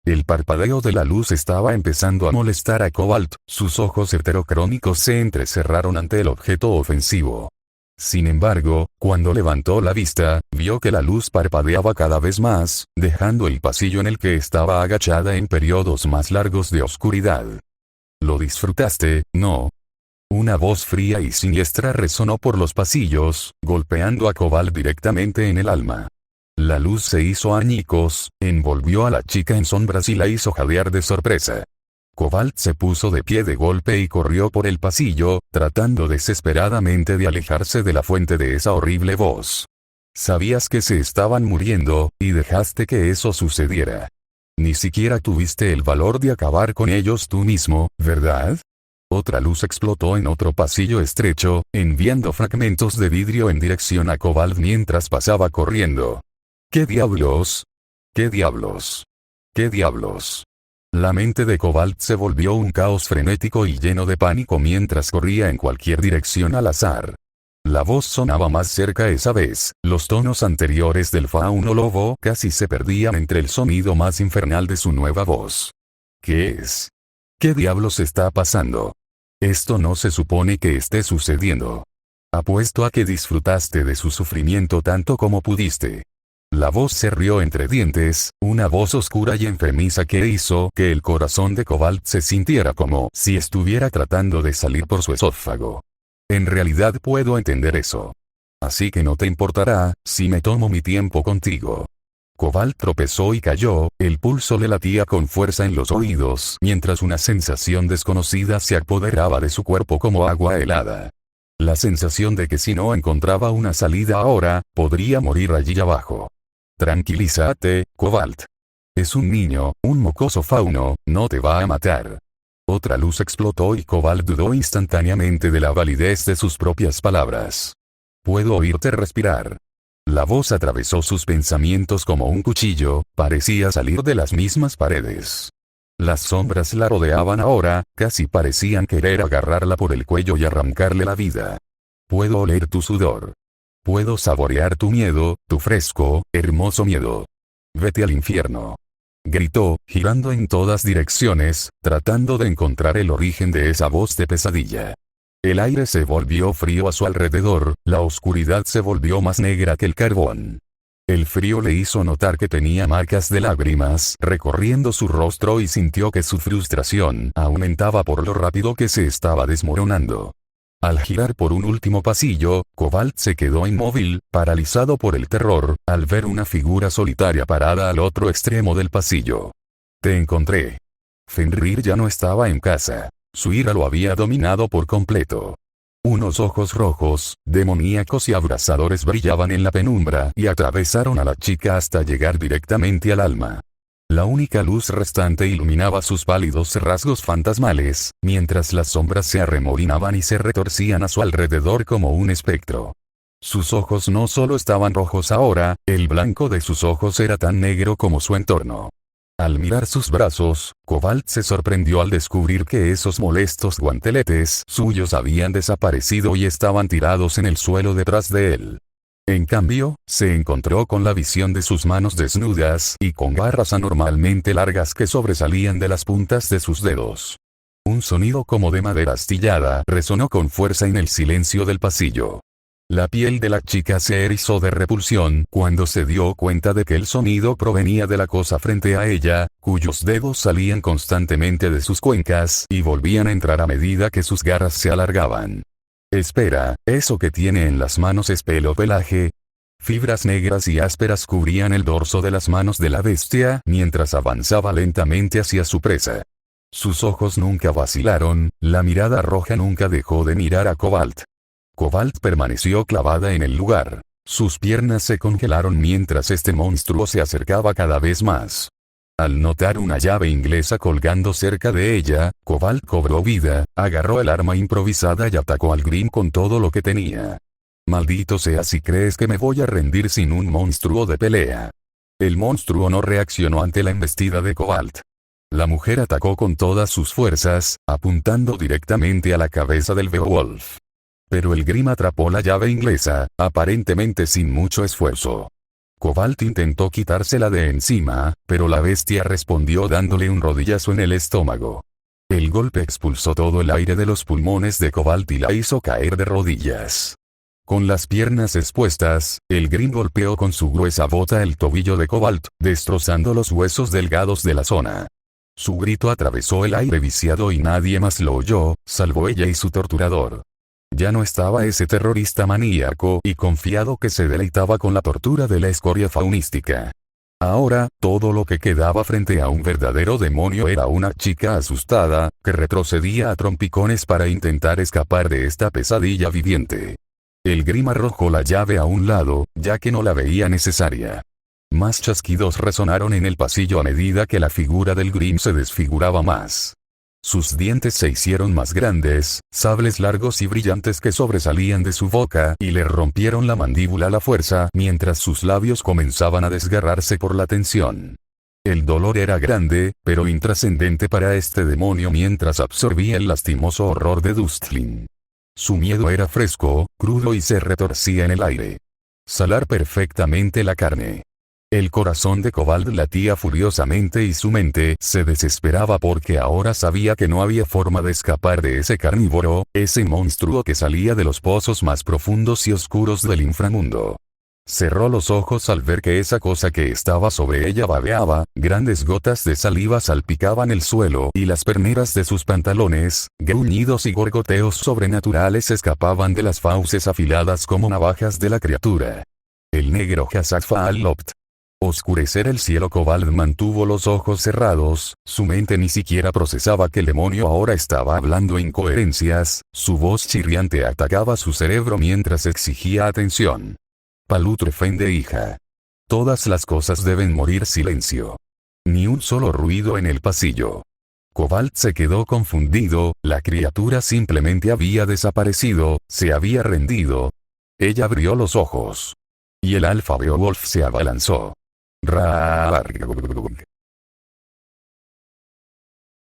El parpadeo de la luz estaba empezando a molestar a Cobalt, sus ojos heterocrónicos se entrecerraron ante el objeto ofensivo. Sin embargo, cuando levantó la vista, vio que la luz parpadeaba cada vez más, dejando el pasillo en el que estaba agachada en periodos más largos de oscuridad. «¿Lo disfrutaste, no?». Una voz fría y siniestra resonó por los pasillos, golpeando a Cobalt directamente en el alma. La luz se hizo añicos, envolvió a la chica en sombras y la hizo jadear de sorpresa. Cobalt se puso de pie de golpe y corrió por el pasillo, tratando desesperadamente de alejarse de la fuente de esa horrible voz. Sabías que se estaban muriendo, y dejaste que eso sucediera. Ni siquiera tuviste el valor de acabar con ellos tú mismo, ¿verdad? Otra luz explotó en otro pasillo estrecho, enviando fragmentos de vidrio en dirección a Cobalt mientras pasaba corriendo. ¿Qué diablos? ¿Qué diablos? ¿Qué diablos? La mente de Cobalt se volvió un caos frenético y lleno de pánico mientras corría en cualquier dirección al azar. La voz sonaba más cerca esa vez, los tonos anteriores del fauno lobo casi se perdían entre el sonido más infernal de su nueva voz. ¿Qué es? ¿Qué diablos está pasando? Esto no se supone que esté sucediendo. Apuesto a que disfrutaste de su sufrimiento tanto como pudiste. La voz se rió entre dientes, una voz oscura y enfermiza que hizo que el corazón de Cobalt se sintiera como si estuviera tratando de salir por su esófago. En realidad puedo entender eso. Así que no te importará, si me tomo mi tiempo contigo. Cobalt tropezó y cayó, el pulso le latía con fuerza en los oídos mientras una sensación desconocida se apoderaba de su cuerpo como agua helada. La sensación de que si no encontraba una salida ahora, podría morir allí abajo. Tranquilízate, Cobalt. Es un niño, un mocoso fauno, no te va a matar. Otra luz explotó y Cobalt dudó instantáneamente de la validez de sus propias palabras. Puedo oírte respirar. La voz atravesó sus pensamientos como un cuchillo, parecía salir de las mismas paredes. Las sombras la rodeaban ahora, casi parecían querer agarrarla por el cuello y arrancarle la vida. Puedo oler tu sudor. Puedo saborear tu miedo, tu fresco, hermoso miedo. Vete al infierno. Gritó, girando en todas direcciones, tratando de encontrar el origen de esa voz de pesadilla. El aire se volvió frío a su alrededor, la oscuridad se volvió más negra que el carbón. El frío le hizo notar que tenía marcas de lágrimas recorriendo su rostro y sintió que su frustración aumentaba por lo rápido que se estaba desmoronando. Al girar por un último pasillo, Cobalt se quedó inmóvil, paralizado por el terror, al ver una figura solitaria parada al otro extremo del pasillo. Te encontré. Fenrir ya no estaba en casa. Su ira lo había dominado por completo. Unos ojos rojos, demoníacos y abrasadores brillaban en la penumbra y atravesaron a la chica hasta llegar directamente al alma. La única luz restante iluminaba sus pálidos rasgos fantasmales, mientras las sombras se arremolinaban y se retorcían a su alrededor como un espectro. Sus ojos no solo estaban rojos ahora, el blanco de sus ojos era tan negro como su entorno. Al mirar sus brazos, Cobalt se sorprendió al descubrir que esos molestos guanteletes suyos habían desaparecido y estaban tirados en el suelo detrás de él. En cambio, se encontró con la visión de sus manos desnudas y con garras anormalmente largas que sobresalían de las puntas de sus dedos. Un sonido como de madera astillada resonó con fuerza en el silencio del pasillo. La piel de la chica se erizó de repulsión cuando se dio cuenta de que el sonido provenía de la cosa frente a ella, cuyos dedos salían constantemente de sus cuencas y volvían a entrar a medida que sus garras se alargaban. Espera, ¿eso que tiene en las manos es pelo pelaje? Fibras negras y ásperas cubrían el dorso de las manos de la bestia mientras avanzaba lentamente hacia su presa. Sus ojos nunca vacilaron, la mirada roja nunca dejó de mirar a Cobalt. Cobalt permaneció clavada en el lugar. Sus piernas se congelaron mientras este monstruo se acercaba cada vez más. Al notar una llave inglesa colgando cerca de ella, Cobalt cobró vida, agarró el arma improvisada y atacó al Grimm con todo lo que tenía. Maldito sea si crees que me voy a rendir sin un monstruo de pelea. El monstruo no reaccionó ante la embestida de Cobalt. La mujer atacó con todas sus fuerzas, apuntando directamente a la cabeza del Beowulf. Pero el Grimm atrapó la llave inglesa, aparentemente sin mucho esfuerzo. Cobalt intentó quitársela de encima, pero la bestia respondió dándole un rodillazo en el estómago. El golpe expulsó todo el aire de los pulmones de Cobalt y la hizo caer de rodillas. Con las piernas expuestas, el Grimm golpeó con su gruesa bota el tobillo de Cobalt, destrozando los huesos delgados de la zona. Su grito atravesó el aire viciado y nadie más lo oyó, salvo ella y su torturador. Ya no estaba ese terrorista maníaco y confiado que se deleitaba con la tortura de la escoria faunística. Ahora, todo lo que quedaba frente a un verdadero demonio era una chica asustada, que retrocedía a trompicones para intentar escapar de esta pesadilla viviente. El Grimm arrojó la llave a un lado, ya que no la veía necesaria. Más chasquidos resonaron en el pasillo a medida que la figura del Grimm se desfiguraba más. Sus dientes se hicieron más grandes, sables largos y brillantes que sobresalían de su boca y le rompieron la mandíbula a la fuerza mientras sus labios comenzaban a desgarrarse por la tensión. El dolor era grande, pero intrascendente para este demonio mientras absorbía el lastimoso horror de Dustlin. Su miedo era fresco, crudo y se retorcía en el aire. Salar perfectamente la carne. El corazón de Cobalt latía furiosamente y su mente se desesperaba porque ahora sabía que no había forma de escapar de ese carnívoro, ese monstruo que salía de los pozos más profundos y oscuros del inframundo. Cerró los ojos al ver que esa cosa que estaba sobre ella babeaba, grandes gotas de saliva salpicaban el suelo y las perneras de sus pantalones, gruñidos y gorgoteos sobrenaturales escapaban de las fauces afiladas como navajas de la criatura. El negro Hasafal-Lopt. Oscurecer el cielo. Cobalt mantuvo los ojos cerrados, su mente ni siquiera procesaba que el demonio ahora estaba hablando incoherencias, su voz chirriante atacaba su cerebro mientras exigía atención. Palutrefende hija. Todas las cosas deben morir. Silencio. Ni un solo ruido en el pasillo. Cobalt se quedó confundido, la criatura simplemente había desaparecido, se había rendido. Ella abrió los ojos. Y el Alfa Beowulf se abalanzó.